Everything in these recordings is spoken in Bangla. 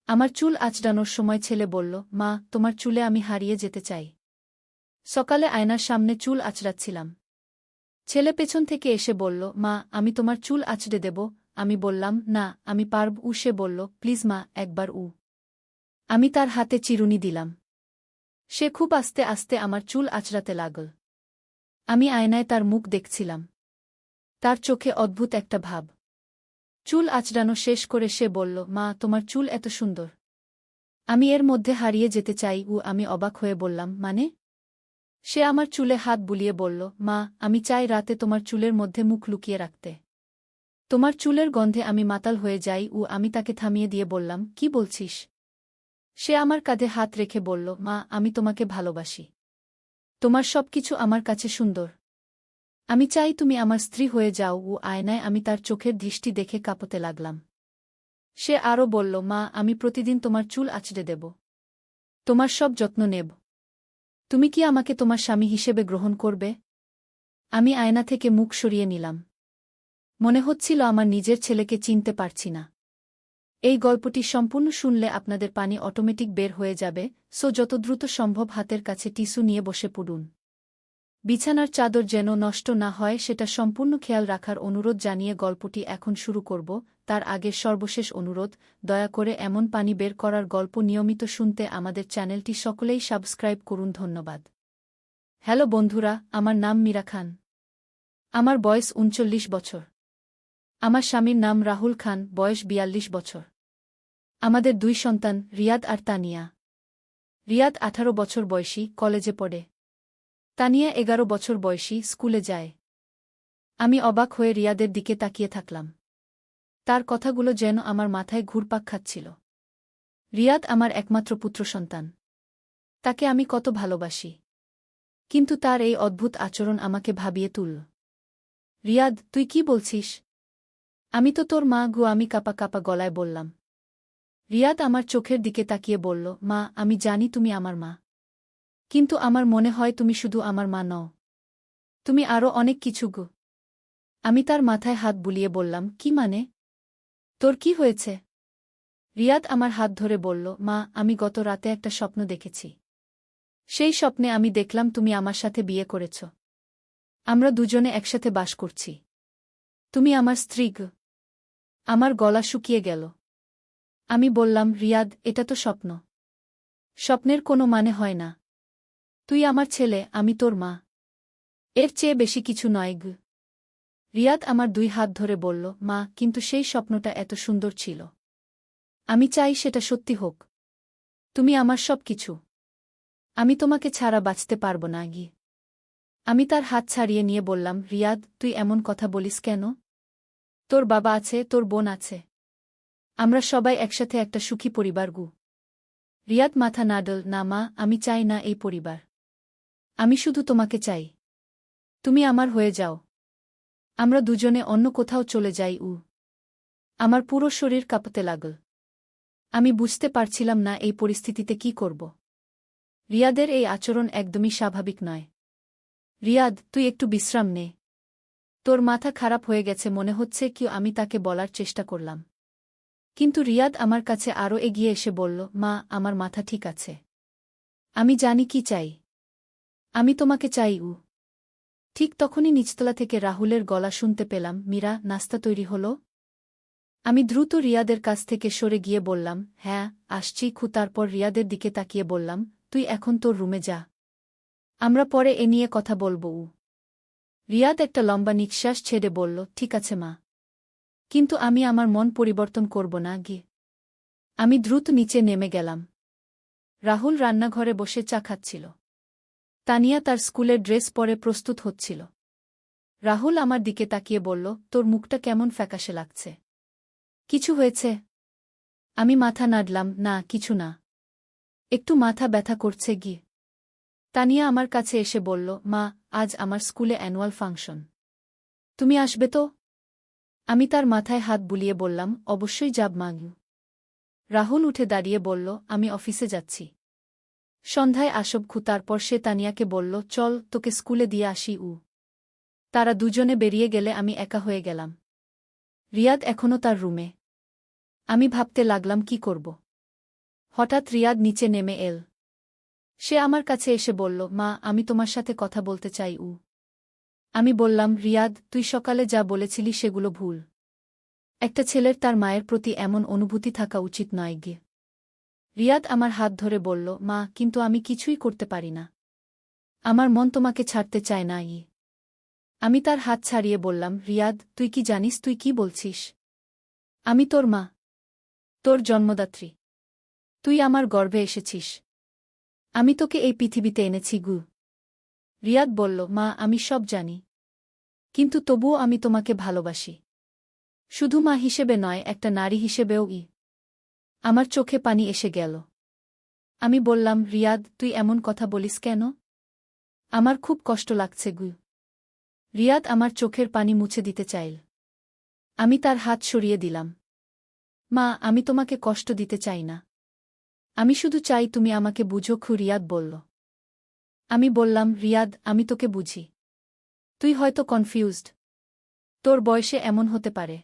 আমার চুল আঁচড়ানোর সময় ছেলে বলল, মা, তোমার চুলে আমি হারিয়ে যেতে চাই। সকালে আয়নার সামনে চুল আঁচড়াচ্ছিলাম। ছেলে পেছন থেকে এসে বলল, মা, আমি তোমার চুল আঁচড়ে দেব। আমি বললাম, না, আমি পারব। সে বলল, প্লিজ মা, একবার। আমি তার হাতে চিরুনি দিলাম। সে খুব আস্তে আস্তে আমার চুল আঁচড়াতে লাগল। আমি আয়নায় তার মুখ দেখছিলাম। তার চোখে অদ্ভুত একটা ভাব। চুল আঁচড়ানো শেষ করে সে বলল, মা, তোমার চুল এত সুন্দর। আমি এর মধ্যে হারিয়ে যেতে চাই। আমি অবাক হয়ে বললাম, মানে? সে আমার চুলে হাত বুলিয়ে বলল, মা, আমি চাই রাতে তোমার চুলের মধ্যে মুখ লুকিয়ে রাখতে। তোমার চুলের গন্ধে আমি মাতাল হয়ে যাই। আমি তাকে থামিয়ে দিয়ে বললাম, কি বলছিস? সে আমার কাঁধে হাত রেখে বলল, মা, আমি তোমাকে ভালোবাসি। তোমার সবকিছু আমার কাছে সুন্দর। আমি চাই তুমি আমার স্ত্রী হয়ে যাও। আয়নায় আমি তার চোখের দৃষ্টি দেখে কাঁপতে লাগলাম। সে আরও বলল, মা, আমি প্রতিদিন তোমার চুল আঁচড়ে দেব। তোমার সব যত্ন নেব। তুমি কি আমাকে তোমার স্বামী হিসেবে গ্রহণ করবে? আমি আয়না থেকে মুখ সরিয়ে নিলাম। মনে হচ্ছিল আমার নিজের ছেলেকে চিনতে পারছি না। এই গল্পটি সম্পূর্ণ শুনলে আপনাদের পানি অটোমেটিক বের হয়ে যাবে, যত দ্রুত সম্ভব হাতের কাছে টিস্যু নিয়ে বসে পড়ুন। বিছানার চাদর যেন নষ্ট না হয় সেটা সম্পূর্ণ খেয়াল রাখার অনুরোধ জানিয়ে গল্পটি এখন শুরু করব। তার আগের সর্বশেষ অনুরোধ, দয়া করে এমন পানি বের করার গল্প নিয়মিত শুনতে আমাদের চ্যানেলটি সকলেই সাবস্ক্রাইব করুন। ধন্যবাদ। হ্যালো বন্ধুরা, আমার নাম মীরা খান। আমার বয়স ৩৯ বছর। আমার স্বামীর নাম রাহুল খান, বয়স ৪২ বছর। আমাদের ২ সন্তান, রিয়াদ আর তানিয়া। রিয়াদ ১৮ বছর বয়সী, কলেজে পড়ে। তানিয়া ১১ বছর বয়সী, স্কুলে যায়। আমি অবাক হয়ে রিয়াদের দিকে তাকিয়ে থাকলাম। তার কথাগুলো যেন আমার মাথায় ঘুরপাক খাচ্ছিল। রিয়াদ আমার একমাত্র পুত্র সন্তান। তাকে আমি কত ভালোবাসি। কিন্তু তার এই অদ্ভুত আচরণ আমাকে ভাবিয়ে তুলল। রিয়াদ, তুই কি বলছিস? আমি তো তোর মা। আমি কাঁপা কাঁপা গলায় বললাম। রিয়াদ আমার চোখের দিকে তাকিয়ে বলল, মা, আমি জানি তুমি আমার মা। কিন্তু আমার মনে হয় তুমি শুধু আমার মা নও। তুমি আরও অনেক কিছু। আমি তার মাথায় হাত বুলিয়ে বললাম, কি মানে? তোর কি হয়েছে? রিয়াদ আমার হাত ধরে বলল, মা, আমি গত রাতে একটা স্বপ্ন দেখেছি। সেই স্বপ্নে আমি দেখলাম তুমি আমার সাথে বিয়ে করেছ। আমরা দুজনে একসাথে বাস করছি। তুমি আমার স্ত্রী। আমার গলা শুকিয়ে গেল। আমি বললাম, রিয়াদ, এটা তো স্বপ্ন। স্বপ্নের কোনো মানে হয় না। তুই আমার ছেলে, আমি তোর মা। এর চেয়ে বেশি কিছু নয়। রিয়াদ আমার ২ হাত ধরে বলল, মা, কিন্তু সেই স্বপ্নটা এত সুন্দর ছিল। আমি চাই সেটা সত্যি হোক। তুমি আমার সব কিছু। আমি তোমাকে ছাড়া বাঁচতে পারব না। আমি তার হাত ছাড়িয়ে নিয়ে বললাম, রিয়াদ, তুই এমন কথা বলিস কেন? তোর বাবা আছে, তোর বোন আছে। আমরা সবাই একসাথে একটা সুখী পরিবার। রিয়াদ মাথা নাড়ল, না মা, আমি চাই না এই পরিবার। আমি শুধু তোমাকে চাই। তুমি আমার হয়ে যাও। আমরা দুজনে অন্য কোথাও চলে যাই। আমার পুরো শরীর কাঁপতে লাগল। আমি বুঝতে পারছিলাম না এই পরিস্থিতিতে কি করব। রিয়াদের এই আচরণ একদমই স্বাভাবিক নয়। রিয়াদ, তুই একটু বিশ্রাম নে। তোর মাথা খারাপ হয়ে গেছে মনে হচ্ছে। আমি তাকে বলার চেষ্টা করলাম। কিন্তু রিয়াদ আমার কাছে আরও এগিয়ে এসে বলল, মা, আমার মাথা ঠিক আছে। আমি জানি কি চাই। আমি তোমাকে চাই। ঠিক তখনই নিচতলা থেকে রাহুলের গলা শুনতে পেলাম, মীরা, নাস্তা তৈরি হলো? আমি দ্রুত রিয়াদের কাছ থেকে সরে গিয়ে বললাম, হ্যাঁ, আসছি। তারপর রিয়াদের দিকে তাকিয়ে বললাম, তুই এখন তোর রুমে যা। আমরা পরে এ নিয়ে কথা বলব। রিয়াদ একটা লম্বা নিঃশ্বাস ছেড়ে বলল, ঠিক আছে মা। কিন্তু আমি আমার মন পরিবর্তন করব না। আমি দ্রুত নিচে নেমে গেলাম। রাহুল রান্নাঘরে বসে চা খাচ্ছিল। তানিয়া তার স্কুলের ড্রেস পরে প্রস্তুত হচ্ছিল। রাহুল আমার দিকে তাকিয়ে বলল, তোর মুখটা কেমন ফ্যাকাশে লাগছে। কিছু হয়েছে? আমি মাথা নাড়লাম, না, কিছু না। একটু মাথা ব্যথা করছে। তানিয়া আমার কাছে এসে বলল, মা, আজ আমার স্কুলে অ্যানুয়াল ফাংশন। তুমি আসবে তো? আমি তার মাথায় হাত বুলিয়ে বললাম, অবশ্যই যাব মা। রাহুল উঠে দাঁড়িয়ে বলল, আমি অফিসে যাচ্ছি। সন্ধ্যায় আসব। তারপর সে তানিয়াকে বলল, চল, তোকে স্কুলে দিয়ে আসি। তারা দুজনে বেরিয়ে গেলে আমি একা হয়ে গেলাম। রিয়াদ এখনও তার রুমে। আমি ভাবতে লাগলাম কি করব। হঠাৎ রিয়াদ নিচে নেমে এল। সে আমার কাছে এসে বলল, মা, আমি তোমার সাথে কথা বলতে চাই। আমি বললাম, রিয়াদ, তুই সকালে যা বলেছিলি সেগুলো ভুল। একটা ছেলের তার মায়ের প্রতি এমন অনুভূতি থাকা উচিত নয় গে। রিয়াদ আমার হাত ধরে বলল, মা, কিন্তু আমি কিছুই করতে পারি না। আমার মন তোমাকে ছাড়তে চায় না। আমি তার হাত ছাড়িয়ে বললাম, রিয়াদ, তুই কি জানিস তুই কি বলছিস? আমি তোর মা, তোর জন্মদাত্রী। তুই আমার গর্ভে এসেছিস। আমি তোকে এই পৃথিবীতে এনেছি গু। রিয়াদ বলল, মা, আমি সব জানি, কিন্তু তবুও আমি তোমাকে ভালোবাসি। শুধু মা হিসেবে নয়, একটা নারী হিসেবেও। আমার চোখে পানি এসে গেল। আমি বললাম, রিয়াদ, তুই এমন কথা বলিস কেন? আমার খুব কষ্ট লাগছে গু। রিয়াদ আমার চোখের পানি মুছে দিতে চাইল। আমি তার হাত সরিয়ে দিলাম। মা, আমি তোমাকে কষ্ট দিতে চাই না। আমি শুধু চাই তুমি আমাকে বুঝো। রিয়াদ বলল। আমি বললাম, রিয়াদ, আমি তোকে বুঝি। তুই হয়তো কনফিউজড। তোর বয়সে এমন হতে পারে।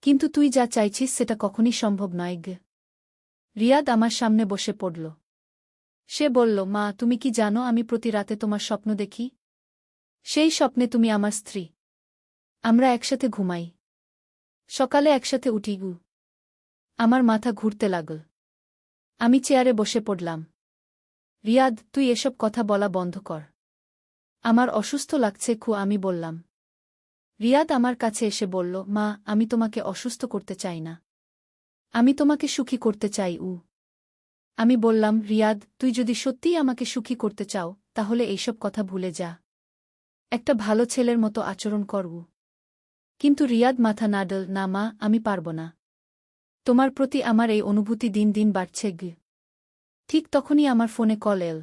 কিন্তু তুই যা চাইছিস সেটা কখনই সম্ভব নয় গে। রিয়াদ আমার সামনে বসে পড়ল। সে বলল, মা, তুমি কি জানো আমি প্রতি রাতে তোমার স্বপ্ন দেখি? সেই স্বপ্নে তুমি আমার স্ত্রী। আমরা একসাথে ঘুমাই, সকালে একসাথে উঠি গু। আমার মাথা ঘুরতে লাগল। আমি চেয়ারে বসে পড়লাম। রিয়াদ, তুই এসব কথা বলা বন্ধ কর। আমার অসুস্থ লাগছে। আমি বললাম। রিয়াদ আমার কাছে এসে বলল, মা, আমি তোমাকে অসুস্থ করতে চাই না। আমি তোমাকে সুখী করতে চাই। আমি বললাম, রিয়াদ, তুই যদি সত্যিই আমাকে সুখী করতে চাও তাহলে এইসব কথা ভুলে যা। একটা ভালো ছেলের মতো আচরণ কর। কিন্তু রিয়াদ মাথা নাড়ল। না মা, আমি পারব না। তোমার প্রতি আমার এই অনুভূতি দিন দিন বাড়ছে গে। ঠিক তখনই আমার ফোনে কল এল।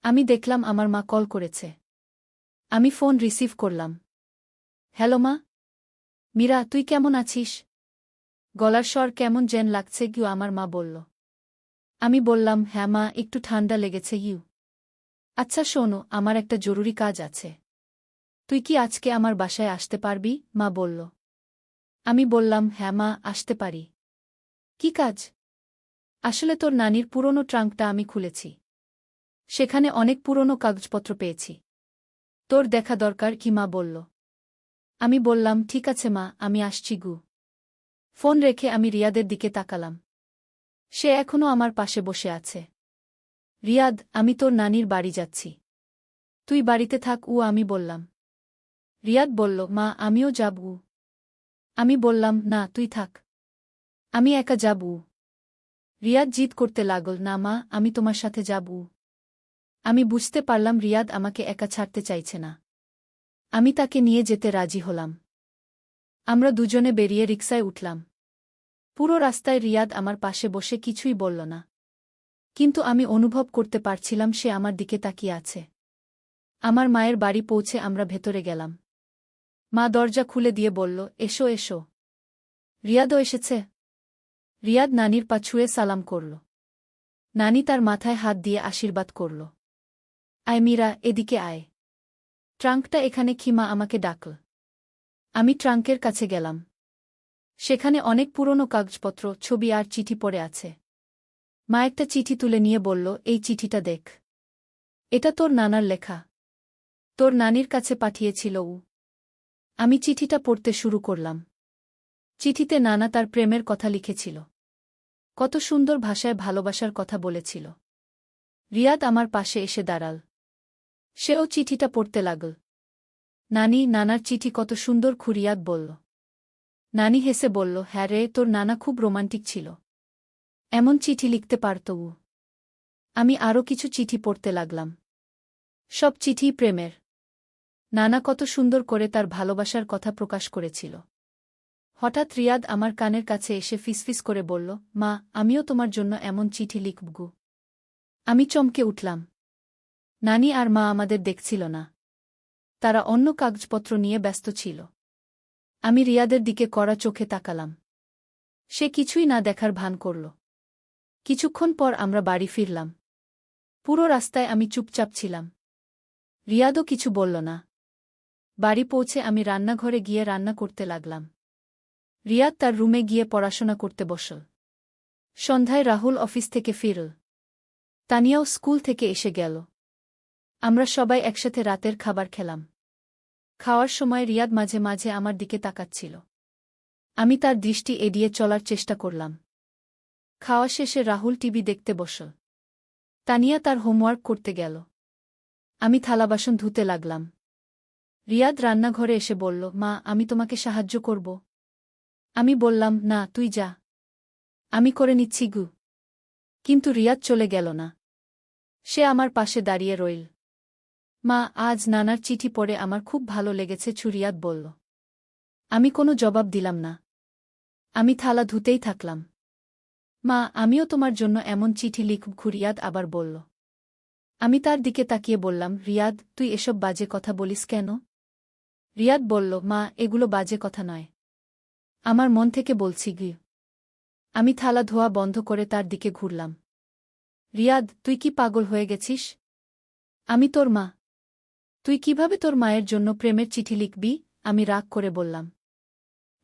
আমি দেখলাম আমার মা কল করেছে। আমি ফোন রিসিভ করলাম। হ্যালো মা। মীরা, তুই কেমন আছিস? গলার স্বর কেমন যেন লাগছে গিয়ে আমার মা বলল। আমি বললাম, হ্যাঁ মা, একটু ঠান্ডা লেগেছে। আচ্ছা শোনো, আমার একটা জরুরি কাজ আছে। তুই কি আজকে আমার বাসায় আসতে পারবি? মা বলল। আমি বললাম, হ্যাঁ মা, আসতে পারি। কি কাজ? আসলে তোর নানির পুরনো ট্রাঙ্কটা আমি খুলেছি। সেখানে অনেক পুরনো কাগজপত্র পেয়েছি। তোর দেখা দরকার। কি মা বলল। আমি বললাম, ঠিক আছে মা, আমি আসছি গু। ফোন রেখে আমি রিয়াদের দিকে তাকালাম। সে এখনও আমার পাশে বসে আছে। রিয়াদ, আমি তোর নানির বাড়ি যাচ্ছি। তুই বাড়িতে থাক। আমি বললাম। রিয়াদ বলল, মা, আমিও যাব। আমি বললাম, না, তুই থাক। আমি একা যাব। রিয়াদ জিদ করতে লাগল, না মা, আমি তোমার সাথে যাব। আমি বুঝতে পারলাম রিয়াদ আমাকে একা ছাড়তে চাইছে না। আমি তাকে নিয়ে যেতে রাজি হলাম। আমরা দুজনে বেরিয়ে রিকশায় উঠলাম। পুরো রাস্তায় রিয়াদ আমার পাশে বসে কিছুই বলল না। কিন্তু আমি অনুভব করতে পারছিলাম সে আমার দিকে তাকিয়ে আছে। আমার মায়ের বাড়ি পৌঁছে আমরা ভেতরে গেলাম। মা দরজা খুলে দিয়ে বলল, এসো এসো। রিয়াদও এসেছে। রিয়াদ নানির পা ছুঁয়ে সালাম করল। নানি তার মাথায় হাত দিয়ে আশীর্বাদ করল। আয় মীরা, এদিকে আয়। ট্রাঙ্কটা এখানে। খিমা আমাকে ডাকল। আমি ট্রাঙ্কের কাছে গেলাম। সেখানে অনেক পুরনো কাগজপত্র, ছবি আর চিঠি পড়ে আছে। মা একটা চিঠি তুলে নিয়ে বলল, এই চিঠিটা দেখ। এটা তোর নানার লেখা। তোর নানির কাছে পাঠিয়েছিল ও। আমি চিঠিটা পড়তে শুরু করলাম। চিঠিতে নানা তার প্রেমের কথা লিখেছিল। কত সুন্দর ভাষায় ভালোবাসার কথা বলেছিল। রিয়াদ আমার পাশে এসে দাঁড়াল। সেও চিঠিটা পড়তে লাগল। নানি, নানার চিঠি কত সুন্দর। রিয়াদ বলল। নানি হেসে বলল, হ্যাঁ রে, তোর নানা খুব রোমান্টিক ছিল। এমন চিঠি লিখতে পারত ও। আমি আরও কিছু চিঠি পড়তে লাগলাম। সব চিঠিই প্রেমের। নানা কত সুন্দর করে তার ভালোবাসার কথা প্রকাশ করেছিল। হঠাৎ রিয়াদ আমার কানের কাছে এসে ফিসফিস করে বলল, মা, আমিও তোমার জন্য এমন চিঠি লিখব। আমি চমকে উঠলাম। নানি আর মা আমাদের দেখছিল না। তারা অন্য কাগজপত্র নিয়ে ব্যস্ত ছিল। আমি রিয়াদের দিকে কড়া চোখে তাকালাম। সে কিছুই না দেখার ভান করল। কিছুক্ষণ পর আমরা বাড়ি ফিরলাম। পুরো রাস্তায় আমি চুপচাপ ছিলাম। রিয়াদও কিছু বলল না। বাড়ি পৌঁছে আমি রান্নাঘরে গিয়ে রান্না করতে লাগলাম। রিয়াদ তার রুমে গিয়ে পড়াশোনা করতে বসল। সন্ধ্যায় রাহুল অফিস থেকে ফিরল। তানিয়াও স্কুল থেকে এসে গেল। আমরা সবাই একসাথে রাতের খাবার খেলাম। খাওয়ার সময় রিয়াদ মাঝে মাঝে আমার দিকে তাকাচ্ছিল। আমি তার দৃষ্টি এড়িয়ে চলার চেষ্টা করলাম। খাওয়া শেষে রাহুল টিভি দেখতে বসল। তানিয়া তার হোমওয়ার্ক করতে গেল। আমি থালাবাসন ধুতে লাগলাম। রিয়াদ রান্নাঘরে এসে বলল, মা, আমি তোমাকে সাহায্য করব। আমি বললাম, না, তুই যা, আমি করে নিচ্ছি গু। কিন্তু রিয়াদ চলে গেল না। সে আমার পাশে দাঁড়িয়ে রইল। মা, আজ নানার চিঠি পড়ে আমার খুব ভালো লেগেছে, রিয়াদ বলল। আমি কোনো জবাব দিলাম না। আমি থালা ধুতেই থাকলাম। মা, আমিও তোমার জন্য এমন চিঠি লিখব, রিয়াদ আবার বলল। আমি তার দিকে তাকিয়ে বললাম, রিয়াদ, তুই এসব বাজে কথা বলিস কেন? রিয়াদ বলল, মা, এগুলো বাজে কথা নয়, আমার মন থেকে বলছি গি। আমি থালা ধোয়া বন্ধ করে তার দিকে ঘুরলাম। রিয়াদ, তুই কি পাগল হয়ে গেছিস? আমি তোর মা। তুই কিভাবে তোর মায়ের জন্য প্রেমের চিঠি লিখবি? আমি রাগ করে বললাম।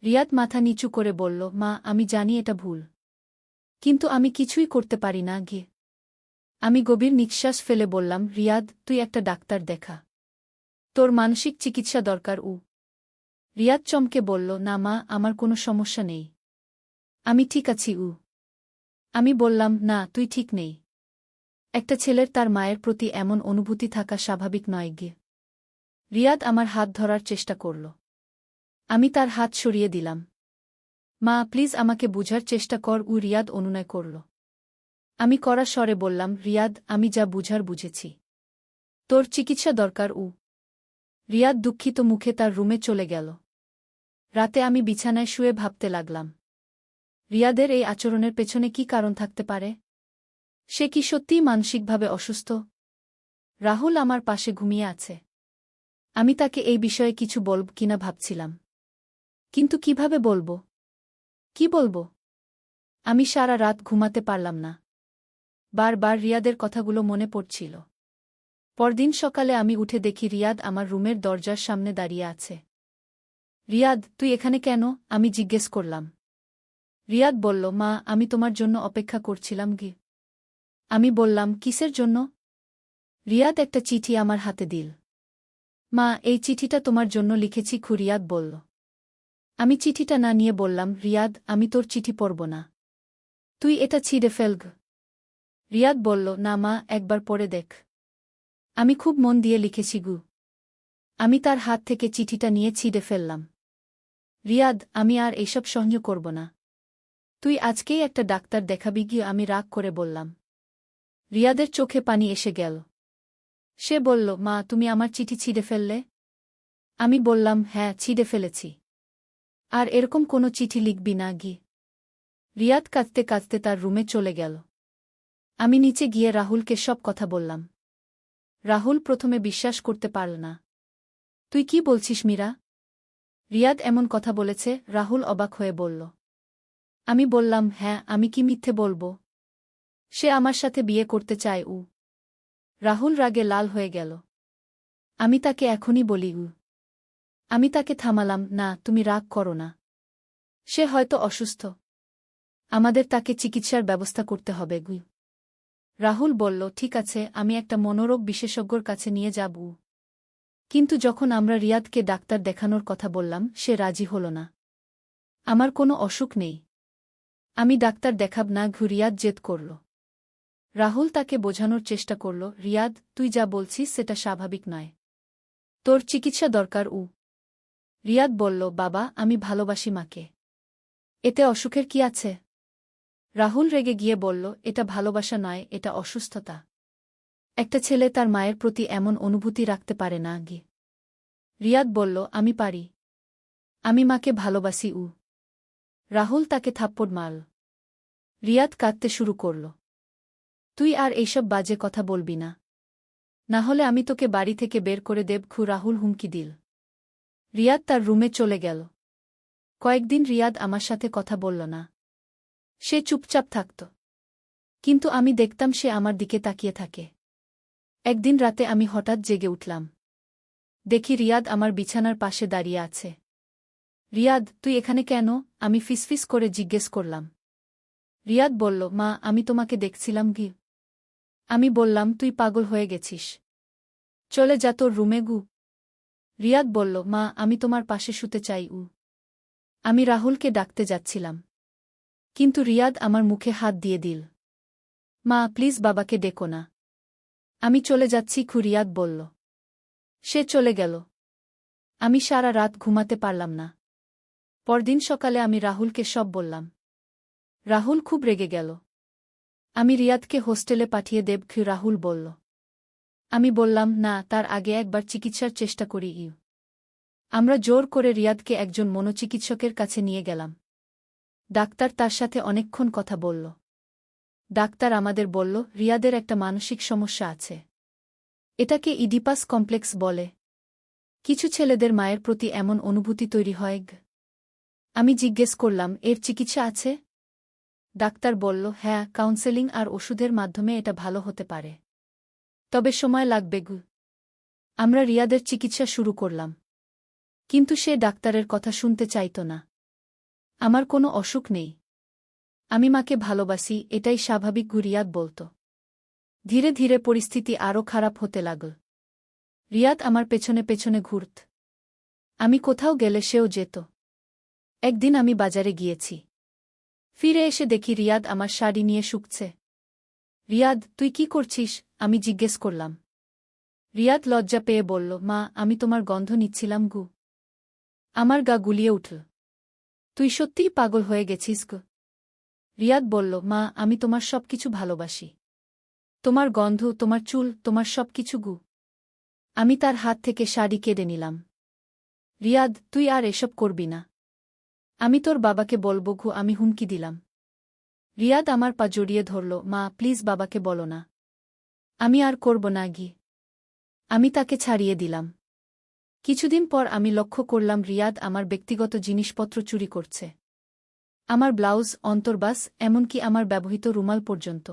রিয়াদ মাথা নিচু করে বলল, মা, আমি জানি এটা ভুল, কিন্তু আমি কিছুই করতে পারি না গিয়ে। আমি গভীর নিঃশ্বাস ফেলে বললাম, রিয়াদ, তুই একটা ডাক্তার দেখা, তোর মানসিক চিকিৎসা দরকার। রিয়াদ চমকে বলল, না মা, আমার কোনো সমস্যা নেই, আমি ঠিক আছি। আমি বললাম, না, তুই ঠিক নেই। একটা ছেলের তার মায়ের প্রতি এমন অনুভূতি থাকা স্বাভাবিক নয় গিয়ে। রিয়াদ আমার হাত ধরার চেষ্টা করল। আমি তার হাত সরিয়ে দিলাম। মা, প্লিজ আমাকে বুঝার চেষ্টা কর। রিয়াদ অনুনয় করল। আমি কড়া স্বরে বললাম, রিয়াদ, আমি যা বুঝার বুঝেছি, তোর চিকিৎসা দরকার। রিয়াদ দুঃখিত মুখে তার রুমে চলে গেল। রাতে আমি বিছানায় শুয়ে ভাবতে লাগলাম, রিয়াদের এই আচরণের পেছনে কি কারণ থাকতে পারে? সে কি সত্যিই মানসিকভাবে অসুস্থ? রাহুল আমার পাশে ঘুমিয়ে আছে। আমি তাকে এই বিষয়ে কিছু বলব কিনা ভাবছিলাম, কিন্তু কিভাবে বলবো? কি বলবো? আমি সারা রাত ঘুমাতে পারলাম না। বারবার রিয়াদের কথাগুলো মনে পড়ছিল। পরদিন সকালে আমি উঠে দেখি রিয়াদ আমার রুমের দরজার সামনে দাঁড়িয়ে আছে। রিয়াদ, তুই এখানে কেন? আমি জিজ্ঞেস করলাম। রিয়াদ বলল, মা, আমি তোমার জন্য অপেক্ষা করছিলাম গি। আমি বললাম, কিসের জন্য? রিয়াদ একটা চিঠি আমার হাতে দিল। মা, এই চিঠিটা তোমার জন্য লিখেছি, রিয়াদ বলল। আমি চিঠিটা না নিয়ে বললাম, রিয়াদ, আমি তোর চিঠি পড়ব না, তুই এটা ছিঁড়ে ফেলগ। রিয়াদ বলল, না মা, একবার পড়ে দেখ, আমি খুব মন দিয়ে লিখেছি গু। আমি তার হাত থেকে চিঠিটা নিয়ে ছিঁড়ে ফেললাম। রিয়াদ, আমি আর এইসব সহ্য করব না, তুই আজকেই একটা ডাক্তার দেখাবি গিয়ে। আমি রাগ করে বললাম। রিয়াদের চোখে পানি এসে গেল। সে বলল, মা, তুমি আমার চিঠি ছিঁড়ে ফেললে? আমি বললাম, হ্যাঁ, ছিঁড়ে ফেলেছি, আর এরকম কোনো চিঠি লিখবি না গি। রিয়াদ কাঁদতে কাঁদতে তার রুমে চলে গেল। আমি নিচে গিয়ে রাহুলকে সব কথা বললাম। রাহুল প্রথমে বিশ্বাস করতে পারল না। তুই কি বলছিস মীরা? রিয়াদ এমন কথা বলেছে? রাহুল অবাক হয়ে বলল। আমি বললাম, হ্যাঁ, আমি কি মিথ্যে বলবো? সে আমার সাথে বিয়ে করতে চায়। রাহুল রাগে লাল হয়ে গেল। আমি তাকে এখনই বলি। আমি তাকে থামালাম, না, তুমি রাগ করো না, সে হয়তো অসুস্থ, আমাদের তাকে চিকিৎসার ব্যবস্থা করতে হবে। রাহুল বলল, ঠিক আছে, আমি একটা মনোরোগ বিশেষজ্ঞর কাছে নিয়ে যাব। কিন্তু যখন আমরা রিয়াদকে ডাক্তার দেখানোর কথা বললাম, সে রাজি হল না। আমার কোনো অসুখ নেই, আমি ডাক্তার দেখাব না। রিয়াদ জেদ করল। রাহুল তাকে বোঝানোর চেষ্টা করল, রিয়াদ, তুই যা বলছিস সেটা স্বাভাবিক নয়, তোর চিকিৎসা দরকার। রিয়াদ বলল, বাবা, আমি ভালোবাসি মাকে, এতে অসুখের কি আছে? রাহুল রেগে গিয়ে বলল, এটা ভালোবাসা নয়, এটা অসুস্থতা। একটা ছেলে তার মায়ের প্রতি এমন অনুভূতি রাখতে পারে না গি। রিয়াদ বলল, আমি পারি, আমি মাকে ভালোবাসি। রাহুল তাকে থাপ্পড় মারল। রিয়াদ কাঁদতে শুরু করল। তুই আর এইসব বাজে কথা বলবি না, না হলে আমি তোকে বাড়ি থেকে বের করে দেব। রাহুল হুমকি দিল। রিয়াদ তার রুমে চলে গেল। কয়েকদিন রিয়াদ আমার সাথে কথা বলল না, সে চুপচাপ থাকত। কিন্তু আমি দেখতাম সে আমার দিকে তাকিয়ে থাকে। একদিন রাতে আমি হঠাৎ জেগে উঠলাম। দেখি রিয়াদ আমার বিছানার পাশে দাঁড়িয়ে আছে। রিয়াদ, তুই এখানে কেন? আমি ফিসফিস করে জিজ্ঞেস করলাম। রিয়াদ বলল, মা আমি তোমাকে দেখছিলাম গি। আমি বললাম, তুই পাগল হয়ে গেছিস। চলে যা তোর রুমে গু। রিয়াদ বলল, মা আমি তোমার পাশে শুতে চাই। আমি রাহুলকে ডাকতে যাচ্ছিলাম, কিন্তু রিয়াদ আমার মুখে হাত দিয়ে দিল। মা প্লিজ বাবাকে ডেকো না। আমি চলে যাচ্ছি রিয়াদ বলল। সে চলে গেল। আমি সারা রাত ঘুমাতে পারলাম না। পরদিন সকালে আমি রাহুলকে সব বললাম। রাহুল খুব রেগে গেল। আমি রিয়াদকে হোস্টেলে পাঠিয়ে দেব রাহুল বলল। আমি বললাম, না, তার আগে একবার চিকিৎসার চেষ্টা করি। আমরা জোর করে রিয়াদকে একজন মনোচিকিৎসকের কাছে নিয়ে গেলাম। ডাক্তার তার সাথে অনেকক্ষণ কথা বলল। ডাক্তার আমাদের বলল, রিয়াদের একটা মানসিক সমস্যা আছে। এটাকে ইডিপাস কমপ্লেক্স বলে। কিছু ছেলেদের মায়ের প্রতি এমন অনুভূতি তৈরি হয়। আমি জিজ্ঞেস করলাম, এর চিকিৎসা আছে? ডাক্তার বলল, হ্যাঁ, কাউন্সেলিং আর ওষুধের মাধ্যমে এটা ভালো হতে পারে, তবে সময় লাগবে। আমরা রিয়াদের চিকিৎসা শুরু করলাম, কিন্তু সে ডাক্তারের কথা শুনতে চাইত না। আমার কোনো অসুখ নেই, আমি মাকে ভালোবাসি, এটাই স্বাভাবিক, রিয়াদ বলত। ধীরে ধীরে পরিস্থিতি আরও খারাপ হতে লাগল। রিয়াদ আমার পেছনে পেছনে ঘুরত। আমি কোথাও গেলে সেও যেত। একদিন আমি বাজারে গিয়েছি। ফিরে এসে দেখি রিয়াদ আমার শাড়ি নিয়ে শুকছে। রিয়াদ, তুই কি করছিস? আমি জিজ্ঞেস করলাম। রিয়াদ লজ্জা পেয়ে বলল, মা আমি তোমার গন্ধ নিচ্ছিলাম। আমার গা গুলিয়ে উঠল। তুই সত্যিই পাগল হয়ে গেছিস গো। রিয়াদ বলল, মা আমি তোমার সব কিছু ভালোবাসি। তোমার গন্ধ, তোমার চুল, তোমার সব কিছু। আমি তার হাত থেকে শাড়ি কেড়ে নিলাম। রিয়াদ, তুই আর এসব করবি না। আমি তোর বাবাকে বলব। আমি হুমকি দিলাম। রিয়াদ আমার পা জড়িয়ে ধরল। মা প্লিজ বাবাকে বলো না। আমি আর করব না। আমি তাকে ছাড়িয়ে দিলাম। কিছুদিন পর আমি লক্ষ্য করলাম রিয়াদ আমার ব্যক্তিগত জিনিসপত্র চুরি করছে। আমার ব্লাউজ, অন্তর্বাস, এমনকি আমার ব্যবহৃত রুমাল পর্যন্ত।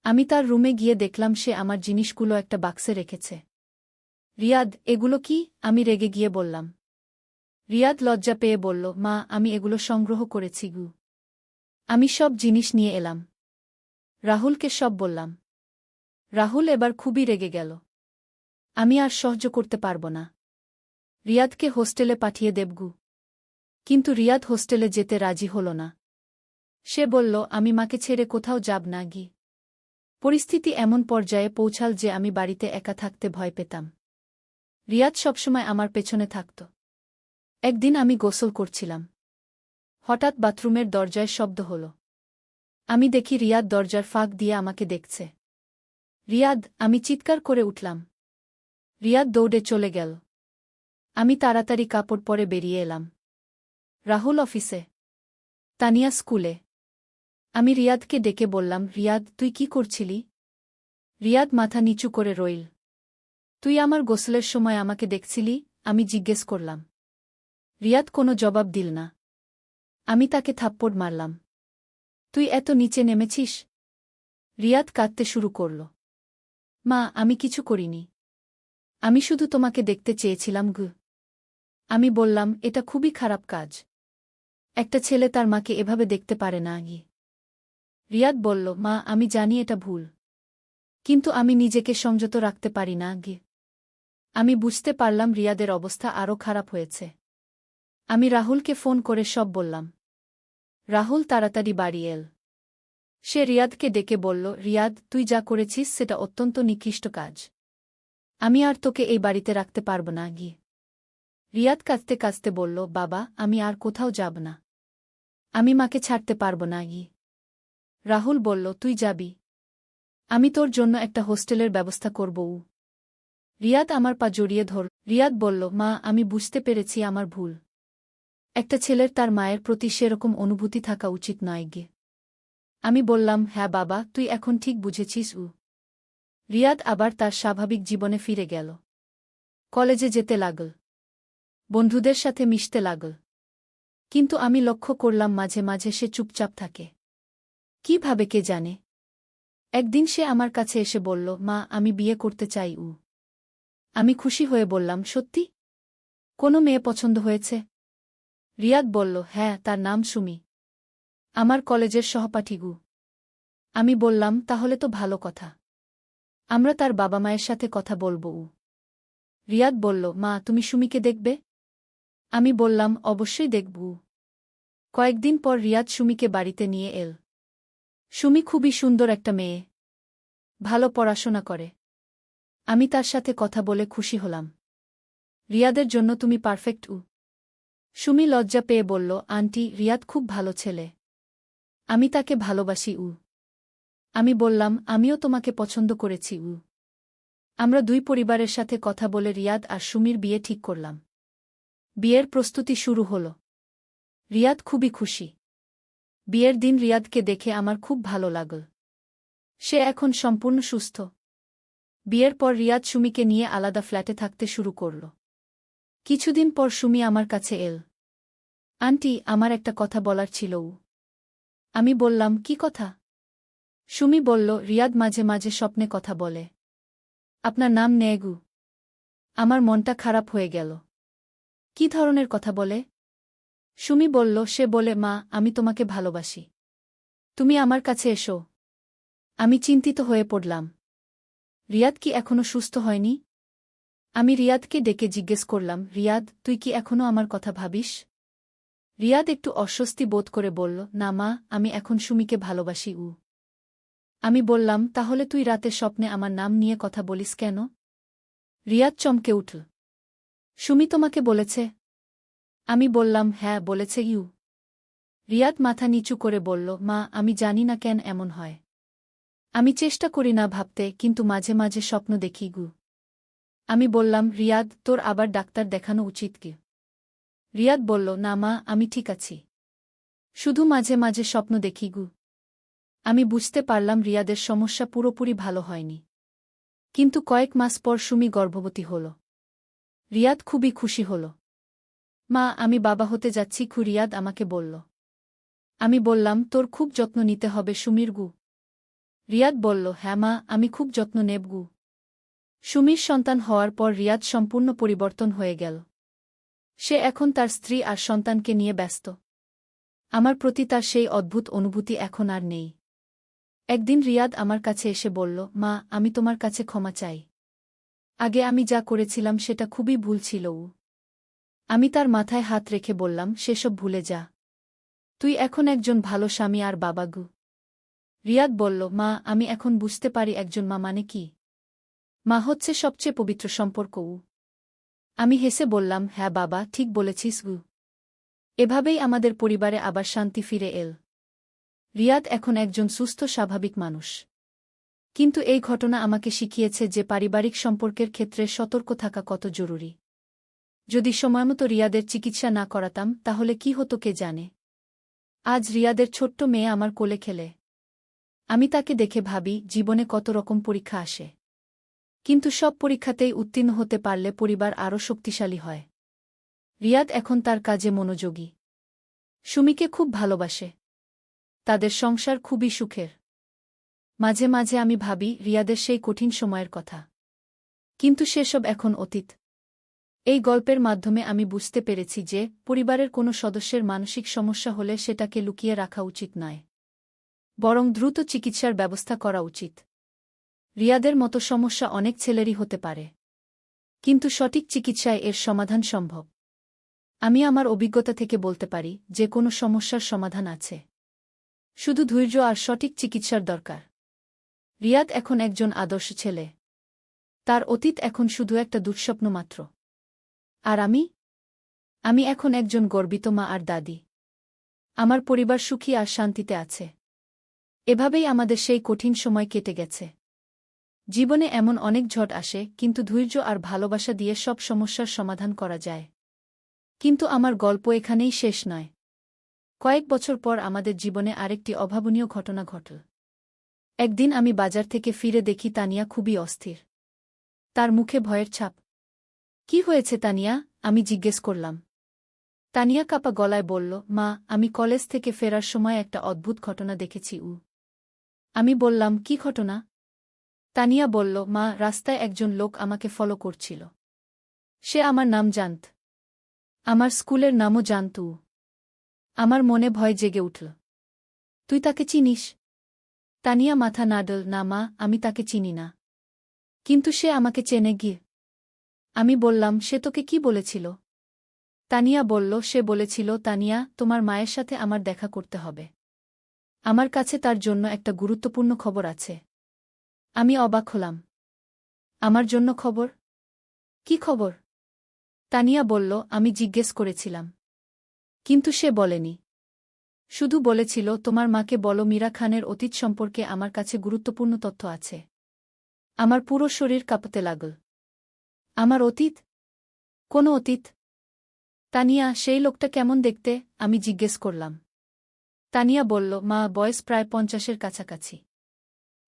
আমি তার রুমে গিয়ে দেখলাম সে আমার জিনিসগুলো একটা বাক্সে রেখেছে। রিয়াদ, এগুলো কি? আমি রেগে গিয়ে বললাম। রিয়াদ লজ্জা পেয়ে বলল, মা আমি এগুলো সংগ্রহ করেছি। আমি সব জিনিস নিয়ে এলাম। রাহুলকে সব বললাম। রাহুল এবার খুবই রেগে গেল। আমি আর সহ্য করতে পারব না। রিয়াদকে হোস্টেলে পাঠিয়ে দেব। কিন্তু রিয়াদ হোস্টেলে যেতে রাজি হল না। সে বলল, আমি মাকে ছেড়ে কোথাও যাব না। পরিস্থিতি এমন পর্যায়ে পৌঁছাল যে আমি বাড়িতে একা থাকতে ভয় পেতাম। রিয়াদ সবসময় আমার পেছনে থাকত। একদিন আমি গোসল করছিলাম। হঠাৎ বাথরুমের দরজায় শব্দ হল। আমি দেখি রিয়াদ দরজার ফাঁক দিয়ে আমাকে দেখছে। রিয়াদ, আমি চিৎকার করে উঠলাম। রিয়াদ দৌড়ে চলে গেল। আমি তাড়াতাড়ি কাপড় পরে বেরিয়ে এলাম। রাহুল অফিসে, তানিয়া স্কুলে। আমি রিয়াদকে ডেকে বললাম, রিয়াদ তুই কি করছিলি? রিয়াদ মাথা নিচু করে রইল। তুই আমার গোসলের সময় আমাকে দেখছিলি? আমি জিজ্ঞেস করলাম। রিয়াদ কোনো জবাব দিল না। আমি তাকে থাপ্পড় মারলাম। তুই এত নিচে নেমেছিস? রিয়াদ কাঁদতে শুরু করল। মা আমি কিছু করিনি, আমি শুধু তোমাকে দেখতে চেয়েছিলাম। আমি বললাম, এটা খুবই খারাপ কাজ। একটা ছেলে তার মাকে এভাবে দেখতে পারে না। রিয়াদ বলল, মা আমি জানি এটা ভুল, কিন্তু আমি নিজেকে সংযত রাখতে পারি না। আমি বুঝতে পারলাম রিয়াদের অবস্থা আরও খারাপ হয়েছে। আমি রাহুলকে ফোন করে সব বললাম। রাহুল তাড়াতাড়ি বাড়ি এল। সে রিয়াদকে ডেকে বলল, রিয়াদ তুই যা করেছিস সেটা অত্যন্ত নিকৃষ্ট কাজ। আমি আর তোকে এই বাড়িতে রাখতে পারব না। রিয়াদ কাঁদতে কাঁদতে বলল, বাবা আমি আর কোথাও যাব না, আমি মাকে ছাড়তে পারব না। রাহুল বলল, তুই যাবি? আমি তোর জন্য একটা হোস্টেলের ব্যবস্থা করব। রিয়াদ আমার পা জড়িয়ে ধর। রিয়াদ বলল, মা আমি বুঝতে পেরেছি আমার ভুল। একটা ছেলের তার মায়ের প্রতি সেরকম অনুভূতি থাকা উচিত নয়। আমি বললাম, হ্যাঁ বাবা তুই এখন ঠিক বুঝেছিস। রিয়াদ আবার তার স্বাভাবিক জীবনে ফিরে গেল। কলেজে যেতে লাগল, বন্ধুদের সাথে মিশতে লাগল। কিন্তু আমি লক্ষ্য করলাম মাঝে মাঝে সে চুপচাপ থাকে। কিভাবে কে জানে। একদিন সে আমার কাছে এসে বলল, মা আমি বিয়ে করতে চাই। আমি খুশি হয়ে বললাম, সত্যি? কোনো মেয়ে পছন্দ হয়েছে? রিয়াদ বলল, হ্যাঁ, তার নাম সুমি। আমার কলেজের সহপাঠী গু। আমি বললাম, তাহলে তো ভালো কথা। আমরা তার বাবা মায়ের সাথে কথা বলব। রিয়াদ বলল, মা তুমি সুমিকে দেখবে? আমি বললাম, অবশ্যই দেখব। কয়েকদিন পর রিয়াদ সুমিকে বাড়িতে নিয়ে এল। সুমি খুবই সুন্দর একটা মেয়ে। ভালো পড়াশোনা করে। আমি তার সাথে কথা বলে খুশি হলাম। রিয়াদের জন্য তুমি পারফেক্ট। সুমি লজ্জা পেয়ে বলল, আন্টি, রিয়াদ খুব ভালো ছেলে। আমি তাকে ভালোবাসি। আমি বললাম, আমিও তোমাকে পছন্দ করেছি। আমরা দুই পরিবারের সাথে কথা বলে রিয়াদ আর সুমির বিয়ে ঠিক করলাম। বিয়ের প্রস্তুতি শুরু হল। রিয়াদ খুবই খুশি। বিয়ের দিন রিয়াদকে দেখে আমার খুব ভালো লাগল। সে এখন সম্পূর্ণ সুস্থ। বিয়ের পর রিয়াদ সুমিকে নিয়ে আলাদা ফ্ল্যাটে থাকতে শুরু করল। কিছুদিন পর সুমি আমার কাছে এল। আন্টি, আমার একটা কথা বলার ছিল। আমি বললাম, কি কথা? সুমি বলল, রিয়াদ মাঝে মাঝে স্বপ্নে কথা বলে। আপনার নাম নেগু। আমার মনটা খারাপ হয়ে গেল। কি ধরনের কথা বলে? সুমি বলল, সে বলে, মা, আমি তোমাকে ভালোবাসি। তুমি আমার কাছে এসো। আমি চিন্তিত হয়ে পড়লাম। রিয়াদ কি এখনো সুস্থ হয়নি? আমি রিয়াদকে ডেকে জিজ্ঞেস করলাম, রিয়াদ, তুই কি এখনো আমার কথা ভাবিস? রিয়াদ একটু অস্বস্তি বোধ করে বলল, না মা, আমি এখন সুমিকে ভালোবাসি। আমি বললাম, তাহলে তুই রাতে স্বপ্নে আমার নাম নিয়ে কথা বলিস কেন? রিয়াদ চমকে উঠল। সুমি তোমাকে বলেছে? আমি বললাম, হ্যাঁ, বলেছে। রিয়াদ মাথা নিচু করে বলল, মা, আমি জানি না কেন এমন হয়। আমি চেষ্টা করি না ভাবতে, কিন্তু মাঝে মাঝে স্বপ্ন দেখি। আমি বললাম, রিয়াদ, তোর আবার ডাক্তার দেখানো উচিত কি? রিয়াদ বলল, না মা, আমি ঠিক আছি। শুধু মাঝে মাঝে স্বপ্ন দেখি। আমি বুঝতে পারলাম রিয়াদের সমস্যা পুরোপুরি ভালো হয়নি। কিন্তু কয়েক মাস পর সুমি গর্ভবতী হল। রিয়াদ খুবই খুশি হল। মা, আমি বাবা হতে যাচ্ছি। রিয়াদ আমাকে বলল। আমি বললাম, তোর খুব যত্ন নিতে হবে সুমির। রিয়াদ বলল, হ্যাঁ মা, আমি খুব যত্ন নেব। সুমির সন্তান হওয়ার পর রিয়াদ সম্পূর্ণ পরিবর্তন হয়ে গেল। সে এখন তার স্ত্রী আর সন্তানকে নিয়ে ব্যস্ত। আমার প্রতি তার সেই অদ্ভুত অনুভূতি এখন আর নেই। একদিন রিয়াদ আমার কাছে এসে বলল, মা, আমি তোমার কাছে ক্ষমা চাই। আগে আমি যা করেছিলাম সেটা খুবই ভুল ছিল। আমি তার মাথায় হাত রেখে বললাম, সেসব ভুলে যা। তুই এখন একজন ভালো স্বামী আর বাবা। রিয়াদ বলল, মা, আমি এখন বুঝতে পারি একজন মা মানে কি। মা হচ্ছে সবচেয়ে পবিত্র সম্পর্ক। আমি হেসে বললাম, হ্যাঁ বাবা, ঠিক বলেছিস। এভাবেই আমাদের পরিবারে আবার শান্তি ফিরে এল। রিয়াদ এখন একজন সুস্থ স্বাভাবিক মানুষ। কিন্তু এই ঘটনা আমাকে শিখিয়েছে যে পারিবারিক সম্পর্কের ক্ষেত্রে সতর্ক থাকা কত জরুরি। যদি সময়মতো রিয়াদের চিকিৎসা না করাতাম তাহলে কি হতো কে জানে। আজ রিয়াদের ছোট্ট মেয়ে আমার কোলে খেলে। আমি তাকে দেখে ভাবি, জীবনে কত রকম পরীক্ষা আসে। কিন্তু সব পরীক্ষাতেই উত্তীর্ণ হতে পারলে পরিবার আরও শক্তিশালী হয়। রিয়াদ এখন তার কাজে মনোযোগী। সুমিকে খুব ভালোবাসে। তাদের সংসার খুবই সুখের। মাঝে মাঝে আমি ভাবি রিয়াদের সেই কঠিন সময়ের কথা। কিন্তু সেসব এখন অতীত। এই গল্পের মাধ্যমে আমি বুঝতে পেরেছি যে পরিবারের কোনো সদস্যের মানসিক সমস্যা হলে সেটাকে লুকিয়ে রাখা উচিত নয়, বরং দ্রুত চিকিৎসার ব্যবস্থা করা উচিত। রিয়াদের মতো সমস্যা অনেক ছেলেরই হতে পারে, কিন্তু সঠিক চিকিৎসায় এর সমাধান সম্ভব। আমি আমার অভিজ্ঞতা থেকে বলতে পারি যে কোনো সমস্যার সমাধান আছে, শুধু ধৈর্য আর সঠিক চিকিৎসার দরকার। রিয়াদ এখন একজন আদর্শ ছেলে। তার অতীত এখন শুধু একটা দুঃস্বপ্ন মাত্র। আর আমি এখন একজন গর্বিত মা আর দাদি। আমার পরিবার সুখী আর শান্তিতে আছে। এভাবেই আমাদের সেই কঠিন সময় কেটে গেছে। জীবনে এমন অনেক ঝড় আসে, কিন্তু ধৈর্য আর ভালোবাসা দিয়ে সব সমস্যার সমাধান করা যায়। কিন্তু আমার গল্প এখানেই শেষ নয়। কয়েক বছর পর আমাদের জীবনে আরেকটি অভাবনীয় ঘটনা ঘটল। একদিন আমি বাজার থেকে ফিরে দেখি তানিয়া খুবই অস্থির। তার মুখে ভয়ের ছাপ। কি হয়েছে তানিয়া? আমি জিজ্ঞেস করলাম। তানিয়া কাপা গলায় বলল, মা, আমি কলেজ থেকে ফেরার সময় একটা অদ্ভুত ঘটনা দেখেছি। আমি বললাম, কি ঘটনা? তানিয়া বলল, মা, রাস্তায় একজন লোক আমাকে ফলো করছিল। সে আমার নাম জানত। আমার স্কুলের নামও জানত। আমার মনে ভয় জেগে উঠল। তুই তাকে চিনিস? তানিয়া মাথা নাড়ল, না মা, আমি তাকে চিনি না। কিন্তু সে আমাকে চেনে গিয়ে। আমি বললাম, সে তোকে কি বলেছিল? তানিয়া বলল, সে বলেছিল, তানিয়া, তোমার মায়ের সাথে আমার দেখা করতে হবে। আমার কাছে তার জন্য একটা গুরুত্বপূর্ণ খবর আছে। আমি অবাক হলাম। আমার জন্য খবর? কি খবর? তানিয়া বলল, আমি জিজ্ঞেস করেছিলাম। কিন্তু সে বলেনি। শুধু বলেছিল, তোমার মাকে বলো মীরা খানের অতীত সম্পর্কে আমার কাছে গুরুত্বপূর্ণ তথ্য আছে। আমার পুরো শরীর কাঁপতে লাগল। আমার অতীত? কোনো অতীত? তানিয়া, সেই লোকটা কেমন দেখতে? আমি জিজ্ঞেস করলাম। তানিয়া বলল, মা, বয়স প্রায় 50-এর কাছাকাছি।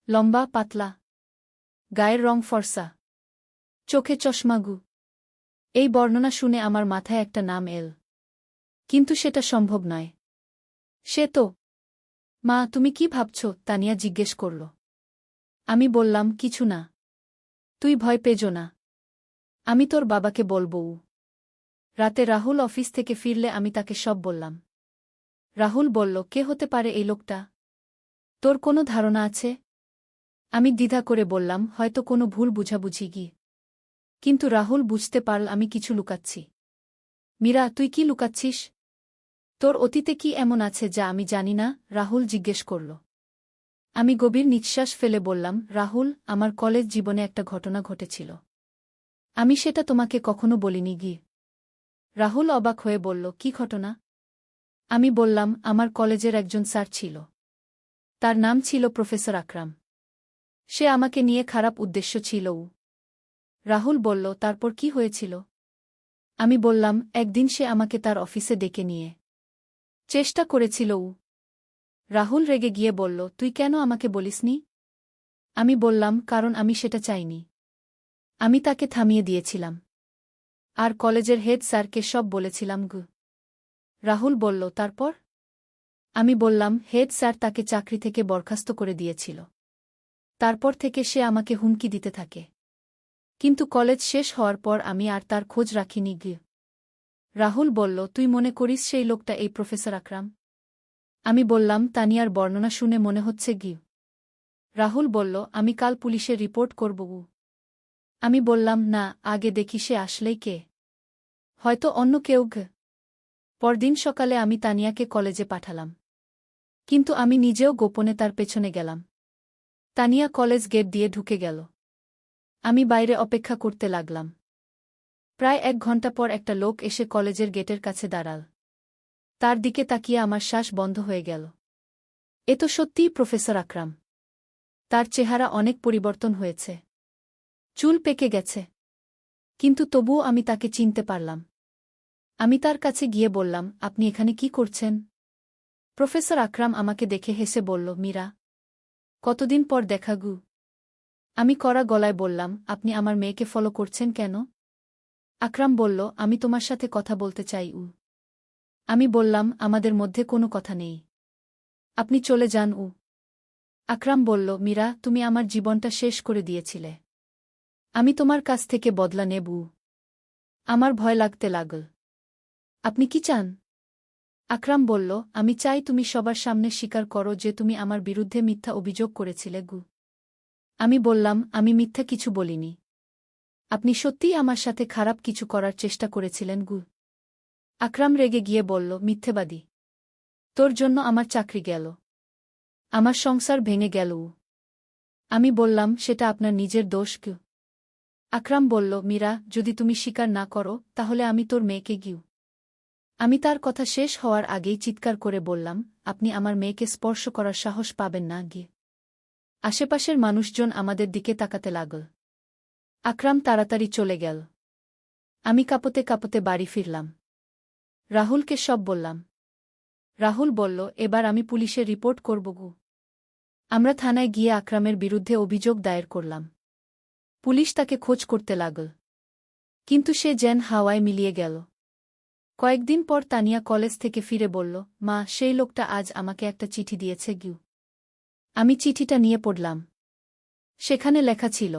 লম্বা, পাতলা। গায়ের রং ফর্সা। চোখে চশমাগু। এই বর্ণনা শুনে আমার মাথায় একটা নাম এল। কিন্তু সেটা সম্ভব নয়। সে তো। মা, তুমি কি ভাবছ? তানিয়া জিজ্ঞেস করল। আমি বললাম, কিছু না। তুই ভয় পেজো না। আমি তোর বাবাকে বলবো। রাতে রাহুল অফিস থেকে ফিরলে আমি তাকে সব বললাম। রাহুল বলল, কে হতে পারে এই লোকটা? তোর কোনো ধারণা আছে? আমি দ্বিধা করে বললাম, হয়তো কোনো ভুল বুঝাবুঝি গিয়ে। কিন্তু রাহুল বুঝতে পারল আমি কিছু লুকাচ্ছি। মীরা, তুই কি লুকাচ্ছিস? তোর অতীতে কি এমন আছে যা আমি জানি না? রাহুল জিজ্ঞেস করল। আমি গভীর নিঃশ্বাস ফেলে বললাম, রাহুল, আমার কলেজ জীবনে একটা ঘটনা ঘটেছিল। আমি সেটা তোমাকে কখনো বলিনি গিয়ে। রাহুল অবাক হয়ে বলল, কি ঘটনা? আমি বললাম, আমার কলেজের একজন স্যার ছিল। তার নাম ছিল প্রফেসর আকরাম। সে আমাকে নিয়ে খারাপ উদ্দেশ্য ছিল। রাহুল বলল, তারপর কি হয়েছিল? আমি বললাম, একদিন সে আমাকে তার অফিসে ডেকে নিয়ে চেষ্টা করেছিল। রাহুল রেগে গিয়ে বলল, তুই কেন আমাকে বলিসনি? আমি বললাম, কারণ আমি সেটা চাইনি। আমি তাকে থামিয়ে দিয়েছিলাম। আর কলেজের হেড স্যারকে সব বলেছিলাম। রাহুল বলল, তারপর? আমি বললাম, হেড স্যার তাকে চাকরি থেকে বরখাস্ত করে দিয়েছিল। তারপর থেকে সে আমাকে হুমকি দিতে থাকে। কিন্তু কলেজ শেষ হওয়ার পর আমি আর তার খোঁজ রাখিনি। রাহুল বলল, তুই মনে করিস সেই লোকটা এই প্রফেসর আকরাম? আমি বললাম, তানিয়ার বর্ণনা শুনে মনে হচ্ছে। রাহুল বলল, আমি কাল পুলিশে রিপোর্ট করব। আমি বললাম, না, আগে দেখি সে আসলেই কে। হয়তো অন্য কেউ। পরদিন সকালে আমি তানিয়াকে কলেজে পাঠালাম। কিন্তু আমি নিজেও গোপনে তার পেছনে গেলাম। তানিয়া কলেজ গেট দিয়ে ঢুকে গেল। আমি বাইরে অপেক্ষা করতে লাগলাম। প্রায় 1 ঘণ্টা পর একটা লোক এসে কলেজের গেটের কাছে দাঁড়াল। তার দিকে তাকিয়ে আমার শ্বাস বন্ধ হয়ে গেল। এ তো সত্যিই প্রফেসর আকরাম। তার চেহারা অনেক পরিবর্তন হয়েছে। চুল পেকে গেছে। কিন্তু তবুও আমি তাকে চিনতে পারলাম। আমি তার কাছে গিয়ে বললাম, আপনি এখানে কি করছেন? প্রফেসর আকরাম আমাকে দেখে হেসে বলল, মীরা, কতদিন পর দেখা। আমি কড়া গলায় বললাম, আপনি আমার মেয়েকে ফলো করছেন কেন? আকরাম বলল, আমি তোমার সাথে কথা বলতে চাই। আমি বললাম, আমাদের মধ্যে কোনো কথা নেই। আপনি চলে যান। আকরাম বলল, মীরা, তুমি আমার জীবনটা শেষ করে দিয়েছিলে। আমি তোমার কাছ থেকে বদলা নেব। আমার ভয় লাগতে লাগল। আপনি কি চান? আকরাম বলল, আমি চাই তুমি সবার সামনে স্বীকার করো যে তুমি আমার বিরুদ্ধে মিথ্যা অভিযোগ করেছিলে। আমি বললাম, আমি মিথ্যা কিছু বলিনি। আপনি সত্যিই আমার সাথে খারাপ কিছু করার চেষ্টা করেছিলেন। আকরাম রেগে গিয়ে বলল, মিথ্যেবাদী। তোর জন্য আমার চাকরি গেল। আমার সংসার ভেঙে গেল। আমি বললাম, সেটা আপনার নিজের দোষ। আকরাম বলল, মীরা, যদি তুমি স্বীকার না করো তাহলে আমি তোর মেয়েকে আমি তার কথা শেষ হওয়ার আগেই চিৎকার করে বললাম, আপনি আমার মেয়েকে স্পর্শ করার সাহস পাবেন না। আশেপাশের মানুষজন আমাদের দিকে তাকাতে লাগল। আকরাম তাড়াতাড়ি চলে গেল। আমি কাঁপতে কাঁপতে বাড়ি ফিরলাম। রাহুলকে সব বললাম। রাহুল বলল, এবার আমি পুলিশে রিপোর্ট করব। আমরা থানায় গিয়ে আকরামের বিরুদ্ধে অভিযোগ দায়ের করলাম। পুলিশ তাকে খোঁজ করতে লাগল। কিন্তু সে যেন হাওয়ায় মিলিয়ে গেল। কয়েকদিন পর তানিয়া কলেজ থেকে ফিরে বলল, মা, সেই লোকটা আজ আমাকে একটা চিঠি দিয়েছে। আমি চিঠিটা নিয়ে পড়লাম। সেখানে লেখা ছিল,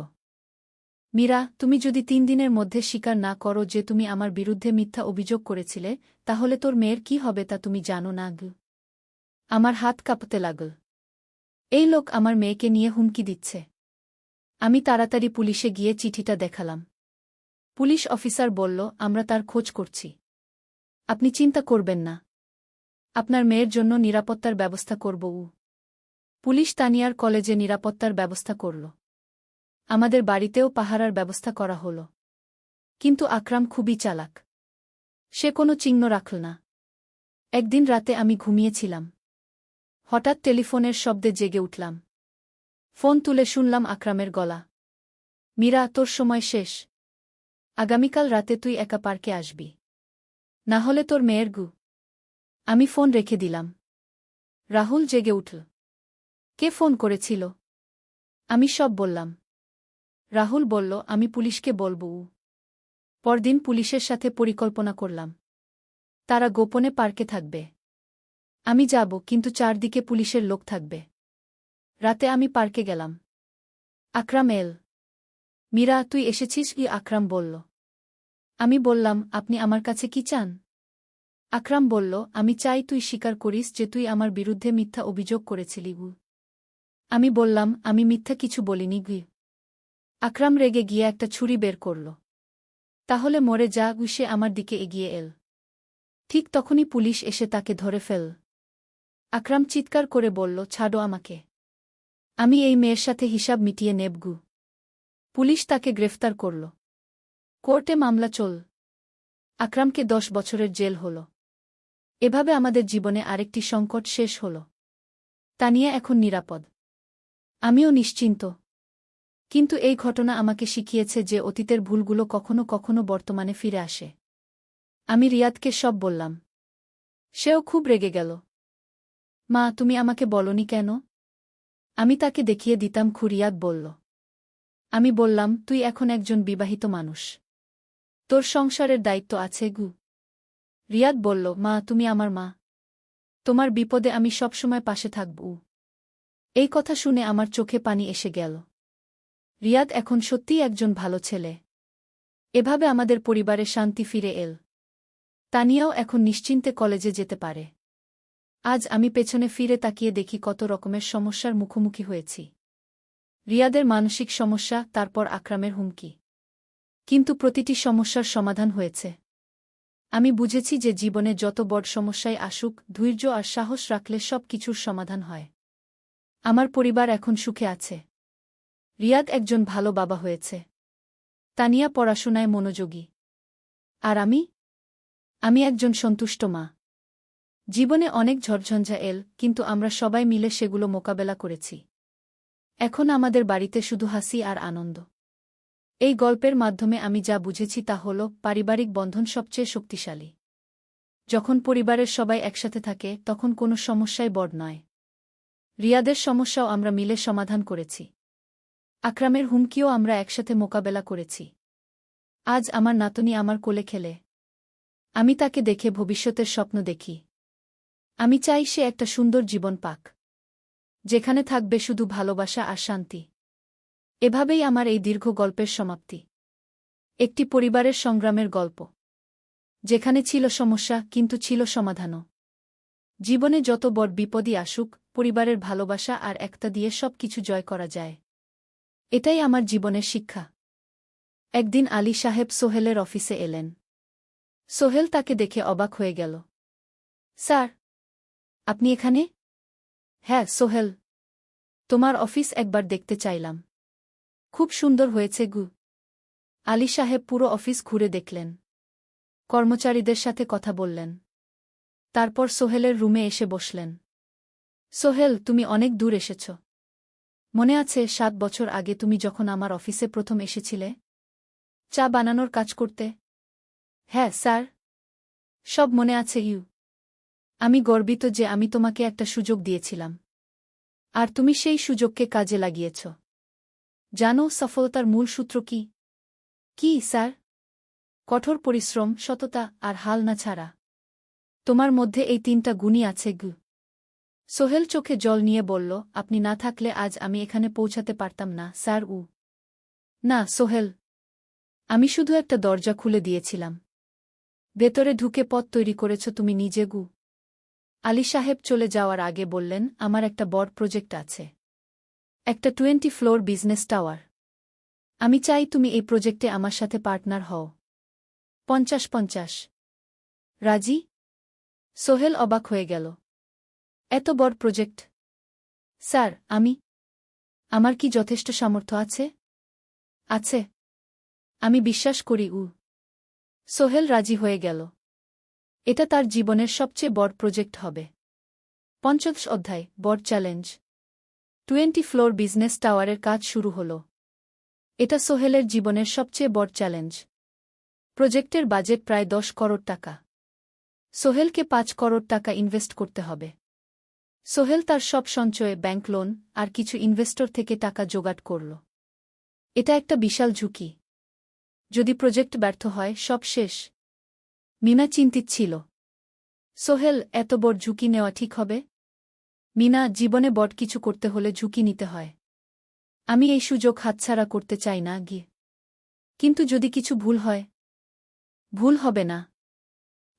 মীরা, তুমি যদি 3 দিনের মধ্যে স্বীকার না করো যে তুমি আমার বিরুদ্ধে মিথ্যা অভিযোগ করেছিলে, তাহলে তোর মেয়ের কি হবে তা তুমি জানো না। আমার হাত কাঁপতে লাগল। এই লোক আমার মেয়েকে নিয়ে হুমকি দিচ্ছে। আমি তাড়াতাড়ি পুলিশে গিয়ে চিঠিটা দেখালাম। পুলিশ অফিসার বলল, আমরা তার খোঁজ করছি। আপনি চিন্তা করবেন না। আপনার মেয়ের জন্য নিরাপত্তার ব্যবস্থা করব। পুলিশ তানিয়ার কলেজে নিরাপত্তার ব্যবস্থা করল। আমাদের বাড়িতেও পাহারার ব্যবস্থা করা হল। কিন্তু আকরাম খুবই চালাক। সে কোনো চিহ্ন রাখল না। একদিন রাতে আমি ঘুমিয়েছিলাম। হঠাৎ টেলিফোনের শব্দে জেগে উঠলাম। ফোন তুলে শুনলাম আকরামের গলা। মীরা, তোর সময় শেষ। আগামীকাল রাতে তুই একা পার্কে আসবি। না হলে তোর মেয়ের গু। আমি ফোন রেখে দিলাম। রাহুল জেগে উঠল। কে ফোন করেছিল? আমি সব বললাম। রাহুল বলল, আমি পুলিশকে বলবো। পরদিন পুলিশের সাথে পরিকল্পনা করলাম। তারা গোপনে পার্কে থাকবে। আমি যাব, কিন্তু চারদিকে পুলিশের লোক থাকবে। রাতে আমি পার্কে গেলাম। আকরাম এল। মীরা, তুই এসেছিস কি? আকরাম বলল। আমি বললাম, আপনি আমার কাছে কি চান? আকরাম বলল, আমি চাই তুই স্বীকার করিস যে তুই আমার বিরুদ্ধে মিথ্যা অভিযোগ করেছিলি। আমি বললাম, আমি মিথ্যা কিছু বলিনি। আকরাম রেগে গিয়ে একটা ছুরি বের করল। তাহলে মরে যা। সে আমার দিকে এগিয়ে এল। ঠিক তখনই পুলিশ এসে তাকে ধরে ফেল। আকরাম চিৎকার করে বলল, ছাড়ো আমাকে। আমি এই মেয়ের সাথে হিসাব মিটিয়ে নেব। পুলিশ তাকে গ্রেফতার করল। কোর্টে মামলা চল। আকরামকে 10 বছরের জেল হল। এভাবে আমাদের জীবনে আরেকটি সংকট শেষ হল। তানিয়া এখন নিরাপদ। আমিও নিশ্চিন্ত। কিন্তু এই ঘটনা আমাকে শিখিয়েছে যে অতীতের ভুলগুলো কখনো কখনো বর্তমানে ফিরে আসে। আমি রিয়াদকে সব বললাম। সেও খুব রেগে গেল। মা, তুমি আমাকে বলনি কেন? আমি তাকে দেখিয়ে দিতাম। রিয়াদ বলল। আমি বললাম, তুই এখন একজন বিবাহিত মানুষ। তোর সংসারের দায়িত্ব আছে। রিয়াদ বলল, মা, তুমি আমার মা। তোমার বিপদে আমি সবসময় পাশে থাকব। এই কথা শুনে আমার চোখে পানি এসে গেল। রিয়াদ এখন সত্যিই একজন ভালো ছেলে। এভাবে আমাদের পরিবারে শান্তি ফিরে এল। তানিয়াও এখন নিশ্চিন্তে কলেজে যেতে পারে। আজ আমি পেছনে ফিরে তাকিয়ে দেখি কত রকমের সমস্যার মুখোমুখি হয়েছি। রিয়াদের মানসিক সমস্যা, তারপর আকরামের হুমকি। কিন্তু প্রতিটি সমস্যার সমাধান হয়েছে। আমি বুঝেছি যে জীবনে যত বড় সমস্যাই আসুক, ধৈর্য আর সাহস রাখলে সব কিছুর সমাধান হয়। আমার পরিবার এখন সুখে আছে। রিয়াদ একজন ভালো বাবা হয়েছে। তানিয়া পড়াশোনায় মনোযোগী। আর আমি একজন সন্তুষ্ট মা। জীবনে অনেক ঝড়ঝঞ্ঝা এল, কিন্তু আমরা সবাই মিলে সেগুলো মোকাবেলা করেছি। এখন আমাদের বাড়িতে শুধু হাসি আর আনন্দ। এই গল্পের মাধ্যমে আমি যা বুঝেছি তা হল, পারিবারিক বন্ধন সবচেয়ে শক্তিশালী। যখন পরিবারের সবাই একসাথে থাকে, তখন কোনো সমস্যাই বড় নয়। রিয়াদের সমস্যাও আমরা মিলে সমাধান করেছি। আকরামের হুমকিও আমরা একসাথে মোকাবেলা করেছি। আজ আমার নাতনি আমার কোলে খেলে। আমি তাকে দেখে ভবিষ্যতের স্বপ্ন দেখি। আমি চাই সে একটা সুন্দর জীবন পাক, যেখানে থাকবে শুধু ভালোবাসা আর শান্তি। এভাবেই আমার এই দীর্ঘ গল্পের সমাপ্তি। একটি পরিবারের সংগ্রামের গল্প, যেখানে ছিল সমস্যা কিন্তু ছিল সমাধানও। জীবনে যত বড় বিপদই আসুক, পরিবারের ভালোবাসা আর একতা দিয়ে সব কিছু জয় করা যায়। এটাই আমার জীবনের শিক্ষা। একদিন আলী সাহেব সোহেলের অফিসে এলেন। সোহেল তাকে দেখে অবাক হয়ে গেল। স্যার, আপনি এখানে? হ্যাঁ সোহেল, তোমার অফিস একবার দেখতে চাইলাম। খুব সুন্দর হয়েছে। আলী সাহেব পুরো অফিস ঘুরে দেখলেন। কর্মচারীদের সাথে কথা বললেন। তারপর সোহেলের রুমে এসে বসলেন। সোহেল, তুমি অনেক দূর এসেছ। মনে আছে 7 বছর আগে তুমি যখন আমার অফিসে প্রথম এসেছিলে চা বানানোর কাজ করতে? হ্যাঁ স্যার, সব মনে আছে। আমি গর্বিত যে আমি তোমাকে একটা সুযোগ দিয়েছিলাম, আর তুমি সেই সুযোগকে কাজে লাগিয়েছ। জানো সফলতার মূল সূত্র কি? কি স্যার? কঠোর পরিশ্রম, সততা আর হাল না ছাড়া। তোমার মধ্যে এই 3টা গুণই আছে। সোহেল চোখে জল নিয়ে বলল, আপনি না থাকলে আজ আমি এখানে পৌঁছাতে পারতাম না স্যার। না সোহেল, আমি শুধু একটা দরজা খুলে দিয়েছিলাম। ভেতরে ঢুকে পথ তৈরি করেছ তুমি নিজে। আলী সাহেব চলে যাওয়ার আগে বললেন, আমার একটা বড় প্রজেক্ট আছে। একটা 20 ফ্লোর বিজনেস টাওয়ার। আমি চাই তুমি এই প্রজেক্টে আমার সাথে পার্টনার হও। 50-50। রাজি? সোহেল অবাক হয়ে গেল। এত বড় প্রজেক্ট? স্যার, আমার কি যথেষ্ট সামর্থ্য আছে? আছে। আমি বিশ্বাস করি। সোহেল রাজি হয়ে গেল। এটা তার জীবনের সবচেয়ে বড় প্রজেক্ট হবে। ৫০ অধ্যায়, বড় চ্যালেঞ্জ। 20 ফ্লোর বিজনেস টাওয়ারের কাজ শুরু হল। এটা সোহেলের জীবনের সবচেয়ে বড় চ্যালেঞ্জ। প্রজেক্টের বাজেট প্রায় 10 করোড় টাকা। সোহেলকে 5 করোড় টাকা ইনভেস্ট করতে হবে। সোহেল তার সব সঞ্চয়ে, ব্যাংক লোন আর কিছু ইনভেস্টর থেকে টাকা জোগাড় করল। এটা একটা বিশাল ঝুঁকি। যদি প্রজেক্ট ব্যর্থ হয়, সব শেষ। মিনা চিন্তিত ছিল। সোহেল, এত বড় ঝুঁকি নেওয়া ঠিক হবে? মিনা, জীবনে বড় কিছু করতে হলে ঝুঁকি নিতে হয়। আমি এই সুযোগ হাতছাড়া করতে চাই না। কিন্তু যদি কিছু ভুল হয়? ভুল হবে না।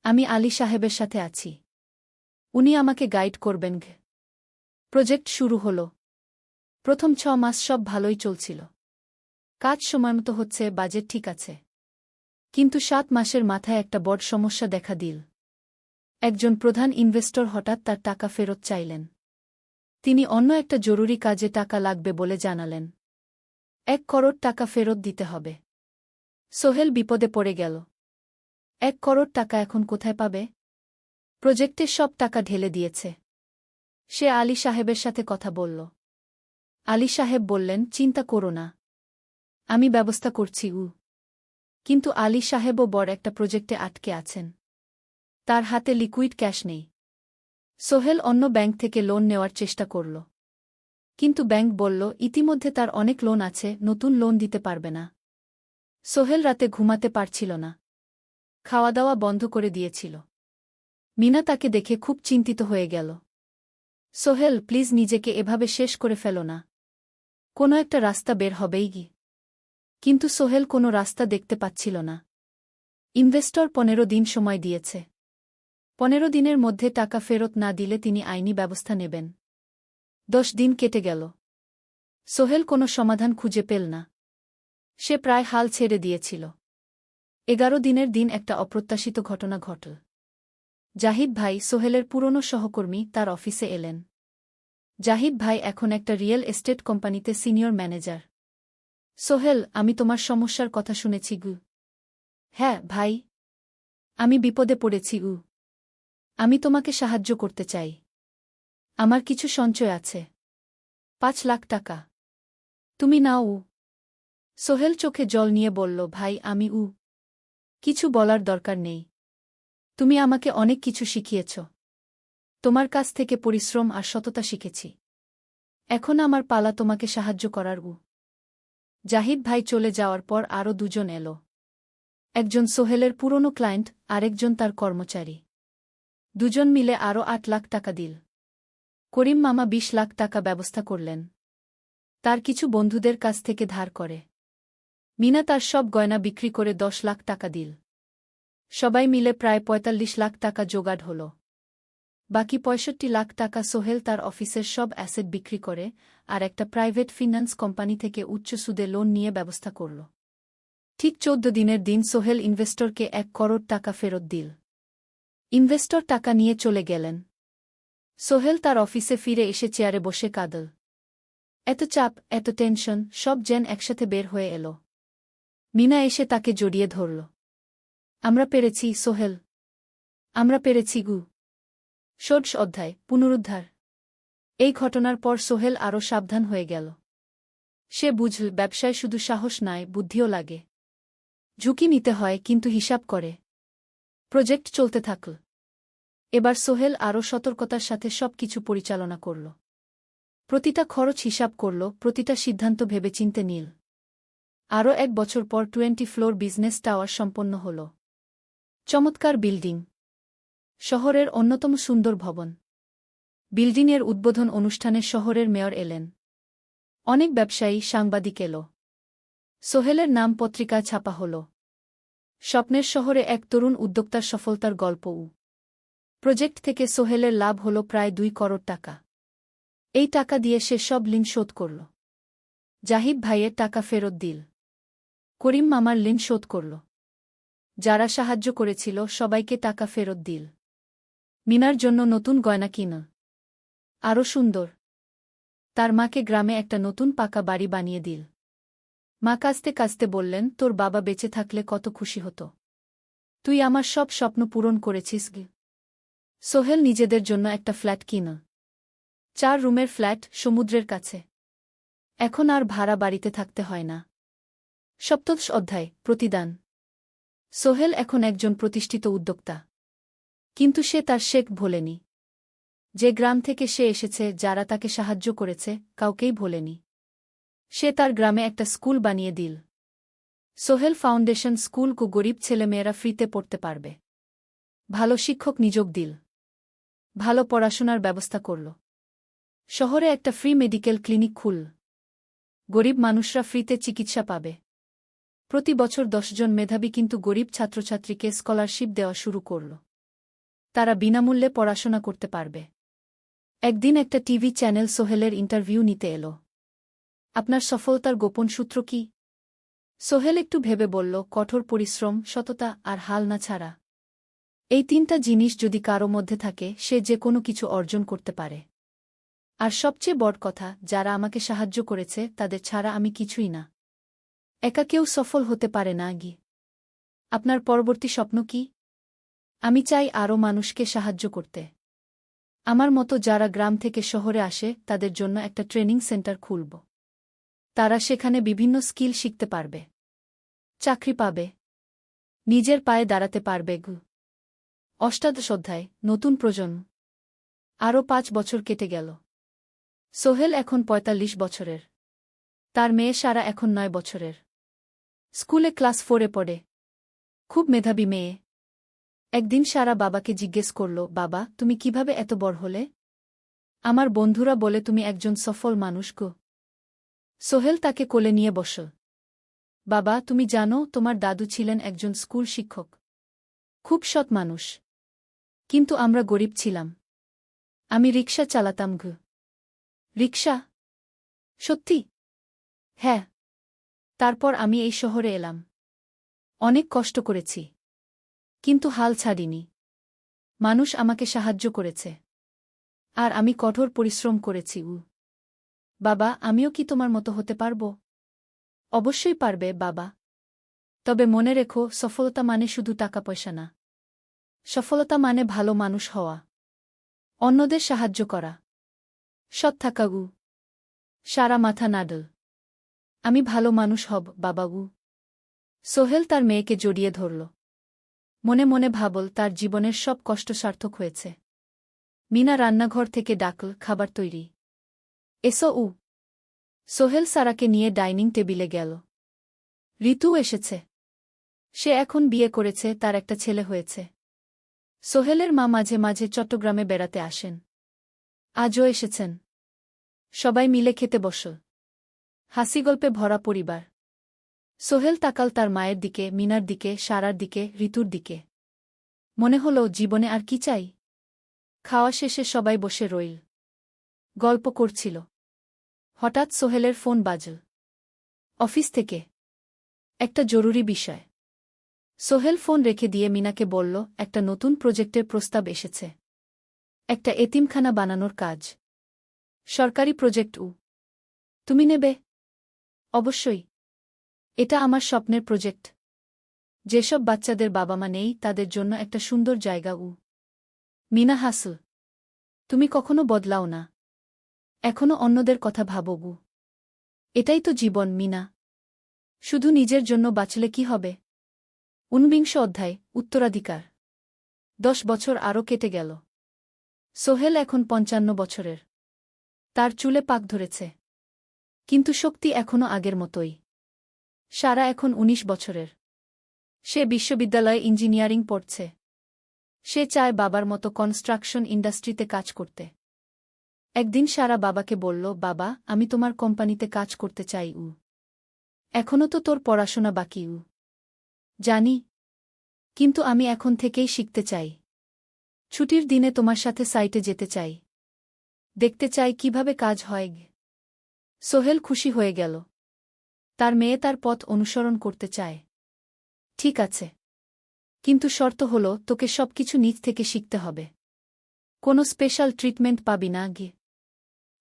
আমি আলী সাহেবের সাথে আছি। উনি আমাকে গাইড করবেন। প্রজেক্ট শুরু হল। প্রথম 6 মাস সব ভালোই চলছিল। কাজ সময়মতো হচ্ছে, বাজেট ঠিক আছে। কিন্তু 7 মাসের মাথায় একটা বড় সমস্যা দেখা দিল। একজন প্রধান ইনভেস্টর হঠাৎ তার টাকা ফেরত চাইলেন। তিনি অন্য একটা জরুরি কাজে টাকা লাগবে বলে জানালেন। 1 করোড় টাকা ফেরত দিতে হবে। সোহেল বিপদে পড়ে গেল। 1 করোড় টাকা এখন কোথায় পাবে? প্রজেক্টের সব টাকা ঢেলে দিয়েছে। সে আলী সাহেবের সাথে কথা বলল। আলী সাহেব বললেন, চিন্তা করো না, আমি ব্যবস্থা করছি। কিন্তু আলী সাহেবও বড় একটা প্রজেক্টে আটকে আছেন। তার হাতে লিকুইড ক্যাশ নেই। সোহেল অন্য ব্যাংক থেকে লোন নেওয়ার চেষ্টা করল। কিন্তু ব্যাংক বলল, ইতিমধ্যে তার অনেক লোন আছে, নতুন লোন দিতে পারবে না। সোহেল রাতে ঘুমাতে পারছিল না। খাওয়া দাওয়া বন্ধ করে দিয়েছিল। মিনা তাকে দেখে খুব চিন্তিত হয়ে গেল। সোহেল, প্লিজ নিজেকে এভাবে শেষ করে ফেলো না। কোনো একটা রাস্তা বের হবেই। কিন্তু সোহেল কোনো রাস্তা দেখতে পাচ্ছিল না। ইনভেস্টর 15 দিন সময় দিয়েছে। 15 দিনের মধ্যে টাকা ফেরত না দিলে তিনি আইনি ব্যবস্থা নেবেন। 10 দিন কেটে গেল। সোহেল কোনো সমাধান খুঁজে পেল না। সে প্রায় হাল ছেড়ে দিয়েছিল। 11 দিনের দিন একটা অপ্রত্যাশিত ঘটনা ঘটল। জাহিদ ভাই, সোহেলের পুরনো সহকর্মী, তার অফিসে এলেন। জাহিদ ভাই এখন একটা রিয়েল এস্টেট কোম্পানিতে সিনিয়র ম্যানেজার। সোহেল, আমি তোমার সমস্যার কথা শুনেছি। হ্যাঁ ভাই, আমি বিপদে পড়েছি। আমি তোমাকে সাহায্য করতে চাই। আমার কিছু সঞ্চয় আছে। 5 লাখ টাকা। তুমি নাও। সোহেল চোখে জল নিয়ে বলল, ভাই, আমি কিছু বলার দরকার নেই। তুমি আমাকে অনেক কিছু শিখিয়েছ। তোমার কাছ থেকে পরিশ্রম আর সততা শিখেছি। এখন আমার পালা তোমাকে সাহায্য করার। জাহিদ ভাই চলে যাওয়ার পর আরও 2 জন এলো। একজন সোহেলের পুরনো ক্লায়েন্ট, আরেকজন তার কর্মচারী। 2 জন মিলে আরও 8 লাখ টাকা দিল। করিম মামা 20 লাখ টাকা ব্যবস্থা করলেন। তার কিছু বন্ধুদের কাছ থেকে ধার করে। মিনা তার সব গয়না বিক্রি করে 10 লাখ টাকা দিল। সবাই মিলে প্রায় 45 লাখ টাকা জোগাড় হল। বাকি 65 লাখ টাকা সোহেল তার অফিসের সব অ্যাসেট বিক্রি করে আর একটা প্রাইভেট ফিন্যান্স কোম্পানি থেকে উচ্চ সুদে লোন নিয়ে ব্যবস্থা করল। ঠিক 14 দিনের দিন সোহেল ইনভেস্টরকে 1 করোড় টাকা ফেরত দিল। ইনভেস্টর টাকা নিয়ে চলে গেলেন। সোহেল তার অফিসে ফিরে এসে চেয়ারে বসে কাঁদল। এত চাপ, এত টেনশন, সব যেন একসাথে বের হয়ে এলো। মিনা এসে তাকে জড়িয়ে ধরল। আমরা পেরেছি সোহেল, আমরা পেরেছি। 16 অধ্যায়, পুনরুদ্ধার। এই ঘটনার পর সোহেল আরও সাবধান হয়ে গেল। সে বুঝল, ব্যবসায় শুধু সাহস নয়, বুদ্ধিও লাগে। ঝুঁকি নিতে হয়, কিন্তু হিসাব করে। প্রজেক্ট চলতে থাকল। এবার সোহেল আরও সতর্কতার সাথে সবকিছু পরিচালনা করল। প্রতিটা খরচ হিসাব করল, প্রতিটা সিদ্ধান্ত ভেবেচিন্তে নিল। আরও 1 বছর পর 20 ফ্লোর বিজনেস টাওয়ার সম্পন্ন হল। চমৎকার বিল্ডিং। শহরের অন্যতম সুন্দর ভবন। বিল্ডিংয়ের উদ্বোধন অনুষ্ঠানে শহরের মেয়র এলেন। অনেক ব্যবসায়ী, সাংবাদিক এল। সোহেলের নাম পত্রিকায় ছাপা হল। স্বপ্নের শহরে এক তরুণ উদ্যোক্তার সফলতার গল্প। প্রজেক্ট থেকে সোহেলের লাভ হল প্রায় 2 করোড় টাকা। এই টাকা দিয়ে সে সব ঋণ শোধ করল। জাহিদ ভাইয়ের টাকা ফেরত দিল। করিম মামার ঋণ শোধ করল। যারা সাহায্য করেছিল সবাইকে টাকা ফেরত দিল। মিনার জন্য নতুন গয়না কিন। আরও সুন্দর। তার মাকে গ্রামে একটা নতুন পাকা বাড়ি বানিয়ে দিল। মা কাঁদতে কাঁদতে বললেন, তোর বাবা বেঁচে থাকলে কত খুশি হতো। তুই আমার সব স্বপ্ন পূরণ করেছিস গে। সোহেল নিজেদের জন্য একটা ফ্ল্যাট কিন। 4 রুমের ফ্ল্যাট, সমুদ্রের কাছে। এখন আর ভাড়া বাড়িতে থাকতে হয় না। সপ্তদশ অধ্যায়, প্রতিদান। সোহেল এখন একজন প্রতিষ্ঠিত উদ্যোক্তা। কিন্তু সে তার শেখ ভোলেনি। যে গ্রাম থেকে সে এসেছে, যারা তাকে সাহায্য করেছে, কাউকেই ভোলেনি। সে তার গ্রামে একটা স্কুল বানিয়ে দিল। সোহেল ফাউন্ডেশন স্কুল কো গরিব ছেলেমেয়েরা ফ্রিতে পড়তে পারবে। ভালো শিক্ষক নিযোগ দিল। ভালো পড়াশোনার ব্যবস্থা করল। শহরে একটা ফ্রি মেডিকেল ক্লিনিক খুল। গরিব মানুষরা ফ্রিতে চিকিৎসা পাবে। প্রতি বছর 10 জন মেধাবী কিন্তু গরিব ছাত্রছাত্রীকে স্কলারশিপ দেওয়া শুরু করল। তারা বিনামূল্যে পড়াশোনা করতে পারবে। একদিন একটা টিভি চ্যানেল সোহেলের ইন্টারভিউ নিতে এলো। আপনার সফলতার গোপন সূত্র কি? সোহেল একটু ভেবে বলল, কঠোর পরিশ্রম, সততা আর হাল না ছাড়া। এই 3টা জিনিস যদি কারো মধ্যে থাকে, সে যে কোনো কিছু অর্জন করতে পারে। আর সবচেয়ে বড় কথা, যারা আমাকে সাহায্য করেছে তাদের ছাড়া আমি কিছুই না। একা কেউ সফল হতে পারে না গি। আপনার পরবর্তী স্বপ্ন কি? আমি চাই আরও মানুষকে সাহায্য করতে। আমার মতো যারা গ্রাম থেকে শহরে আসে তাদের জন্য একটা ট্রেনিং সেন্টার খুলব। তারা সেখানে বিভিন্ন স্কিল শিখতে পারবে, চাকরি পাবে, নিজের পায়ে দাঁড়াতে পারবে। অষ্টাদশ অধ্যায়, নতুন প্রজন্ম। আরও 5 বছর কেটে গেল। সোহেল এখন 45 বছরের। তার মেয়ে সারা এখন 9 বছরের। স্কুলে ক্লাস 4-এ পড়ে। খুব মেধাবী মেয়ে। একদিন সারা বাবাকে জিজ্ঞেস করল, বাবা, তুমি কিভাবে এত বড় হলে? আমার বন্ধুরা বলে তুমি একজন সফল মানুষ গো। সোহেল তাকে কোলে নিয়ে বসল। বাবা, তুমি জানো তোমার দাদু ছিলেন একজন স্কুল শিক্ষক। খুব সৎ মানুষ। কিন্তু আমরা গরিব ছিলাম। আমি রিকশা চালাতাম গো। রিকশা? সত্যি? হ্যাঁ। তারপর আমি এই শহরে এলাম। অনেক কষ্ট করেছি। কিন্তু হাল ছাড়িনি। মানুষ আমাকে সাহায্য করেছে। আর আমি কঠোর পরিশ্রম করেছি। বাবা, আমিও কি তোমার মতো হতে পারব? অবশ্যই পারবে বাবা। তবে মনে রেখো, সফলতা মানে শুধু টাকা পয়সা না। সফলতা মানে ভালো মানুষ হওয়া, অন্যদের সাহায্য করা, সৎ থাকা। সারা মাথা নাডল। আমি ভালো মানুষ হব বাবাবু। সোহেল তার মেয়েকে জড়িয়ে ধরল। মনে মনে ভাবল, তার জীবনের সব কষ্ট সার্থক হয়েছে। মিনা রান্নাঘর থেকে ডাকল, খাবার তৈরি। এসো। সোহেল সারাকে নিয়ে ডাইনিং টেবিলে গেল। ঋতু এসেছে। সে এখন বিয়ে করেছে, তার একটা ছেলে হয়েছে। সোহেলের মা মাঝে মাঝে চট্টগ্রামে বেড়াতে আসেন। আজও এসেছেন। সবাই মিলে খেতে বসল। হাসিগল্পে ভরা পরিবার। সোহেল তাকাল তার মায়ের দিকে, মিনার দিকে, সারার দিকে, ঋতুর দিকে। মনে হল, জীবনে আর কি চাই? খাওয়া শেষে সবাই বসে রইল। গল্প করছিল। হঠাৎ সোহেলের ফোন বাজল। অফিস থেকে। একটা জরুরি বিষয়। সোহেল ফোন রেখে দিয়ে মিনাকে বলল, একটা নতুন প্রজেক্টের প্রস্তাব এসেছে। একটা এতিমখানা বানানোর কাজ। সরকারি প্রজেক্ট। তুমি নেবে? অবশ্যই। এটা আমার স্বপ্নের প্রজেক্ট। যেসব বাচ্চাদের বাবা মা নেই তাদের জন্য একটা সুন্দর জায়গা। মিনা হাসল। তুমি কখনো বদলাও না। এখনো অন্যদের কথা ভাবো। এটাই তো জীবন মিনা। শুধু নিজের জন্য বাঁচলে কি হবে? 49 অধ্যায়, উত্তরাধিকার। 10 বছর আরও কেটে গেল। সোহেল এখন 55 বছরের। তার চুলে পাক ধরেছে। কিন্তু শক্তি এখনো আগের মতোই। সারা এখন 19 বছরের। সে বিশ্ববিদ্যালয়ে ইঞ্জিনিয়ারিং পড়ছে। সে চায় বাবার মতো কনস্ট্রাকশন ইন্ডাস্ট্রিতে কাজ করতে। একদিন সারা বাবাকে বলল, বাবা, আমি তোমার কোম্পানিতে কাজ করতে চাই। এখনও তো তোর পড়াশোনা বাকি। জানি। কিন্তু আমি এখন থেকেই শিখতে চাই। ছুটির দিনে তোমার সাথে সাইটে যেতে চাই। দেখতে চাই কিভাবে কাজ হয়। সোহেল খুশি হয়ে গেল। তার মেয়ে তার পথ অনুসরণ করতে চায়। ঠিক আছে, কিন্তু শর্ত হল তোকে সবকিছু নিজ থেকে শিখতে হবে। কোনো স্পেশাল ট্রিটমেন্ট পাবি না গে।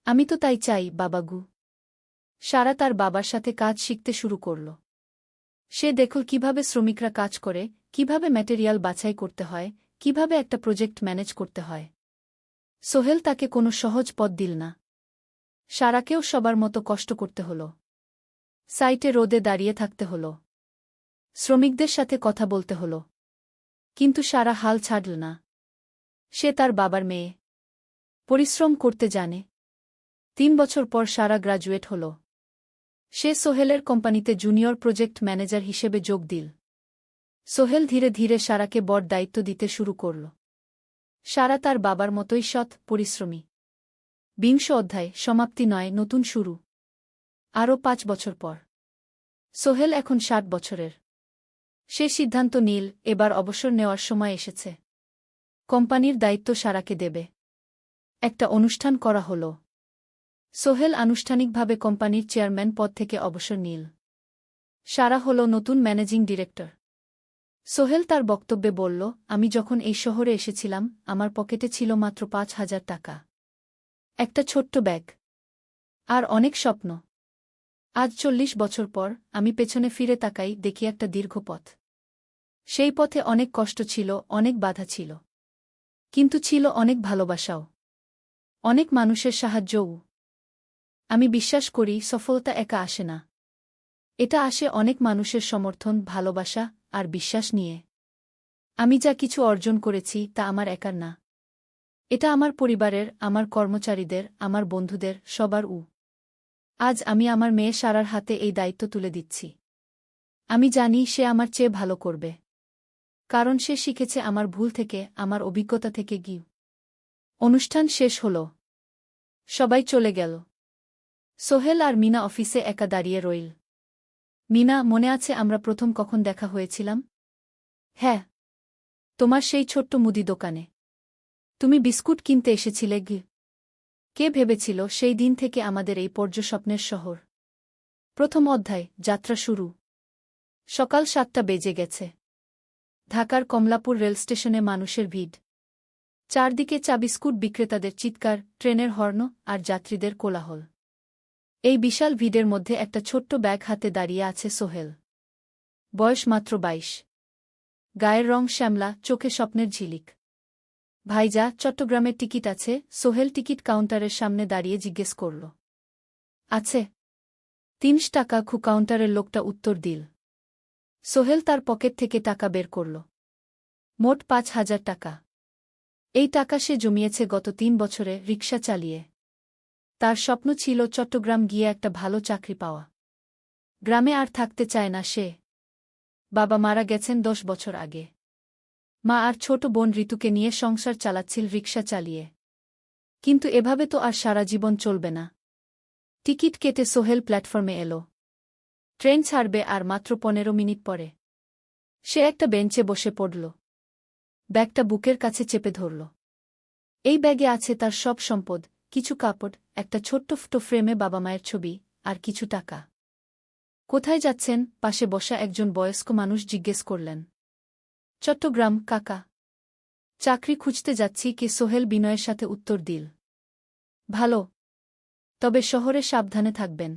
আমি তো তাই চাই বাবাগু। সারা তার বাবার সাথে কাজ শিখতে শুরু করল। সে দেখল কিভাবে শ্রমিকরা কাজ করে, কিভাবে ম্যাটেরিয়াল বাছাই করতে হয়, কিভাবে একটা প্রজেক্ট ম্যানেজ করতে হয়। সোহেল তাকে কোনো সহজ পথ দিল না। সারাকেও সবার মতো কষ্ট করতে হল। সাইটে রোদে দাঁড়িয়ে থাকতে হল। শ্রমিকদের সাথে কথা বলতে হল। কিন্তু সারা হাল ছাড়ল না। সে তার বাবার মেয়ে। পরিশ্রম করতে জানে। 3 বছর পর সারা গ্রাজুয়েট হল। সে সোহেলের কোম্পানিতে জুনিয়র প্রজেক্ট ম্যানেজার হিসেবে যোগ দিল। সোহেল ধীরে ধীরে সারাকে বড় দায়িত্ব দিতে শুরু করল। সারা তার বাবার মতোই সৎ, পরিশ্রমী। 20 অধ্যায়, সমাপ্তি নয়, নতুন শুরু। আরও 5 বছর পর সোহেল এখন 60 বছরের। সে সিদ্ধান্ত নিল এবার অবসর নেওয়ার সময় এসেছে। কোম্পানির দায়িত্ব সারাকে দেবে। একটা অনুষ্ঠান করা হল। সোহেল আনুষ্ঠানিকভাবে কোম্পানির চেয়ারম্যান পদ থেকে অবসর নিল। সারা হল নতুন ম্যানেজিং ডিরেক্টর। সোহেল তার বক্তব্যে বলল, আমি যখন এই শহরে এসেছিলাম আমার পকেটে ছিল মাত্র 5,000 টাকা। একটা ছোট্ট ব্যাগ। আর অনেক স্বপ্ন। আজ 40 বছর পর আমি পেছনে ফিরে তাকাই, দেখি একটা দীর্ঘ পথ। সেই পথে অনেক কষ্ট ছিল, অনেক বাধা ছিল। কিন্তু ছিল অনেক ভালোবাসাও। অনেক মানুষের সাহায্যও। আমি বিশ্বাস করি সফলতা একা আসে না। এটা আসে অনেক মানুষের সমর্থন, ভালোবাসা আর বিশ্বাস নিয়ে। আমি যা কিছু অর্জন করেছি তা আমার একার না। এটা আমার পরিবারের, আমার কর্মচারীদের, আমার বন্ধুদের, সবার। আজ আমি আমার মেয়ে সারার হাতে এই দায়িত্ব তুলে দিচ্ছি। আমি জানি সে আমার চেয়ে ভালো করবে। কারণ সে শিখেছে আমার ভুল থেকে, আমার অভিজ্ঞতা থেকে। অনুষ্ঠান শেষ হল। সবাই চলে গেল। সোহেল আর মিনা অফিসে একা দাঁড়িয়ে রইল। মিনা, মনে আছে আমরা প্রথম কখন দেখা হয়েছিলাম? হ্যাঁ, তোমার সেই ছোট্ট মুদি দোকানে। তুমি বিস্কুট কিনতে এসেছিলে। কে ভেবেছিল সেই দিন থেকে আমাদের এই পর্যস্বপ্নের শহর। প্রথম অধ্যায়, যাত্রা শুরু। সকাল 7টা বেজে গেছে। ঢাকার কমলাপুর রেলস্টেশনে মানুষের ভিড়। চারদিকে চা বিস্কুট বিক্রেতাদের চিৎকার, ট্রেনের হর্ন আর যাত্রীদের কোলাহল। এই বিশাল ভিড়ের মধ্যে একটা ছোট্ট ব্যাগ হাতে দাঁড়িয়ে আছে সোহেল। বয়স মাত্র 22। গায়ের রং শ্যামলা, চোখে স্বপ্নের ঝিলিক। ভাইজা, চট্টগ্রামের টিকিট আছে? সোহেল টিকিট কাউন্টারের সামনে দাঁড়িয়ে জিজ্ঞেস করল। আছে। 30 টাকা। কাউন্টারের লোকটা উত্তর দিল। সোহেল তার পকেট থেকে টাকা বের করল। মোট 5,000 টাকা। এই টাকা সে জমিয়েছে গত 3 বছরে রিকশা চালিয়ে। তার স্বপ্ন ছিল চট্টগ্রাম গিয়ে একটা ভালো চাকরি পাওয়া। গ্রামে আর থাকতে চায় না সে। বাবা মারা গেছেন 10 বছর আগে। মা আর ছোট বোন ঋতুকে নিয়ে সংসার চালাচ্ছিল রিকশা চালিয়ে। কিন্তু এভাবে তো আর সারা জীবন চলবে না। টিকিট কেটে সোহেল প্ল্যাটফর্মে এলো। ট্রেন ছাড়বে আর মাত্র 15 মিনিট পরে। সে একটা বেঞ্চে বসে পড়ল। ব্যাগটা বুকের কাছে চেপে ধরল। এই ব্যাগে আছে তার সব সম্পদ, কিছু কাপড়, একটা ছোট্ট ফটো ফ্রেমে বাবা মায়ের ছবি, আর কিছু টাকা। কোথায় যাচ্ছেন? পাশে বসা একজন বয়স্ক মানুষ জিজ্ঞেস করলেন। চট্টগ্রাম কাকা। চাকরি খুঁজতে যাচ্ছি। কে? সোহেল বিনয়ের সাথে উত্তর দিল। ভালো। তবে শহরে সাবধানে থাকবেন।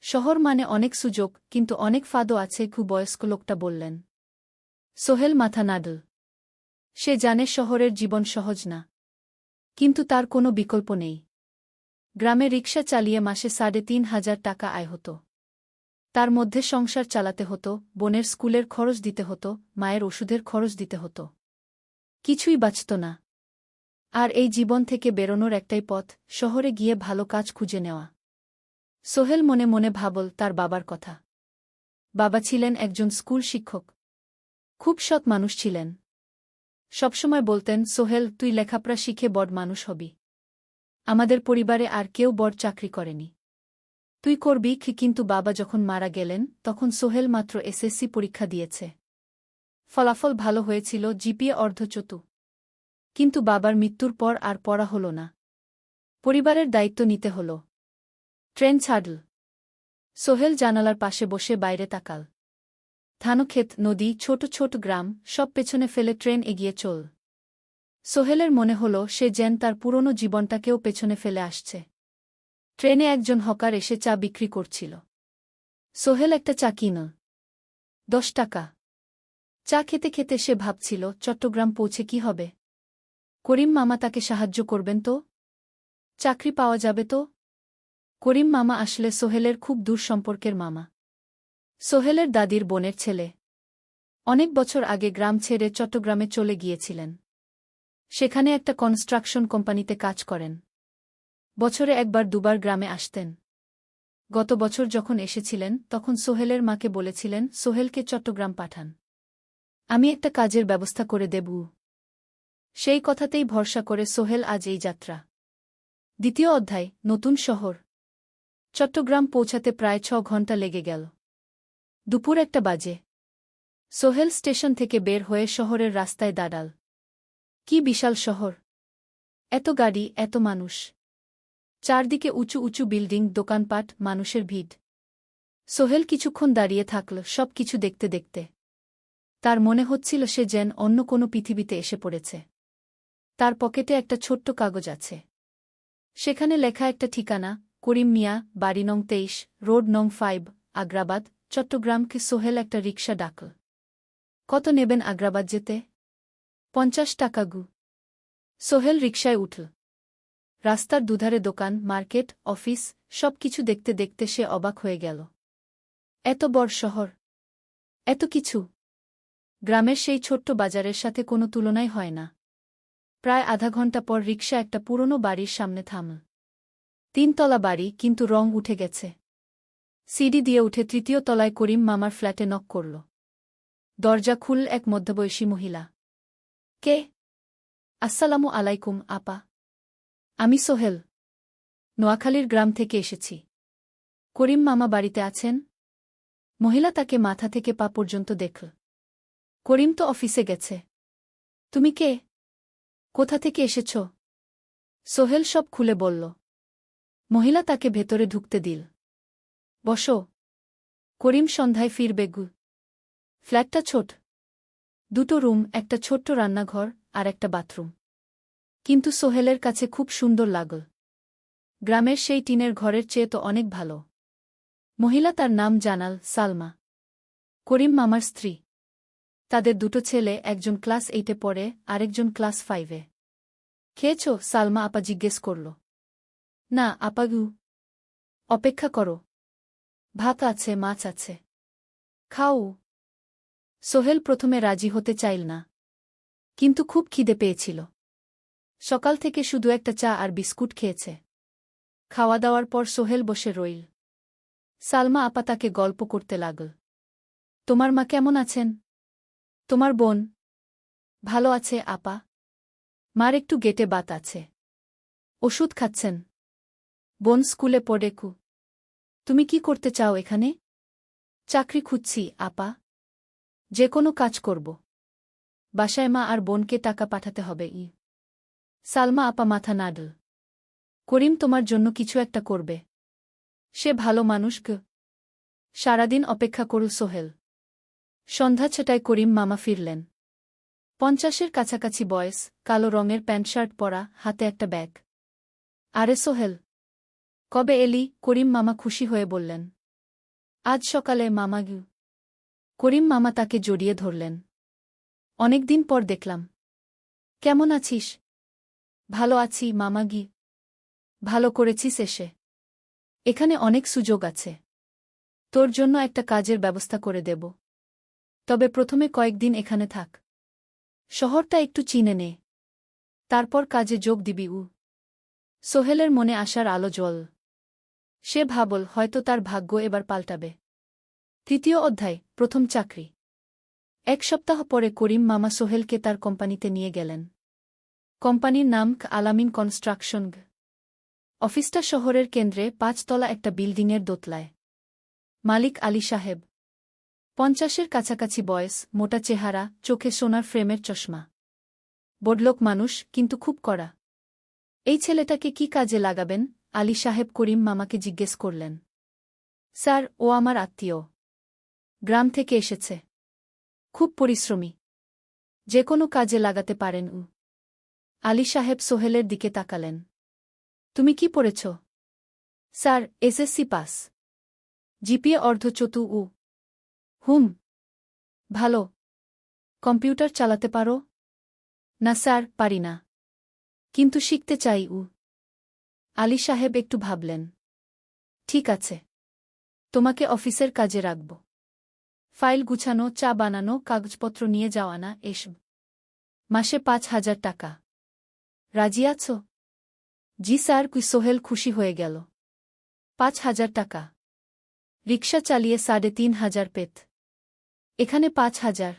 শহর মানে অনেক সুযোগ, কিন্তু অনেক ফাঁদও আছে। বয়স্ক লোকটা বললেন। সোহেল মাথা নাড়ল। সে জানে শহরের জীবন সহজ না। কিন্তু তার কোনো বিকল্প নেই। গ্রামে রিকশা চালিয়ে মাসে 3,500 টাকা আয় হতো। তার মধ্যে সংসার চালাতে হতো, বোনের স্কুলের খরচ দিতে হতো, মায়ের ওষুধের খরচ দিতে হতো। কিছুই বাঁচত না। আর এই জীবন থেকে বেরোনোর একটাই পথ, শহরে গিয়ে ভালো কাজ খুঁজে নেওয়া। সোহেল মনে মনে ভাবল তার বাবার কথা। বাবা ছিলেন একজন স্কুল শিক্ষক। খুব সৎ মানুষ ছিলেন। সবসময় বলতেন, সোহেল, তুই লেখাপড়া শিখে বড় মানুষ হবি। আমাদের পরিবারে আর কেউ বড় চাকরি করেনি। তুই করবি। কিন্তু বাবা যখন মারা গেলেন তখন সোহেল মাত্র এসএসসি পরীক্ষা দিয়েছে। ফলাফল ভালো হয়েছিল, জিপিএ অর্ধচতু। কিন্তু বাবার মৃত্যুর পর আর পড়া হল না। পরিবারের দায়িত্ব নিতে হল। ট্রেন ছাড়ল। সোহেল জানালার পাশে বসে বাইরে তাকাল। ধানক্ষেত, নদী, ছোট ছোট গ্রাম, সব পেছনে ফেলে ট্রেন এগিয়ে চল। সোহেলের মনে হল সে যেন তার পুরনো জীবনটাকেও পেছনে ফেলে আসছে। ট্রেনে একজন হকার এসে চা বিক্রি করছিল। সোহেল একটা চা কিনল। 10 টাকা। চা খেতে খেতে সে ভাবছিল চট্টগ্রাম পৌঁছে কি হবে। করিম মামা তাকে সাহায্য করবেন তো? চাকরি পাওয়া যাবে তো? করিম মামা আসলে সোহেলের খুব দূর সম্পর্কের মামা। সোহেলের দাদির বোনের ছেলে। অনেক বছর আগে গ্রাম ছেড়ে চট্টগ্রামে চলে গিয়েছিলেন। সেখানে একটা কনস্ট্রাকশন কোম্পানিতে কাজ করেন। বছরে একবার দুবার গ্রামে আসতেন। গত বছর যখন এসেছিলেন তখন সোহেলের মাকে বলেছিলেন সোহেলকে চট্টগ্রাম পাঠান। আমি একটা কাজের ব্যবস্থা করে দেব। সেই কথাতেই ভরসা করে সোহেল আজ এই যাত্রা। দ্বিতীয় অধ্যায়, নতুন শহর। চট্টগ্রাম পৌঁছাতে প্রায় 6 ঘণ্টা লেগে গেল। দুপুর 1টা বাজে। সোহেল স্টেশন থেকে বের হয়ে শহরের রাস্তায় দাঁড়াল। কি বিশাল শহর! এত গাড়ি, এত মানুষ। চারদিকে উঁচু উঁচু বিল্ডিং, দোকানপাট, মানুষের ভিড়। সোহেল কিছুক্ষণ দাঁড়িয়ে থাকল সব কিছু দেখতে দেখতে। তার মনে হচ্ছিল সে যেন অন্য কোনো পৃথিবীতে এসে পড়েছে। তার পকেটে একটা ছোট্ট কাগজ আছে। সেখানে লেখা একটা ঠিকানা, করিম মিয়া, বাড়ি নং 23, রোড নং 5, আগ্রাবাদ, চট্টগ্রামকে। সোহেল একটা রিকশা ডাকল। কত নেবেন আগ্রাবাদ যেতে? 50 টাকা গু। সোহেল রিকশায় উঠল। রাস্তার দুধারে দোকান, মার্কেট, অফিস, সব কিছু দেখতে দেখতে সে অবাক হয়ে গেল। এত বড় শহর, এত কিছু! গ্রামের সেই ছোট্ট বাজারের সাথে কোনো তুলনাই হয় না। প্রায় আধা ঘণ্টা পর রিকশা একটা পুরনো বাড়ির সামনে থামল। 3 তলা বাড়ি, কিন্তু রং উঠে গেছে। সিঁড়ি দিয়ে উঠে 3য় তলায় করিম মামার ফ্ল্যাটে নক করল। দরজা খুলল এক মধ্যবয়সী মহিলা। কে? আসসালামু আলাইকুম আপা। আমি সোহেল। নোয়াখালীর গ্রাম থেকে এসেছি। করিম মামা বাড়িতে আছেন? মহিলা তাকে মাথা থেকে পা পর্যন্ত দেখল। করিম তো অফিসে গেছে। তুমি কে? কোথা থেকে এসেছ? সোহেল সব খুলে বলল। মহিলা তাকে ভেতরে ঢুকতে দিল। বসো। করিম সন্ধ্যায় ফিরবে গু। ফ্ল্যাটটা ছোট। 2টো রুম, একটা ছোট্ট রান্নাঘর আর একটা বাথরুম। কিন্তু সোহেলের কাছে খুব সুন্দর লাগল। গ্রামের সেই টিনের ঘরের চেয়ে তো অনেক ভালো। মহিলা তার নাম জানাল সালমা। করিম মামার স্ত্রী। তাদের 2টো ছেলে, একজন ক্লাস 8-এ পড়ে, আরেকজন ক্লাস 5-এ। খেয়েছ? সালমা আপা জিজ্ঞেস করল। না আপা গু। অপেক্ষা করো। ভাত আছে, মাছ আছে। খাও। সোহেল প্রথমে রাজি হতে চাইল না। কিন্তু খুব খিদে পেয়েছিল। সকাল থেকে শুধু একটা চা আর বিস্কুট খেয়েছে। খাওয়া দাওয়ার পর সোহেল বসে রইল। সালমা আপা তাকে গল্প করতে লাগল। তোমার মা কেমন আছেন? তোমার বোন? ভালো আছে আপা। মার একটু গেটে বাত আছে। ওষুধ খাচ্ছেন। বোন স্কুলে পড়ে কু। তুমি কি করতে চাও এখানে? চাকরি খুঁজছি আপা। যে কোনো কাজ করব। বাসায় মা আর বোনকে টাকা পাঠাতে হবে। সালমা আপা মাথা নাড়ল। করিম তোমার জন্য কিছু একটা করবে। সে ভালো মানুষ গ। সারাদিন অপেক্ষা করু সোহেল। সন্ধ্যা 6টায় করিম মামা ফিরলেন। 50-এর কাছাকাছি বয়স, কালো রঙের প্যান্ট শার্ট পরা, হাতে একটা ব্যাগ। আরে সোহেল, কবে এলি? করিম মামা খুশি হয়ে বললেন। আজ সকালে মামা গু। করিম মামা তাকে জড়িয়ে ধরলেন। অনেকদিন পর দেখলাম। কেমন আছিস? ভালো আছি মামা গি। ভালো করেছিস এসে। এখানে অনেক সুযোগ আছে। তোর জন্য একটা কাজের ব্যবস্থা করে দেব। তবে প্রথমে কয়েকদিন এখানে থাক। শহরটা একটু চিনে নে। তারপর কাজে যোগ দিবি। সোহেলের মনে আসার আলো জ্বল। সে ভাবল হয়তো তার ভাগ্য এবার পাল্টাবে। 3য় অধ্যায়, প্রথম চাকরি। 1 সপ্তাহ পরে করিম মামা সোহেলকে তার কোম্পানিতে নিয়ে গেলেন। কোম্পানির নাম আলামিন কনস্ট্রাকশন। অফিসটা শহরের কেন্দ্রে 5 তলা একটা বিল্ডিংয়ের দোতলায়। মালিক আলী সাহেব। 50-এর কাছাকাছি বয়স, মোটা চেহারা, চোখে সোনার ফ্রেমের চশমা। বড়লোক মানুষ, কিন্তু খুব কড়া। এই ছেলেটাকে কি কাজে লাগাবেন? আলী সাহেব করিম মামাকে জিজ্ঞেস করলেন। স্যার, ও আমার আত্মীয়। গ্রাম থেকে এসেছে। খুব পরিশ্রমী। যে কোনো কাজে লাগাতে পারেন উ। আলী সাহেব সোহেলের দিকে তাকালেন। তুমি কি পড়েছ? Sir, SSC pass. জিপিএ অর্ধচতু উ। হুম। ভালো। কম্পিউটার চালাতে পারো? না স্যার, পারি না। কিন্তু শিখতে চাই উ। আলী সাহেব একটু ভাবলেন। ঠিক আছে। তোমাকে অফিসের কাজে রাখব। ফাইল গুছানো, চা বানানো, কাগজপত্র নিয়ে যাওয়া না, এসব। মাসে ৫,০০০ টাকা। রাজি আছো? জি স্যার। সোহেল খুশি হয়ে গেল। ৫,০০০ টাকা। রিকশা চালিয়ে ৩,৫০০ পেত। এখানে ৫,০০০।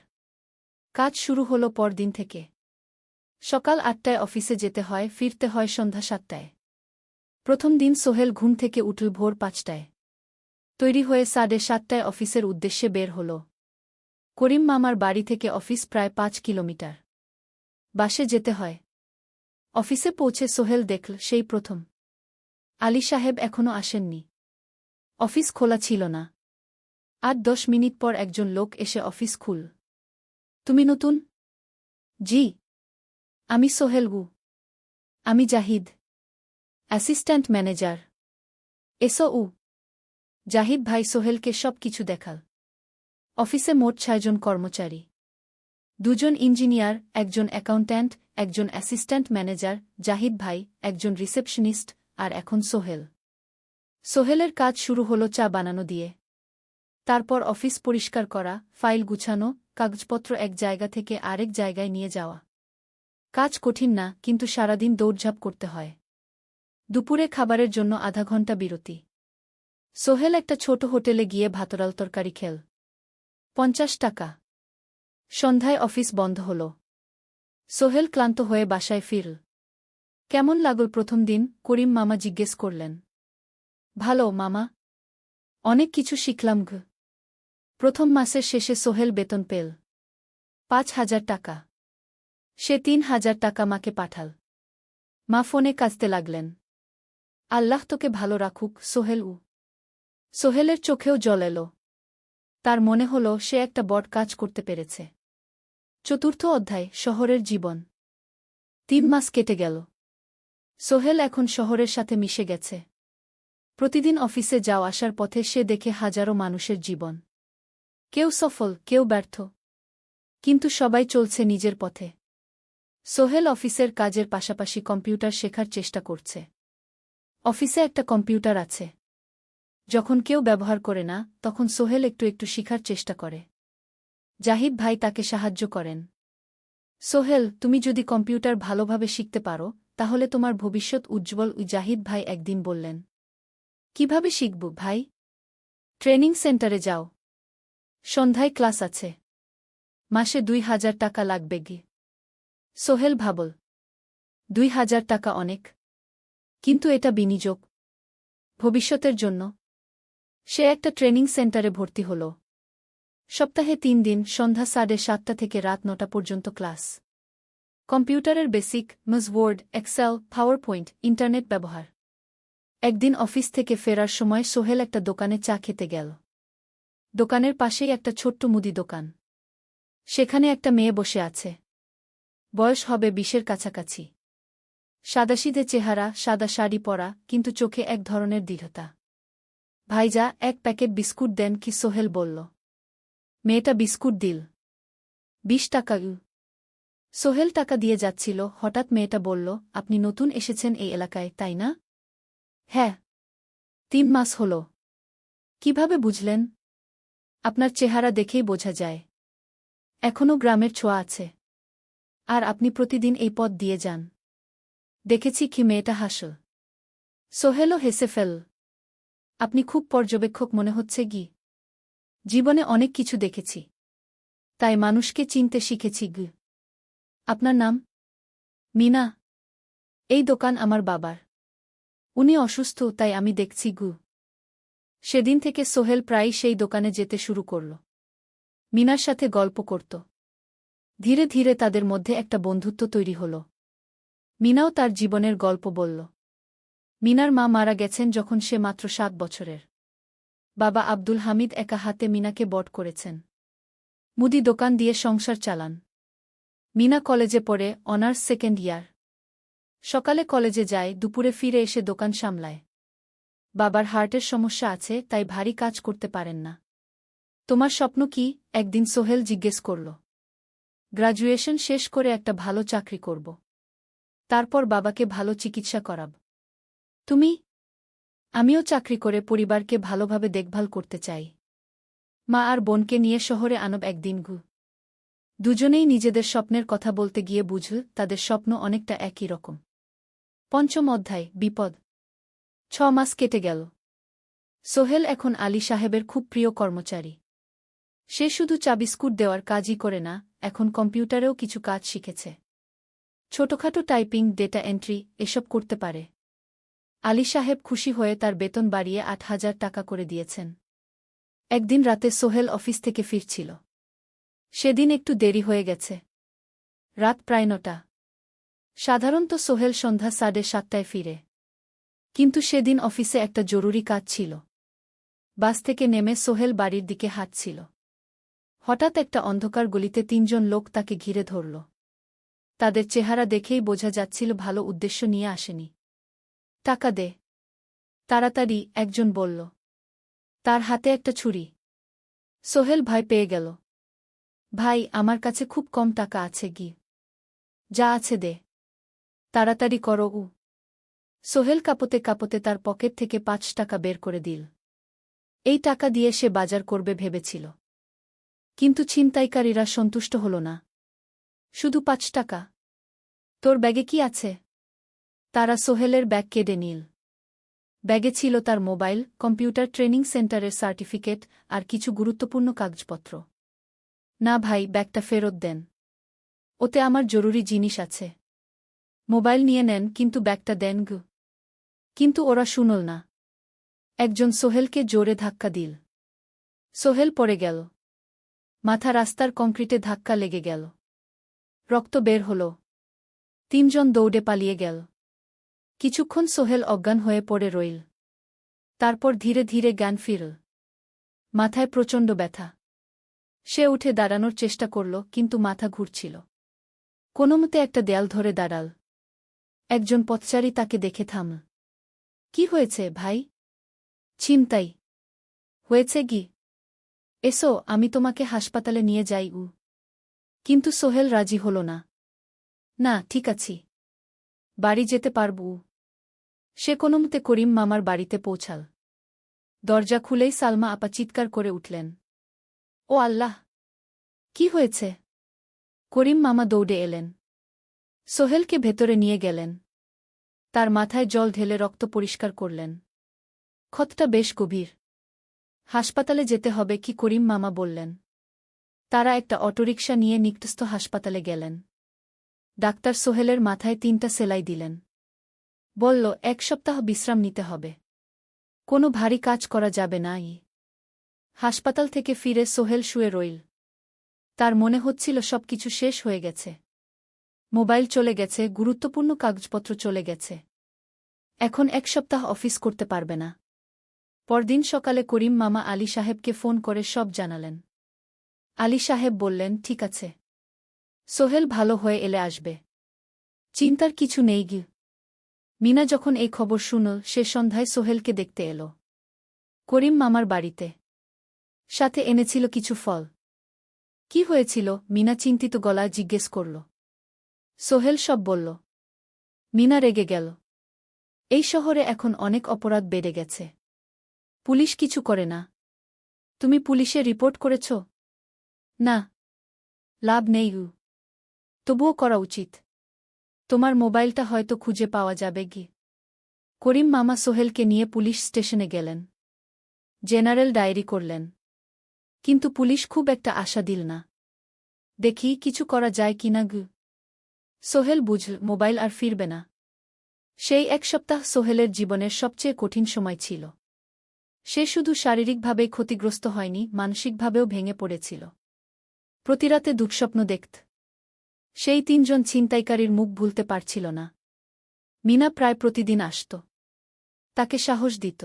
কাজ শুরু হলো পরদিন থেকে। সকাল ৮টায় অফিসে যেতে হয়, ফিরতে হয় সন্ধ্যা ৭টায়। প্রথম দিন সোহেল ঘুম থেকে উঠল ভোর ৫টায়। তৈরি হয়ে ৭:৩০ অফিসের উদ্দেশ্যে বের হল। করিম মামার বাড়ি থেকে অফিস প্রায় ৫ কিলোমিটার। বাসে যেতে হয়। অফিসে পৌঁছে সোহেল দেখল সেই প্রথম আলী সাহেব এখনও আসেননি। অফিস খোলা ছিল না। ৮-১০ মিনিট পর একজন লোক এসে অফিস খুল। তুমি নতুন? জি। আমি সোহেল গু। আমি জাহিদ, অ্যাসিস্ট্যান্ট ম্যানেজার। এসো উ। জাহিদ ভাই সোহেলকে সব কিছু দেখাল। অফিসে মোট ৬ জন কর্মচারী। ২ জন ইঞ্জিনিয়ার, একজন অ্যাকাউন্ট্যান্ট, একজন অ্যাসিস্ট্যান্ট ম্যানেজার, জাহিদ ভাই, একজন রিসেপশনিস্ট, আর এখন সোহেল। সোহেলের কাজ শুরু হলো চা বানানো দিয়ে। তারপর অফিস পরিষ্কার করা, ফাইল গুছানো, কাগজপত্র এক জায়গা থেকে আরেক জায়গায় নিয়ে যাওয়া। কাজ কঠিন না, কিন্তু সারাদিন দৌড়ঝাঁপ করতে হয়। দুপুরে খাবারের জন্য আধা ঘন্টা বিরতি। সোহেল একটা ছোট হোটেলে গিয়ে ভাতরাল তরকারি খেল। ৫০ টাকা। সন্ধ্যায় অফিস বন্ধ হল। সোহেল ক্লান্ত হয়ে বাসায় ফিরল। কেমন লাগল প্রথম দিন? করিম মামা জিজ্ঞেস করলেন। ভালো মামা। অনেক কিছু শিখলাম ঘ। প্রথম মাসের শেষে সোহেল বেতন পেল ৫,০০০ টাকা। সে ৩,০০০ টাকা মাকে পাঠাল। মা ফোনে কাঁদতে লাগলেন। আল্লাহ তোকে ভালো রাখুক সোহেল উ। সোহেলের চোখেও জল এলো। তার মনে হল সে একটা বড় কাজ করতে পেরেছে। চতুর্থ অধ্যায়, শহরের জীবন। ৩ মাস কেটে গেল। সোহেল এখন শহরের সাথে মিশে গেছে। প্রতিদিন অফিসে যাওয়া আসার পথে সে দেখে হাজারো মানুষের জীবন। কেউ সফল, কেউ ব্যর্থ। কিন্তু সবাই চলছে নিজের পথে। সোহেল অফিসের কাজের পাশাপাশি কম্পিউটার শেখার চেষ্টা করছে। অফিসে একটা কম্পিউটার আছে। যখন কেউ ব্যবহার করে না, তখন সোহেল একটু একটু শিখার চেষ্টা করে। জাহিদ ভাই তাকে সাহায্য করেন। সোহেল, তুমি যদি কম্পিউটার ভালোভাবে শিখতে পারো, তাহলে তোমার ভবিষ্যৎ উজ্জ্বল। জাহিদ ভাই একদিন বললেন। কিভাবে শিখব ভাই? ট্রেনিং সেন্টারে যাও। সন্ধ্যায় ক্লাস আছে। মাসে ২,০০০ টাকা লাগবে গে। সোহেল ভাবল। ২,০০০ টাকা অনেক। কিন্তু এটা বিনিয়োগ। ভবিষ্যতের জন্য। সে একটা ট্রেনিং সেন্টারে ভর্তি হল। সপ্তাহে ৩ দিন, সন্ধ্যা ৭:৩০ থেকে রাত ৯টা পর্যন্ত ক্লাস। কম্পিউটারের basic, MS word, excel, PowerPoint, internet ব্যবহার। একদিন অফিস থেকে ফেরার সময় সোহেল একটা দোকানে চা খেতে গেল। দোকানের পাশেই একটা ছোট্ট মুদি দোকান। সেখানে একটা মেয়ে বসে আছে। বয়স হবে ২০-এর কাছাকাছি। সাদাসিধে চেহারা, সাদা শাড়ি পরা, কিন্তু চোখে এক ধরনের দৃঢ়তা। ভাইজা, ১ প্যাকেট বিস্কুট দেন কি? সোহেল বলল। মেয়েটা বিস্কুট দিল। ২০ টাকা। সোহেল টাকা দিয়ে যাচ্ছিল, হঠাৎ মেয়েটা বলল, আপনি নতুন এসেছেন এই এলাকায়, তাই না? হ্যাঁ। ৩ মাস হল। কিভাবে বুঝলেন? আপনার চেহারা দেখেই বোঝা যায়। এখনও গ্রামের ছোঁয়া আছে। আর আপনি প্রতিদিন এই পথ দিয়ে যান। দেখেছি কি? মেয়েটা হাসল। সোহেলও হেসে ফেল। আপনি খুব পর্যবেক্ষক মনে হচ্ছে গি। জীবনে অনেক কিছু দেখেছি। তাই মানুষকে চিনতে শিখেছি গ। আপনার নাম? মিনা। এই দোকান আমার বাবার। উনি অসুস্থ, তাই আমি দেখছি গু। সেদিন থেকে সোহেল প্রায়ই সেই দোকানে যেতে শুরু করল। মিনার সাথে গল্প করত। ধীরে ধীরে তাদের মধ্যে একটা বন্ধুত্ব তৈরি হল। মিনাও তার জীবনের গল্প বলল। মিনার মা মারা গেছেন যখন সে মাত্র 7 বছরের। বাবা আব্দুল হামিদ একা হাতে মিনাকে বড় করেছেন। মুদি দোকান দিয়ে সংসার চালান। মিনা কলেজে পড়ে, অনার্স সেকেন্ড ইয়ার। সকালে কলেজে যায়, দুপুরে ফিরে এসে দোকান সামলায়। বাবার হার্টের সমস্যা আছে, তাই ভারী কাজ করতে পারেন না। তোমার স্বপ্ন কি? একদিন সোহেল জিজ্ঞেস করল। গ্র্যাজুয়েশন শেষ করে একটা ভালো চাকরি করব। তারপর বাবাকে ভালো চিকিৎসা করাব। তুমি? আমিও চাকরি করে পরিবারকে ভালোভাবে দেখভাল করতে চাই। মা আর বোনকে নিয়ে শহরে আনব একদিন। দুজনেই নিজেদের স্বপ্নের কথা বলতে গিয়ে বুঝল তাদের স্বপ্ন অনেকটা একই রকম। ৫ম অধ্যায়, বিপদ। ৬ মাস কেটে গেল। সোহেল এখন আলী সাহেবের খুব প্রিয় কর্মচারী। সে শুধু চাবিস্কুট দেওয়ার কাজই করে না, এখন কম্পিউটারেও কিছু কাজ শিখেছে। ছোটখাটো টাইপিং, ডেটা এন্ট্রি এসব করতে পারে। আলী সাহেব খুশি হয়ে তার বেতন বাড়িয়ে ৮,০০০ টাকা করে দিয়েছেন। একদিন রাতে সোহেল অফিস থেকে ফিরছিল। সেদিন একটু দেরি হয়ে গেছে। রাত প্রায় ৯টা। সাধারণত সোহেল সন্ধ্যা ৭:৩০টায় ফিরে। কিন্তু সেদিন অফিসে একটা জরুরি কাজ ছিল। বাস থেকে নেমে সোহেল বাড়ির দিকে হাঁটছিল। হঠাৎ একটা অন্ধকার গলিতে ৩জন লোক তাকে ঘিরে ধরল। তাদের চেহারা দেখেই বোঝা যাচ্ছিল ভালো উদ্দেশ্য নিয়ে আসেনি। টাকা দে তাড়াতাড়ি, একজন বলল। তার হাতে একটা ছুরি। সোহেল ভয় পেয়ে গেল। ভাই, আমার কাছে খুব কম টাকা আছে। যা আছে দে, তাড়াতাড়ি করো। সোহেল কাঁপতে কাঁপতে তার পকেট থেকে ৫ টাকা বের করে দিল। এই টাকা দিয়ে সে বাজার করবে ভেবেছিল। কিন্তু ছিনতাইকারীরা সন্তুষ্ট হল না। শুধু ৫ টাকা? তোর ব্যাগে কি আছে? তারা সোহেলের ব্যাগ কেড়ে নিল। ব্যাগে ছিল তার মোবাইল, কম্পিউটার ট্রেনিং সেন্টারের সার্টিফিকেট আর কিছু গুরুত্বপূর্ণ কাগজপত্র। না ভাই, ব্যাগটা ফেরত দেন। ওতে আমার জরুরি জিনিস আছে। মোবাইল নিয়ে নেন, কিন্তু ব্যাগটা দেন। কিন্তু ওরা শুনল না। একজন সোহেলকে জোরে ধাক্কা দিল। সোহেল পড়ে গেল। মাথা রাস্তার কংক্রিটে ধাক্কা লেগে গেল। রক্ত বের হল। ৩জন দৌড়ে পালিয়ে গেল। কিছুক্ষণ সোহেল অজ্ঞান হয়ে পড়ে রইল। তারপর ধীরে ধীরে জ্ঞান ফিরল। মাথায় প্রচণ্ড ব্যথা। সে উঠে দাঁড়ানোর চেষ্টা করল, কিন্তু মাথা ঘুরছিল। কোনোমতে একটা দেয়াল ধরে দাঁড়াল। একজন পথচারী তাকে দেখে থামল। কি হয়েছে ভাই? ছিনতাই হয়েছে। এসো, আমি তোমাকে হাসপাতালে নিয়ে যাই। কিন্তু সোহেল রাজি হল না। না, ঠিক আছি, বাড়ি যেতে পারব। সে কোনোমতে করিম মামার বাড়িতে পৌঁছাল। দরজা খুলেই সালমা আপা চিৎকার করে উঠলেন। ও আল্লাহ! কি হয়েছে? করিম মামা দৌড়ে এলেন। সোহেলকে ভেতরে নিয়ে গেলেন। তার মাথায় জল ঢেলে রক্ত পরিষ্কার করলেন। ক্ষতটা বেশ গভীর। হাসপাতালে যেতে হবে কি? করিম মামা বললেন। তারা একটা অটোরিকশা নিয়ে নিকটস্থ হাসপাতালে গেলেন। ডাক্তার সোহেলের মাথায় ৩টা সেলাই দিলেন। বলল, ১ সপ্তাহ বিশ্রাম নিতে হবে। কোনো ভারী কাজ করা যাবে না। হাসপাতাল থেকে ফিরে সোহেল শুয়ে রইল। তার মনে হচ্ছিল সবকিছু শেষ হয়ে গেছে। মোবাইল চলে গেছে, গুরুত্বপূর্ণ কাগজপত্র চলে গেছে। এখন ১ সপ্তাহ অফিস করতে পারবে না। পরদিন সকালে করিম মামা আলী সাহেবকে ফোন করে সব জানালেন। আলী সাহেব বললেন, ঠিক আছে, সোহেল ভালো হয়ে এলে আসবে, চিন্তার কিছু নেই। মিনা যখন এই খবর শুনল, সে সন্ধ্যায় সোহেলকে দেখতে এল করিম মামার বাড়িতে। সাথে এনেছিল কিছু ফল। কি হয়েছিল? মিনা চিন্তিত গলায় জিজ্ঞেস করল। সোহেল সব বলল। মিনা রেগে গেল। এই শহরে এখন অনেক অপরাধ বেড়ে গেছে। পুলিশ কিছু করে না। তুমি পুলিশে রিপোর্ট করেছ? না। লাভ নেই। তবুও করা উচিত। তোমার মোবাইলটা হয়তো খুঁজে পাওয়া যাবে। করিম মামা সোহেলকে নিয়ে পুলিশ স্টেশনে গেলেন। জেনারেল ডায়েরি করলেন। কিন্তু পুলিশ খুব একটা আশা দিল না। দেখি কিছু করা যায় কিনা। সোহেল বুঝল মোবাইল আর ফিরবে না। সেই ১ সপ্তাহ সোহেলের জীবনের সবচেয়ে কঠিন সময় ছিল। সে শুধু শারীরিকভাবেই ক্ষতিগ্রস্ত হয়নি, মানসিকভাবেও ভেঙে পড়েছিল। প্রতিরাতে দুঃস্বপ্ন দেখত। সেই 3 জন ছিনতাইকারীর মুখ ভুলতে পারছিল না। মিনা প্রায় প্রতিদিন আসত। তাকে সাহস দিত।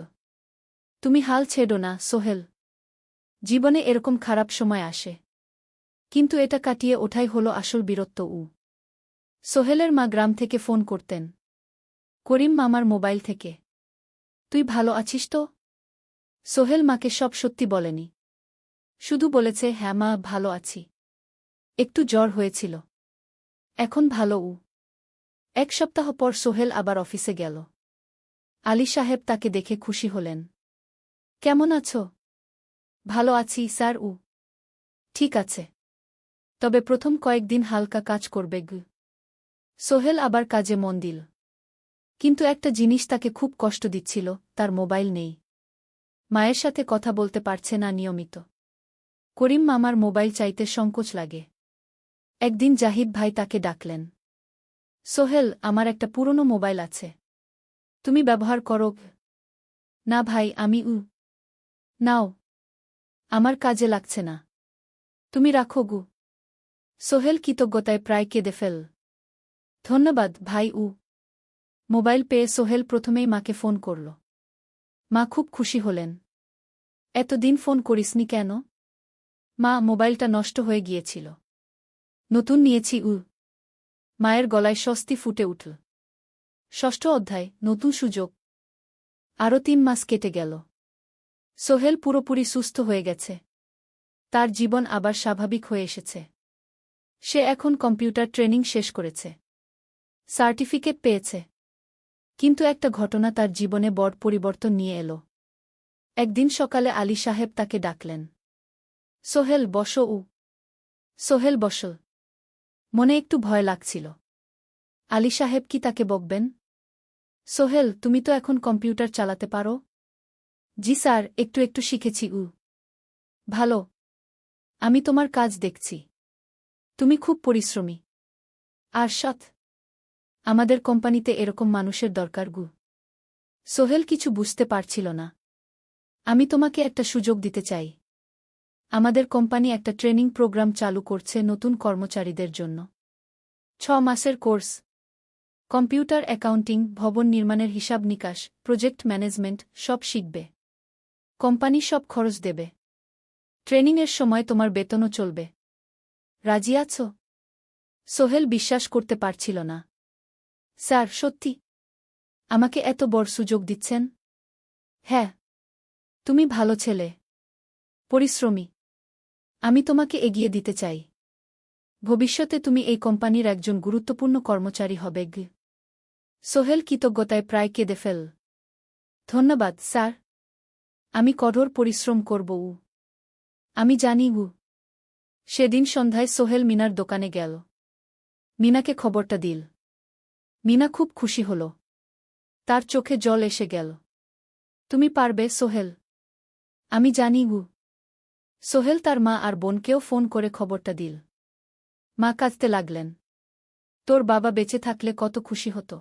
তুমি হাল ছেড়ো না, সোহেল। জীবনে এরকম খারাপ সময় আসে। কিন্তু এটা কাটিয়ে ওঠাই হলো আসল বীরত্ব। সোহেলের মা গ্রাম থেকে ফোন করতেন। করিম মামার মোবাইল থেকে। তুই ভালো আছিস তো? সোহেল মাকে সব সত্যি বলেনি। শুধু বলেছে, হ্যাঁ মা, ভালো আছি। একটু জ্বর হয়েছিল। এখন ভালো। 1 সপ্তাহ পর সোহেল আবার অফিসে গেল। আলী সাহেব তাকে দেখে খুশি হলেন। কেমন আছো? ভালো আছি স্যার। ঠিক আছে। তবে প্রথম কয়েকদিন হালকা কাজ করবে। সোহেল আবার কাজে মন দিল। কিন্তু একটা জিনিস তাকে খুব কষ্ট দিচ্ছিল, তার মোবাইল নেই। মায়ের সাথে কথা বলতে পারছে না নিয়মিত। করিম মামার মোবাইল চাইতে সংকোচ লাগে। একদিন জাহিদ ভাই তাকে ডাকলেন। সোহেল, আমার একটা পুরনো মোবাইল আছে। তুমি ব্যবহার করো? না ভাই, আমি নাও। আমার কাজে লাগছে না। তুমি রাখো। সোহেল কৃতজ্ঞতায় প্রায় কেঁদে ফেল। ধন্যবাদ ভাই। মোবাইল পেয়ে সোহেল প্রথমেই মাকে ফোন করল। মা খুব খুশি হলেন। এতদিন ফোন করিসনি কেন? মা, মোবাইলটা নষ্ট হয়ে গিয়েছিল। নতুন নিয়েছি। মায়ের গলায় স্বস্তি ফুটে উঠল। 6ষ্ঠ অধ্যায়, নতুন সুযোগ। আরও 3 মাস কেটে গেল। সোহেল পুরোপুরি সুস্থ হয়ে গেছে। তার জীবন আবার স্বাভাবিক হয়ে এসেছে। সে এখন কম্পিউটার ট্রেনিং শেষ করেছে। সার্টিফিকেট পেয়েছে। কিন্তু একটা ঘটনা তার জীবনে বড় পরিবর্তন নিয়ে এলো। একদিন সকালে আলী সাহেব তাকে ডাকলেন। সোহেল, বসো। সোহেল বসল। মনে একটু ভয় লাগছিল। আলী সাহেব কি তাকে বকবেন? সোহেল, তুমি তো এখন কম্পিউটার চালাতে পারো? জি স্যার, একটু একটু শিখেছি। ভালো। আমি তোমার কাজ দেখছি। তুমি খুব পরিশ্রমী আর সৎ। আমাদের কোম্পানিতে এরকম মানুষের দরকার। সোহেল কিছু বুঝতে পারছিল না। আমি তোমাকে একটা সুযোগ দিতে চাই। আমাদের কোম্পানি একটা ট্রেনিং প্রোগ্রাম চালু করছে নতুন কর্মচারীদের জন্য। 6 মাসের কোর্স। কম্পিউটার অ্যাকাউন্টিং, ভবন নির্মাণের হিসাব নিকাশ, প্রজেক্ট ম্যানেজমেন্ট সব শিখবে। কোম্পানি সব খরচ দেবে। ট্রেনিংয়ের সময় তোমার বেতনও চলবে। রাজি আছো? সোহেল বিশ্বাস করতে পারছিল না। স্যার, সত্যি? আমাকে এত বড় সুযোগ দিচ্ছেন? হ্যাঁ। তুমি ভালো ছেলে, পরিশ্রমী। আমি তোমাকে এগিয়ে দিতে চাই। ভবিষ্যতে তুমি এই কোম্পানির একজন গুরুত্বপূর্ণ কর্মচারী হবে। সোহেল কৃতজ্ঞতায় প্রায় কেঁদে ফেল। ধন্যবাদ স্যার। আমি কঠোর পরিশ্রম করব। আমি জানি। সেদিন সন্ধ্যায় সোহেল মিনার দোকানে গেল। মিনাকে খবরটা দিল। মিনা খুব খুশি হল। তার চোখে জল এসে গেল। তুমি পারবে সোহেল। আমি জানি। সোহেল তার মা আর বোনকেও ফোন করে খবরটা দিল। মা কাঁদতে লাগলেন। তোর বাবা বেঁচে থাকলে কত খুশি হতো।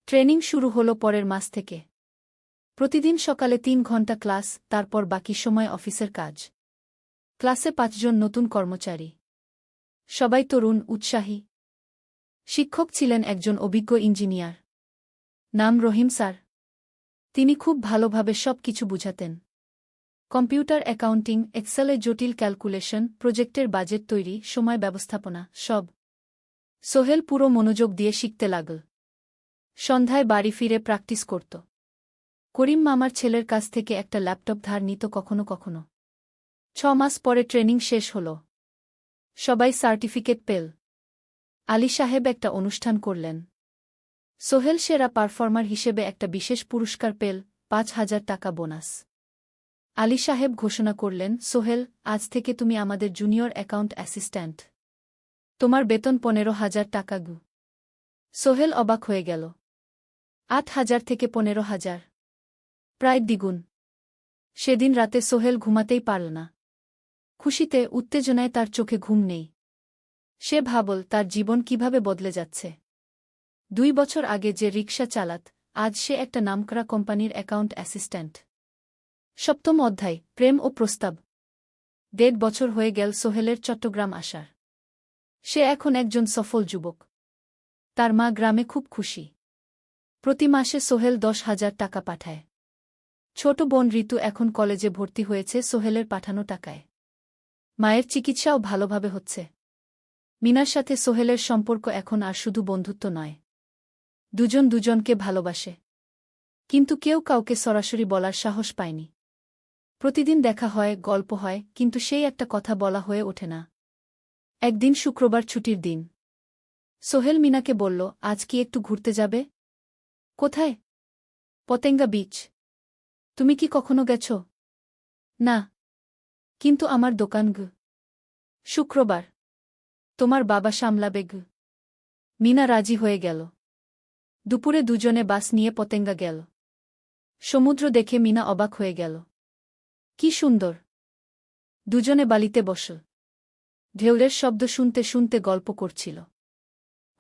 ট্রেনিং শুরু হলো পরের মাস থেকে। প্রতিদিন সকালে 3 ঘন্টা ক্লাস, তারপর বাকি সময় অফিসের কাজ। ক্লাসে 5 জন নতুন কর্মচারী। সবাই তরুণ, উৎসাহী। শিক্ষক ছিলেন একজন অভিজ্ঞ ইঞ্জিনিয়ার। নাম রহিম স্যার। তিনি খুব ভালোভাবে সব কিছু বুঝাতেন। কম্পিউটার অ্যাকাউন্টিং, এক্সেলে জটিল ক্যালকুলেশন, প্রজেক্টের বাজেট তৈরি, সময় ব্যবস্থাপনা সব। সোহেল পুরো মনোযোগ দিয়ে শিখতে লাগল। সন্ধ্যায় বাড়ি ফিরে প্র্যাকটিস করত। করিম মামার ছেলের কাছ থেকে একটা ল্যাপটপ ধার নিত কখনো কখনো। 6 মাস পরে ট্রেনিং শেষ হল। সবাই সার্টিফিকেট পেল। আলী সাহেব একটা অনুষ্ঠান করলেন। সোহেল সেরা পারফর্মার হিসেবে একটা বিশেষ পুরস্কার পেল, 5,000 টাকা বোনাস। আলী সাহেব ঘোষণা করলেন, সোহেল, আজ থেকে তুমি আমাদের জুনিয়র অ্যাকাউন্ট অ্যাসিস্ট্যান্ট। তোমার বেতন 15,000 টাকা। সোহেল অবাক হয়ে গেল। 8,000 থেকে 15,000, প্রায় দ্বিগুণ। সেদিন রাতে সোহেল ঘুমাতেই পারল না। খুশিতে, উত্তেজনায় তার চোখে ঘুম নেই। সে ভাবল তার জীবন কিভাবে বদলে যাচ্ছে। 2 বছর আগে যে রিকশা চালাত, আজ সে একটা নামকরা কোম্পানির অ্যাকাউন্ট অ্যাসিস্ট্যান্ট। 7ম অধ্যায়, প্রেম ও প্রস্তাব। 1.5 বছর হয়ে গেল সোহেলের চট্টগ্রাম আসার। সে এখন একজন সফল যুবক। তার মা গ্রামে খুব খুশি। প্রতি মাসে সোহেল 10,000 টাকা পাঠায়। ছোট বোন ঋতু এখন কলেজে ভর্তি হয়েছে সোহেলের পাঠানো টাকায়। মায়ের চিকিৎসাও ভালোভাবে হচ্ছে। মিনার সাথে সোহেলের সম্পর্ক এখন আর শুধু বন্ধুত্ব নয়। দুজন দুজনকে ভালোবাসে। কিন্তু কেউ কাউকে সরাসরি বলার সাহস পায়নি। প্রতিদিন দেখা হয়, গল্প হয়, কিন্তু সেই একটা কথা বলা হয়ে ওঠে না। একদিন শুক্রবার ছুটির দিন। সোহেল মিনাকে বলল, আজ কি একটু ঘুরতে যাবে? কোথায়? পতেঙ্গা বিচ। তুমি কি কখনো গেছ? না। কিন্তু আমার দোকান শুক্রবার। তোমার বাবা সামলাবে মিনা রাজি হয়ে গেল। দুপুরে দুজনে বাস নিয়ে পতেঙ্গা গেল। সমুদ্র দেখে মিনা অবাক হয়ে গেল। কি সুন্দর! দুজনে বালিতে বসল। ঢেউয়ের শব্দ শুনতে শুনতে গল্প করছিল।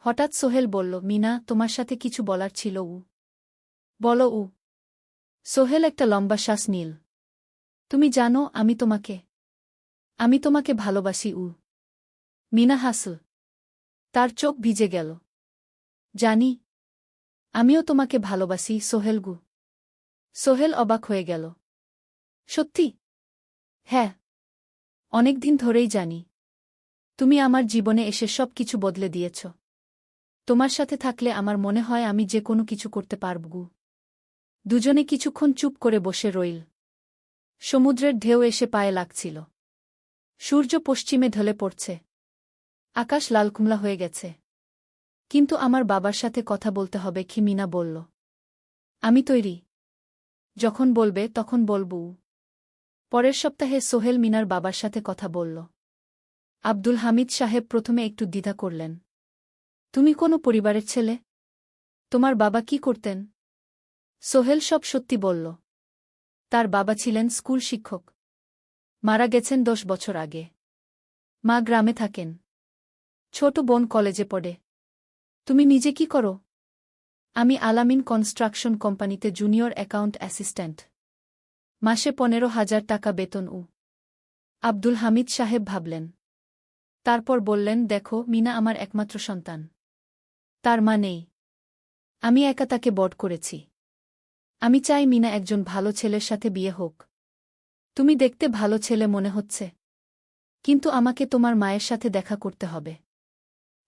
হঠাৎ সোহেল বলল, মিনা, তোমার সাথে কিছু বলার ছিল। বলো। সোহেল একটা লম্বা শ্বাস নিল। তুমি জানো আমি তোমাকে ভালোবাসি। মিনা হাসল। তার চোখ ভিজে গেল। জানি। আমিও তোমাকে ভালোবাসি সোহেল। সোহেল অবাক হয়ে গেল। সত্যি? হ্যাঁ। অনেকদিন ধরেই জানি। তুমি আমার জীবনে এসে সব কিছু বদলে দিয়েছ। তোমার সাথে থাকলে আমার মনে হয় আমি যে কোনো কিছু করতে পারব। দুজনে কিছুক্ষণ চুপ করে বসে রইল। সমুদ্রের ঢেউ এসে পায়ে লাগছিল। সূর্য পশ্চিমে ঢলে পড়ছে। আকাশ লালকুমলা হয়ে গেছে। কিন্তু আমার বাবার সাথে কথা বলতে হবে, কি মিনা বলল। আমি তৈরি। যখন বলবে তখন বলব। পরের সপ্তাহে সোহেল মিনার বাবার সাথে কথা বলল। আব্দুল হামিদ সাহেব প্রথমে একটু দ্বিধা করলেন। তুমি কোনো পরিবারের ছেলে? তোমার বাবা কি করতেন? সোহেল সব সত্যি বলল। তার বাবা ছিলেন স্কুল শিক্ষক। মারা গেছেন 10 বছর আগে। মা গ্রামে থাকেন। ছোট বোন কলেজে পড়ে। তুমি নিজে কি করো? আমি আলামিন কনস্ট্রাকশন কোম্পানিতে জুনিয়র অ্যাকাউন্ট অ্যাসিস্ট্যান্ট। মাসে 15,000 টাকা বেতন। আব্দুল হামিদ সাহেব ভাবলেন। তারপর বললেন, দেখো মিনা আমার একমাত্র সন্তান। তার মা নেই। আমি একা তাকে বড় করেছি। আমি চাই মিনা একজন ভালো ছেলের সাথে বিয়ে হোক। তুমি দেখতে ভালো ছেলে মনে হচ্ছে। কিন্তু আমাকে তোমার মায়ের সাথে দেখা করতে হবে।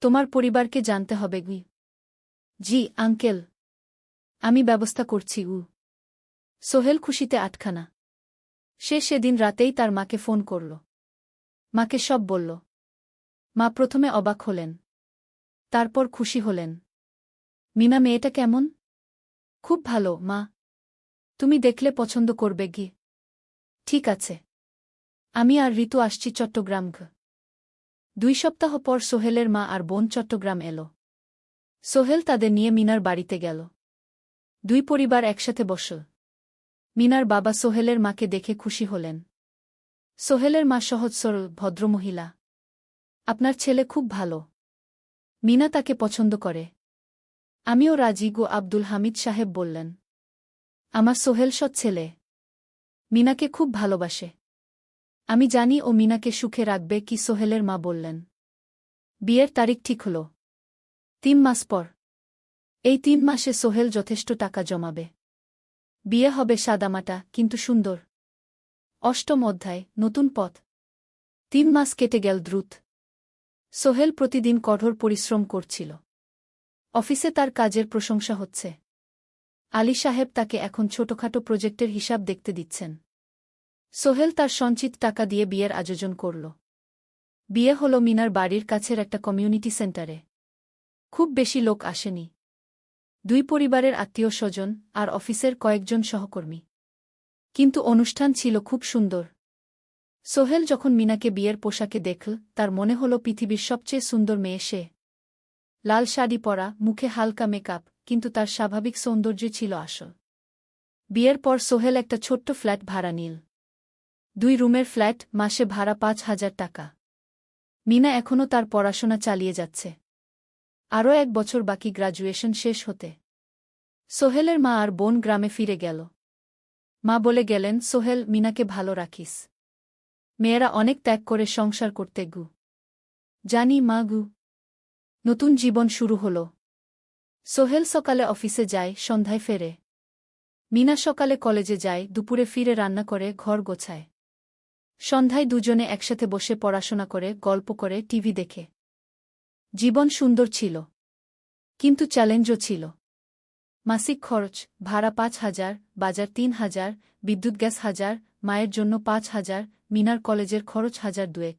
তোমার পরিবারকে জানতে হবে। জি আঙ্কেল। আমি ব্যবস্থা করছি। সোহেল খুশিতে আটখানা। সে সেদিন রাতেই তার মাকে ফোন করল। মাকে সব বলল। মা প্রথমে অবাক হলেন। তারপর খুশি হলেন। মিনা মেয়েটা কেমন? খুব ভালো মা। তুমি দেখলে পছন্দ করবে। ঠিক আছে। আমি আর ঋতু আসছি চট্টগ্রাম। 2 সপ্তাহ পর সোহেলের মা আর বোন চট্টগ্রাম এলো। সোহেল তাদের নিয়ে মিনার বাড়িতে গেল। 2 পরিবার একসাথে বসল। মিনার বাবা সোহেলের মাকে দেখে খুশি হলেন। সোহেলের মা সহজ সরল ভদ্রমহিলা। আপনার ছেলে খুব ভালো। মিনা তাকে পছন্দ করে। আমিও রাজি। আব্দুল হামিদ সাহেব বললেন। আমার সোহেল সৎ ছেলে। মিনাকে খুব ভালোবাসে। আমি জানি ও মিনাকে সুখে রাখবে। কি সোহেলের মা বললেন। বিয়ের তারিখ ঠিক হল 3 মাস পর। এই 3 মাসে সোহেল যথেষ্ট টাকা জমাবে। বিয়ে হবে সাদামাটা কিন্তু সুন্দর। 8ম অধ্যায়, নতুন পথ। 3 মাস কেটে গেল দ্রুত। সোহেল প্রতিদিন কঠোর পরিশ্রম করছিল। অফিসে তার কাজের প্রশংসা হচ্ছে। আলী সাহেব তাকে এখন ছোটখাটো প্রজেক্টের হিসাব দেখতে দিচ্ছেন। সোহেল তার সঞ্চিত টাকা দিয়ে বিয়ের আয়োজন করল। বিয়ে হল মিনার বাড়ির কাছের একটা কমিউনিটি সেন্টারে। খুব বেশি লোক আসেনি। 2 পরিবারের আত্মীয় স্বজন আর অফিসের কয়েকজন সহকর্মী। কিন্তু অনুষ্ঠান ছিল খুব সুন্দর। সোহেল যখন মিনাকে বিয়ের পোশাকে দেখল, তার মনে হল পৃথিবীর সবচেয়ে সুন্দর মেয়ে সে। লাল শাড়ি পরা, মুখে হালকা মেকআপ, কিন্তু তার স্বাভাবিক সৌন্দর্য ছিল আসল। বিয়ের পর সোহেল একটা ছোট্ট ফ্ল্যাট ভাড়া নিল। 2 রুমের ফ্ল্যাট, মাসে ভাড়া 5,000 টাকা। মিনা এখনও তার পড়াশোনা চালিয়ে যাচ্ছে। আরও 1 বছর বাকি গ্র্যাজুয়েশন শেষ হতে। সোহেলের মা আর বোন গ্রামে ফিরে গেল। মা বলে গেলেন, সোহেল, মিনাকে ভালো রাখিস। মেয়েরা অনেক ত্যাগ করে সংসার করতে জানি মা গু। নতুন জীবন শুরু হলো। সোহেল সকালে অফিসে যায়, সন্ধ্যায় ফেরে। মিনা সকালে কলেজে যায়, দুপুরে ফিরে রান্না করে, ঘর গোছায়। সন্ধ্যায় দুজনে একসাথে বসে পড়াশোনা করে, গল্প করে, টিভি দেখে। জীবন সুন্দর ছিল। কিন্তু চ্যালেঞ্জও ছিল। মাসিক খরচ, ভাড়া ৫,০০০, বাজার ৩,০০০, বিদ্যুৎ গ্যাস ১,০০০, মায়ের জন্য ৫,০০০, মিনার কলেজের খরচ ১,০০০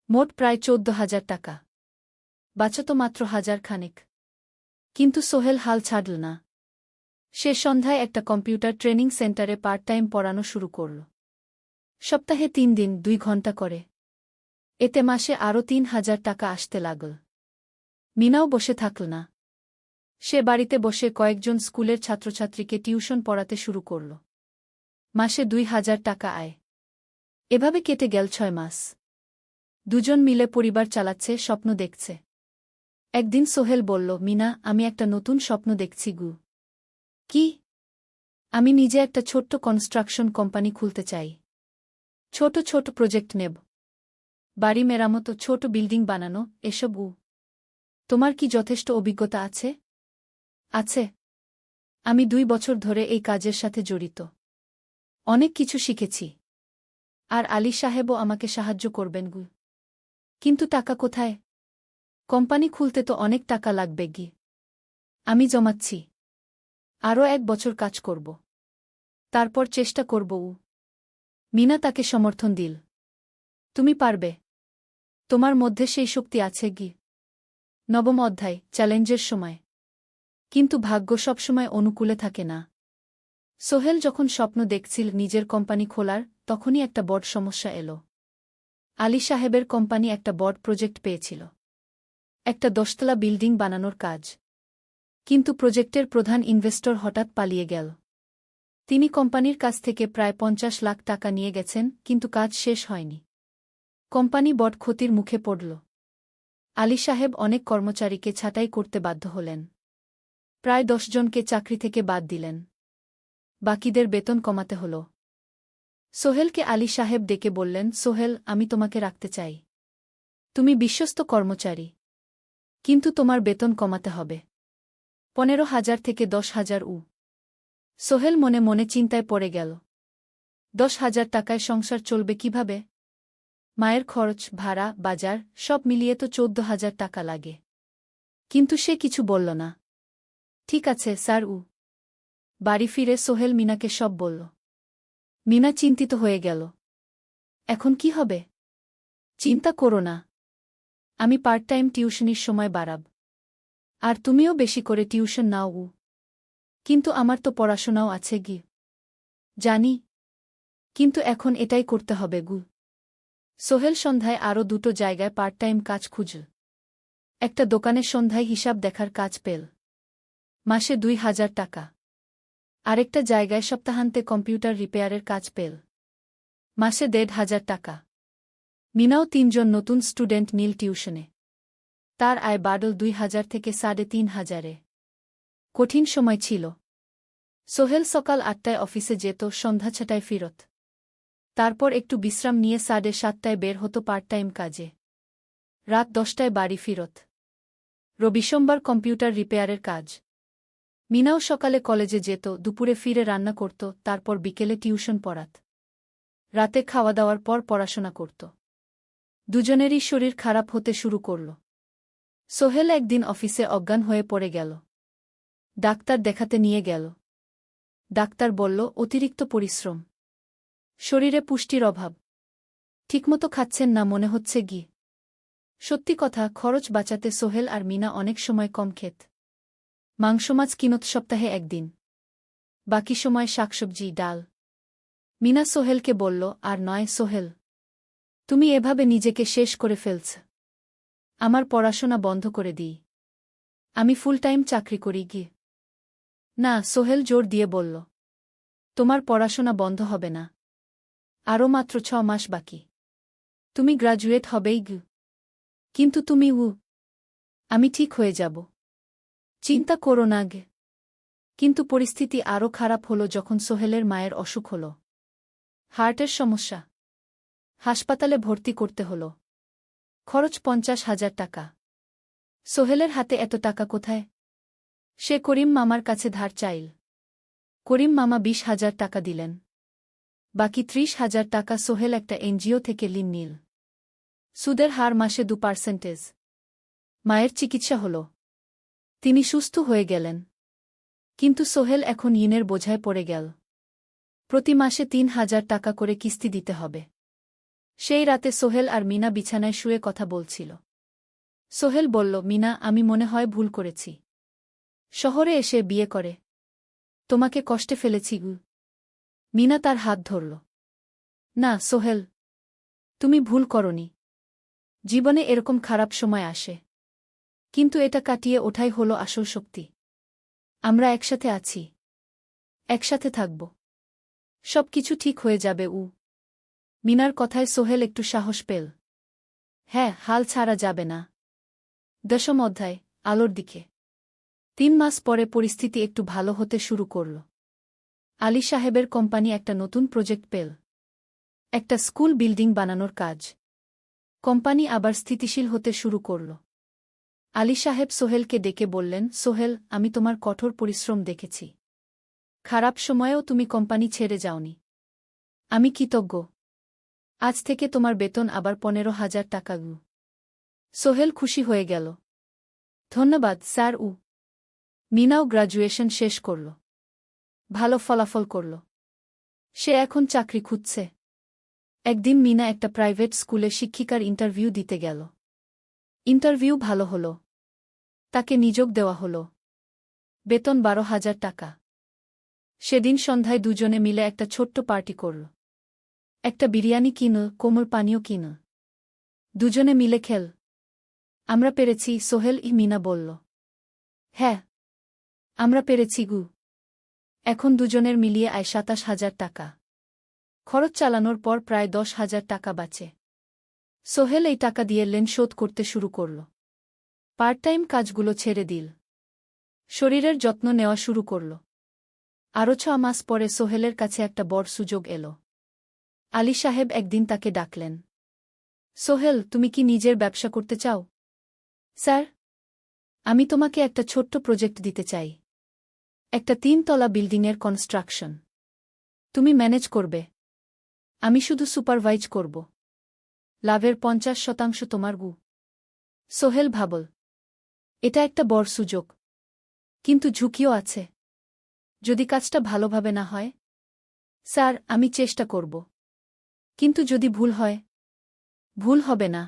মোট প্রায় ১৪,০০০ টাকা। বাঁচত মাত্র ১,০০০ খানেক। কিন্তু সোহেল হাল ছাড়ল না। সে সন্ধ্যায় একটা কম্পিউটার ট্রেনিং সেন্টারে পার্ট টাইম পড়ানো শুরু করল। সপ্তাহে ৩ দিন ২ ঘণ্টা করে। এতে মাসে আরও ৩,০০০ টাকা আসতে লাগল। মিনাও বসে থাকল না। সে বাড়িতে বসে কয়েকজন স্কুলের ছাত্রছাত্রীকে টিউশন পড়াতে শুরু করল। মাসে ২,০০০ টাকা আয়। এভাবে কেটে গেল ৬ মাস। দুজন মিলে পরিবার চালাচ্ছে, স্বপ্ন দেখছে। একদিন সোহেল বলল, মিনা, আমি একটা নতুন স্বপ্ন দেখছি গু। কি? আমি নিজে একটা ছোট্ট কনস্ট্রাকশন কোম্পানি খুলতে চাই। ছোট ছোট প্রজেক্ট নেব। বাড়ি মেরামত, ছোট বিল্ডিং বানানো, এসব। তোমার কি যথেষ্ট অভিজ্ঞতা আছে? আছে। আমি ২ বছর ধরে এই কাজের সাথে জড়িত। অনেক কিছু শিখেছি। আর আলী সাহেবও আমাকে সাহায্য করবেন গু। কিন্তু টাকা কোথায়? কোম্পানি খুলতে তো অনেক টাকা লাগবে গি। আমি জমাচ্ছি। আরও ১ বছর কাজ করব। তারপর চেষ্টা করব। মিনা তাকে সমর্থন দিল। তুমি পারবে। তোমার মধ্যে সেই শক্তি আছে গি। নবম অধ্যায়, চ্যালেঞ্জের সময়। কিন্তু ভাগ্য সবসময় অনুকূলে থাকে না। সোহেল যখন স্বপ্ন দেখছিল নিজের কোম্পানি খোলার, তখনই একটা বড় সমস্যা এলো। আলী সাহেবের কোম্পানি একটা বড় প্রজেক্ট পেয়েছিল। একটা ১০তলা বিল্ডিং বানানোর কাজ। কিন্তু প্রজেক্টের প্রধান ইনভেস্টর হঠাৎ পালিয়ে গেল। তিনি কোম্পানির কাছ থেকে প্রায় ৫০ লাখ টাকা নিয়ে গেছেন, কিন্তু কাজ শেষ হয়নি। কোম্পানি বড় ক্ষতির মুখে পড়ল। আলী সাহেব অনেক কর্মচারীকে ছাঁটাই করতে বাধ্য হলেন। প্রায় ১০ জনকে চাকরি থেকে বাদ দিলেন। বাকিদের বেতন কমাতে হল। সোহেলকে আলী সাহেব ডেকে বললেন, সোহেল, আমি তোমাকে রাখতে চাই। তুমি বিশ্বস্ত কর্মচারী। কিন্তু তোমার বেতন কমাতে হবে। ১৫,০০০ থেকে ১০,০০০। সোহেল মনে মনে চিন্তায় পড়ে গেল। ১০,০০০ টাকায় সংসার চলবে কিভাবে? মায়ের খরচ, ভাড়া, বাজার সব মিলিয়ে তো ১৪,০০০ টাকা লাগে। কিন্তু সে কিছু বলল না। ঠিক আছে স্যার। বাড়ি ফিরে সোহেল মিনাকে সব বলল। মিনা চিন্তিত হয়ে গেল। এখন কি হবে? চিন্তা করো না। আমি পার্ট টাইম টিউশনির সময় বাড়াব। আর তুমিও বেশি করে টিউশন নাও। কিন্তু আমার তো পড়াশোনাও আছে গি। জানি। কিন্তু এখন এটাই করতে হবে গু। সোহেল সন্ধ্যায় আরও ২টো জায়গায় পার্ট টাইম কাজ খুঁজল। একটা দোকানের সন্ধ্যায় হিসাব দেখার কাজ পেল। মাসে ২,০০০ টাকা। আরেকটা জায়গায় সপ্তাহান্তে কম্পিউটার রিপেয়ারের কাজ পেল। মাসে ১,৫০০ টাকা। মিনাও ৩ জন নতুন স্টুডেন্ট নিল টিউশনে। তার আয় বাড়ল ২,০০০ থেকে ৩,৫০০। কঠিন সময় ছিল। সোহেল সকাল ৮টায় অফিসে যেত, সন্ধ্যা ৬টায় ফিরত। তারপর একটু বিশ্রাম নিয়ে ৭:৩০টায় বের হতো পার্ট টাইম কাজে। রাত ১০টায় বাড়ি ফিরত। রবি-সোমবার কম্পিউটার রিপেয়ারের কাজ। মিনাও সকালে কলেজে যেত, দুপুরে ফিরে রান্না করত, তারপর বিকেলে টিউশন পড়াত। রাতে খাওয়া দাওয়ার পর পড়াশোনা করত। দুজনেরই শরীর খারাপ হতে শুরু করল। সোহেল একদিন অফিসে অজ্ঞান হয়ে পড়ে গেল। ডাক্তার দেখাতে নিয়ে গেল। ডাক্তার বলল, অতিরিক্ত পরিশ্রম। শরীরে পুষ্টির অভাব। ঠিকমতো খাচ্ছেন না মনে হচ্ছে গি। সত্যি কথা, খরচ বাঁচাতে সোহেল আর মিনা অনেক সময় কম খেত। মাংস মাছ কিনত সপ্তাহে ১ দিন। বাকি সময় শাকসবজি, ডাল। মিনা সোহেলকে বলল, আর নয় সোহেল। তুমি এভাবে নিজেকে শেষ করে ফেলছ। আমার পড়াশোনা বন্ধ করে দিই। আমি ফুল টাইম চাকরি করি গি। না, সোহেল জোর দিয়ে বলল। তোমার পড়াশোনা বন্ধ হবে না। আরও মাত্র ৬ মাস বাকি। তুমি গ্রাজুয়েট হবেই গি। কিন্তু তুমি। আমি ঠিক হয়ে যাব। চিন্তা করো না গে। কিন্তু পরিস্থিতি আরও খারাপ হলো যখন সোহেলের মায়ের অসুখ হল। হার্টের সমস্যা। হাসপাতালে ভর্তি করতে হল। খরচ 50,000 টাকা। সোহেলের হাতে এত টাকা কোথায়? সে করিম মামার কাছে ধার চাইল। করিম মামা 20,000 টাকা দিলেন। বাকি 30,000 টাকা সোহেল একটা এনজিও থেকে ঋণ নিল। সুদের হার মাসে 2%। মায়ের চিকিৎসা হল। তিনি সুস্থ হয়ে গেলেন। কিন্তু সোহেল এখন ঋণের বোঝায় পড়ে গেল। প্রতি মাসে 3,000 টাকা করে কিস্তি দিতে হবে। সেই রাতে সোহেল আর মিনা বিছানায় শুয়ে কথা বলছিল। সোহেল বলল, মিনা, আমি মনে হয় ভুল করেছি। শহরে এসে বিয়ে করে তোমাকে কষ্টে ফেলেছি গু। মিনা তার হাত ধরল। না সোহেল, তুমি ভুল করনি। জীবনে এরকম খারাপ সময় আসে, কিন্তু এটা কাটিয়ে ওঠাই হলো আসল শক্তি। আমরা একসাথে আছি, একসাথে থাকব। সবকিছু ঠিক হয়ে যাবে। মিনার কথায় সোহেল একটু সাহস পেল। হ্যাঁ, হাল ছাড়া যাবে না। 10ম অধ্যায়, আলোর দিকে। 3 মাস পরে পরিস্থিতি একটু ভালো হতে শুরু করল। আলী সাহেবের কোম্পানি একটা নতুন প্রজেক্ট পেল। একটা স্কুল বিল্ডিং বানানোর কাজ। কোম্পানি আবার স্থিতিশীল হতে শুরু করল। আলী সাহেব সোহেলকে ডেকে বললেন, সোহেল, আমি তোমার কঠোর পরিশ্রম দেখেছি। খারাপ সময়েও তুমি কোম্পানি ছেড়ে যাওনি। আমি কৃতজ্ঞ। আজ থেকে তোমার বেতন আবার 15,000 টাকা। সোহেল খুশি হয়ে গেল। ধন্যবাদ স্যার। মিনাও গ্র্যাজুয়েশন শেষ করল। ভালো ফলাফল করল। সে এখন চাকরি খুঁজছে। একদিন মিনা একটা প্রাইভেট স্কুলে শিক্ষিকার ইন্টারভিউ দিতে গেল। ইন্টারভিউ ভালো হল। তাকে নিযোগ দেওয়া হল। বেতন 12,000 টাকা। সেদিন সন্ধ্যায় দুজনে মিলে একটা ছোট্ট পার্টি করল। একটা বিরিয়ানি কিনল, কোমল পানীয় কিনল। দুজনে মিলে খেল। আমরা পেরেছি, সোহেল মিনা বলল। হ্যাঁ, আমরা পেরেছি গু। এখন দুজনের মিলিয়ে আয় 27,000 টাকা। খরচ চালানোর পর প্রায় 10,000 টাকা বাঁচে। সোহেল এই টাকা দিয়ে লোন শোধ করতে শুরু করল। পার্ট টাইম কাজগুলো ছেড়ে দিল। শরীরের যত্ন নেওয়া শুরু করল। আরও 6 মাস পরে সোহেলের কাছে একটা বড় সুযোগ এল। আলী সাহেব একদিন তাকে ডাকলেন। সোহেল, তুমি কি নিজের ব্যবসা করতে চাও? স্যার, আমি তোমাকে একটা ছোট্ট প্রজেক্ট দিতে চাই। একটা 3 তলা বিল্ডিংয়ের কনস্ট্রাকশন। তুমি ম্যানেজ করবে, আমি শুধু সুপারভাইজ করব। লাভের 50% তোমার গু। সোহেল ভাবল, এটা একটা বড় সুযোগ, কিন্তু ঝুঁকিও আছে। যদি কাজটা ভালোভাবে না হয়? স্যার, আমি চেষ্টা করব। কিন্তু যদি ভুল হয়? ভুল হবে না।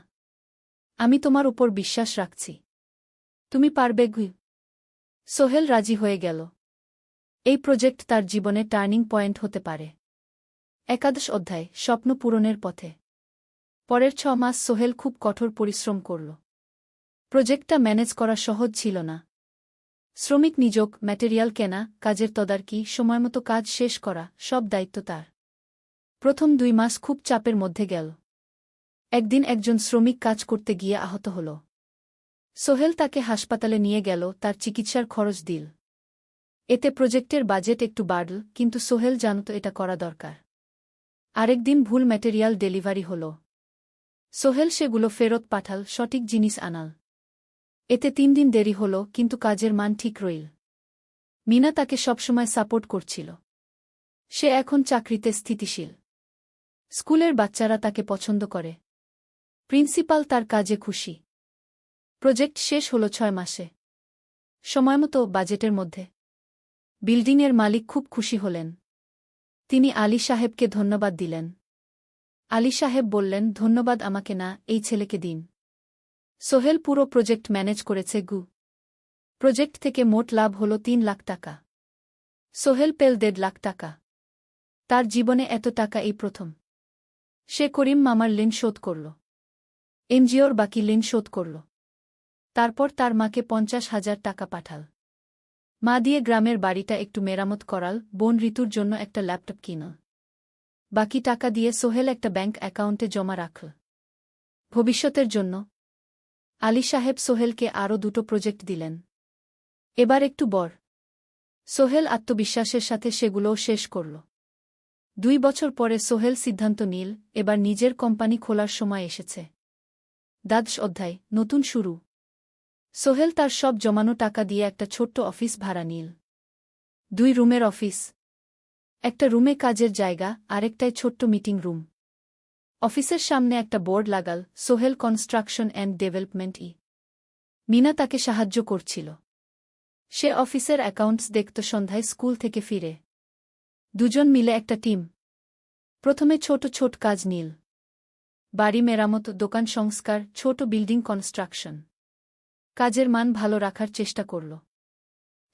আমি তোমার উপর বিশ্বাস রাখছি। তুমি পারবে গু। সোহেল রাজি হয়ে গেল। এই প্রজেক্ট তার জীবনে টার্নিং পয়েন্ট হতে পারে। 11 অধ্যায়, স্বপ্ন পূরণের পথে। পরের 6 মাস সোহেল খুব কঠোর পরিশ্রম করল। প্রজেক্টটা ম্যানেজ করা সহজ ছিল না। শ্রমিক নিযোগ, ম্যাটেরিয়াল কেনা, কাজের তদারকি, সময়মতো কাজ শেষ করা, সব দায়িত্ব তার। প্রথম 2 মাস খুব চাপের মধ্যে গেল। একদিন একজন শ্রমিক কাজ করতে গিয়ে আহত হল। সোহেল তাকে হাসপাতালে নিয়ে গেল, তার চিকিৎসার খরচ দিল। এতে প্রজেক্টের বাজেট একটু বাড়ল, কিন্তু সোহেল জানত এটা করা দরকার। আরেকদিন ভুল ম্যাটেরিয়াল ডেলিভারি হল। সোহেল সেগুলো ফেরত পাঠাল, সঠিক জিনিস আনাল। এতে 3 দিন দেরি হল, কিন্তু কাজের মান ঠিক রইল। মিনা তাকে সবসময় সাপোর্ট করছিল। সে এখন চাকরিতে স্থিতিশীল। স্কুলের বাচ্চারা তাকে পছন্দ করে। প্রিন্সিপাল তার কাজে খুশি। প্রজেক্ট শেষ হল 6 মাসে। সময়মতো, বাজেটের মধ্যে। বিল্ডিংয়ের মালিক খুব খুশি হলেন। তিনি আলী সাহেবকে ধন্যবাদ দিলেন। আলী সাহেব বললেন, ধন্যবাদ আমাকে না, এই ছেলেকে দিন। সোহেল পুরো প্রজেক্ট ম্যানেজ করেছে গু। প্রজেক্ট থেকে মোট লাভ হল 3 লাখ টাকা। সোহেল পেল 1.5 লাখ টাকা। তার জীবনে এত টাকা এই প্রথম। সে করিম মামার ঋণ শোধ করল। এনজিওর বাকি ঋণ শোধ করল। তারপর তার মাকে 50,000 টাকা পাঠাল। মা দিয়ে গ্রামের বাড়িটা একটু মেরামত করাল, বোন ঋতুর জন্য একটা ল্যাপটপ কিনল। বাকি টাকা দিয়ে সোহেল একটা ব্যাংক অ্যাকাউন্টে জমা রাখল ভবিষ্যতের জন্য। আলী সাহেব সোহেলকে আরও 2টো প্রজেক্ট দিলেন। এবার একটু বড়। সোহেল আত্মবিশ্বাসের সাথে সেগুলোও শেষ করল। 2 বছর পরে সোহেল সিদ্ধান্ত নিল, এবার নিজের কোম্পানি খোলার সময় এসেছে। দ্বাদশ অধ্যায় নতুন শুরু। সোহেল তার সব জমানো টাকা দিয়ে একটা ছোট্ট অফিস ভাড়া নিল। 2 রুমের অফিস। একটা রুমে কাজের জায়গা, আরেকটায় ছোট্ট মিটিং রুম। অফিসের সামনে একটা বোর্ড লাগাল, Sohel construction and development. Mina তাকে সাহায্য করছিল। সে অফিসের অ্যাকাউন্টস দেখত সন্ধ্যায় স্কুল থেকে ফিরে। দুজন মিলে একটা টিম। প্রথমে ছোট ছোট কাজ নিল। বাড়ি মেরামত, দোকান সংস্কার, ছোট বিল্ডিং কনস্ট্রাকশন। কাজের মান ভালো রাখার চেষ্টা করল।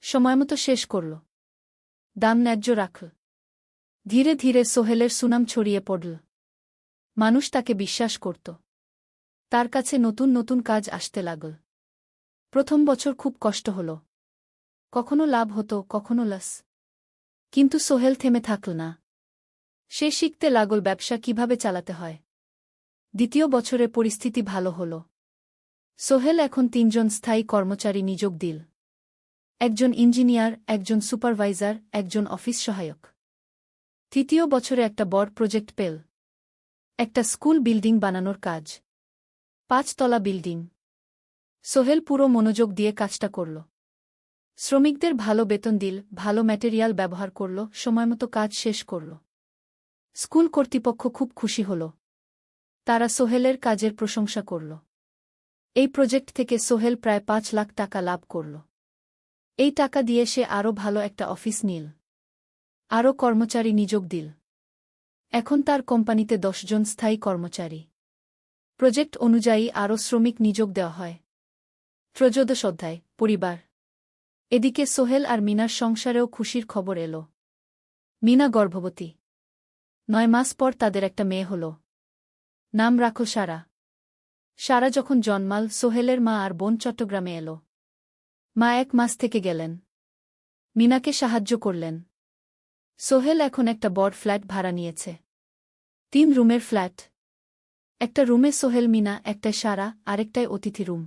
সময়মতো শেষ করল। দাম ন্যায্য রাখল। ধীরে ধীরে সোহেলের সুনাম ছড়িয়ে পড়ল। মানুষ তাকে বিশ্বাস করত। তার কাছে নতুন নতুন কাজ আসতে লাগল। প্রথম বছর খুব কষ্ট হল। কখনো লাভ হতো, কখনো লস। কিন্তু সোহেল থেমে থাকল না। সে শিখতে লাগল ব্যবসা কিভাবে চালাতে হয়। দ্বিতীয় বছরে পরিস্থিতি ভালো হল। সোহেল এখন 3 জন স্থায়ী কর্মচারী নিয়োগ দিল। একজন ইঞ্জিনিয়ার, একজন সুপারভাইজার, একজন অফিস সহায়ক। তৃতীয় বছরে একটা বড় প্রজেক্ট পেল। একটা স্কুল বিল্ডিং বানানোর কাজ। 5 তলা বিল্ডিং। সোহেল পুরো মনোযোগ দিয়ে কাজটা করল। শ্রমিকদের ভালো বেতন দিল, ভালো ম্যাটেরিয়াল ব্যবহার করল, সময়মতো কাজ শেষ করল। স্কুল কর্তৃপক্ষ খুব খুশি হল। তারা সোহেলের কাজের প্রশংসা করল। এই প্রজেক্ট থেকে সোহেল প্রায় 5 লাখ টাকা লাভ করল। এই টাকা দিয়ে সে আরও ভালো একটা অফিস নিল। আরও কর্মচারী নিয়োগ দিল। এখন তার কোম্পানিতে 10 জন স্থায়ী কর্মচারী। প্রজেক্ট অনুযায়ী আরও শ্রমিক নিয়োগ দেওয়া হয়। ত্রয়োদশ অধ্যায় পরিবার। এদিকে সোহেল আর মিনার সংসারেও খুশির খবর এল। মিনা গর্ভবতী। 9 মাস পর তাদের একটা মেয়ে হল। নাম রাখল সারা। সারা যখন জন্মাল, সোহেলের মা আর বোন চট্টগ্রামে এল। মা 1 মাস থেকে গেলেন। মিনাকে সাহায্য করলেন। সোহেল এখন একটা বড় ফ্ল্যাট ভাড়া নিয়েছে। 3 রুমের ফ্ল্যাট। একটা রুমে সোহেল, মিনা, একটায় সারা, আরেকটায় অতিথি রুম।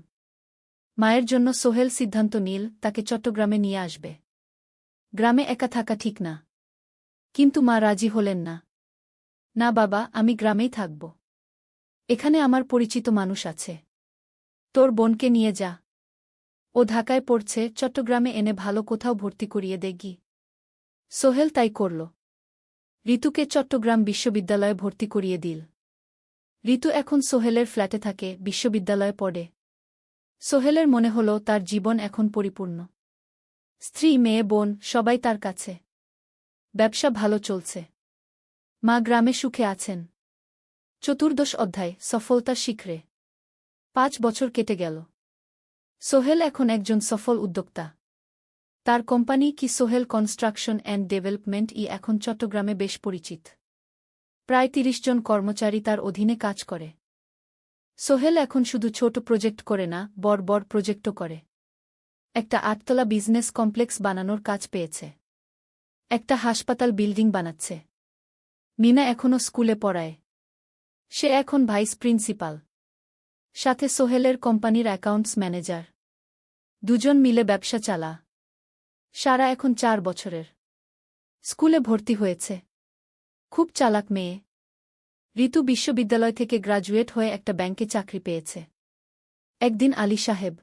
মায়ের জন্য সোহেল সিদ্ধান্ত নিল তাকে চট্টগ্রামে নিয়ে আসবে। গ্রামে একা থাকা ঠিক না। কিন্তু মা রাজি হলেন না। না বাবা, আমি গ্রামেই থাকব। এখানে আমার পরিচিত মানুষ আছে। তোর বোনকে নিয়ে যা। ও ঢাকায় পড়ছে, চট্টগ্রামে এনে ভালো কোথাও ভর্তি করিয়ে দেগি। সোহেল তাই করল। ঋতুকে চট্টগ্রাম বিশ্ববিদ্যালয়ে ভর্তি করিয়ে দিল। ঋতু এখন সোহেলের ফ্ল্যাটে থাকে, বিশ্ববিদ্যালয়ে পড়ে। সোহেলের মনে হল তার জীবন এখন পরিপূর্ণ। স্ত্রী, মেয়ে, বোন সবাই তার কাছে। ব্যবসা ভালো চলছে। মা গ্রামে সুখে আছেন। চতুর্দশ অধ্যায় সফলতার শিখরে। 5 বছর কেটে গেল। সোহেল এখন একজন সফল উদ্যোক্তা। তার কোম্পানি কি সোহেল কনস্ট্রাকশন অ্যান্ড ডেভেলপমেন্ট এখন চট্টগ্রামে বেশ পরিচিত। প্রায় 30 জন কর্মচারী তার অধীনে কাজ করে। সোহেল এখন শুধু ছোট প্রজেক্ট করে না, বড় বড় প্রজেক্টও করে। একটা 8 তলা বিজনেস কমপ্লেক্স বানানোর কাজ পেয়েছে। একটা হাসপাতাল বিল্ডিং বানাচ্ছে। মিনা এখনও স্কুলে পড়ায়। সে এখন ভাইস প্রিন্সিপাল। সাথে সোহেলের কোম্পানির অ্যাকাউন্টস ম্যানেজার। 2 জন মিলে ব্যবসা চালা। সারা এখন 4 বছরের। স্কুলে ভর্তি হয়েছে। খুব চালাক মেয়ে। ঋতু বিশ্ববিদ্যালয় থেকে গ্রাজুয়েট হয়ে একটা ব্যাংকে চাকরি পেয়েছে। একদিন আলী সাহেব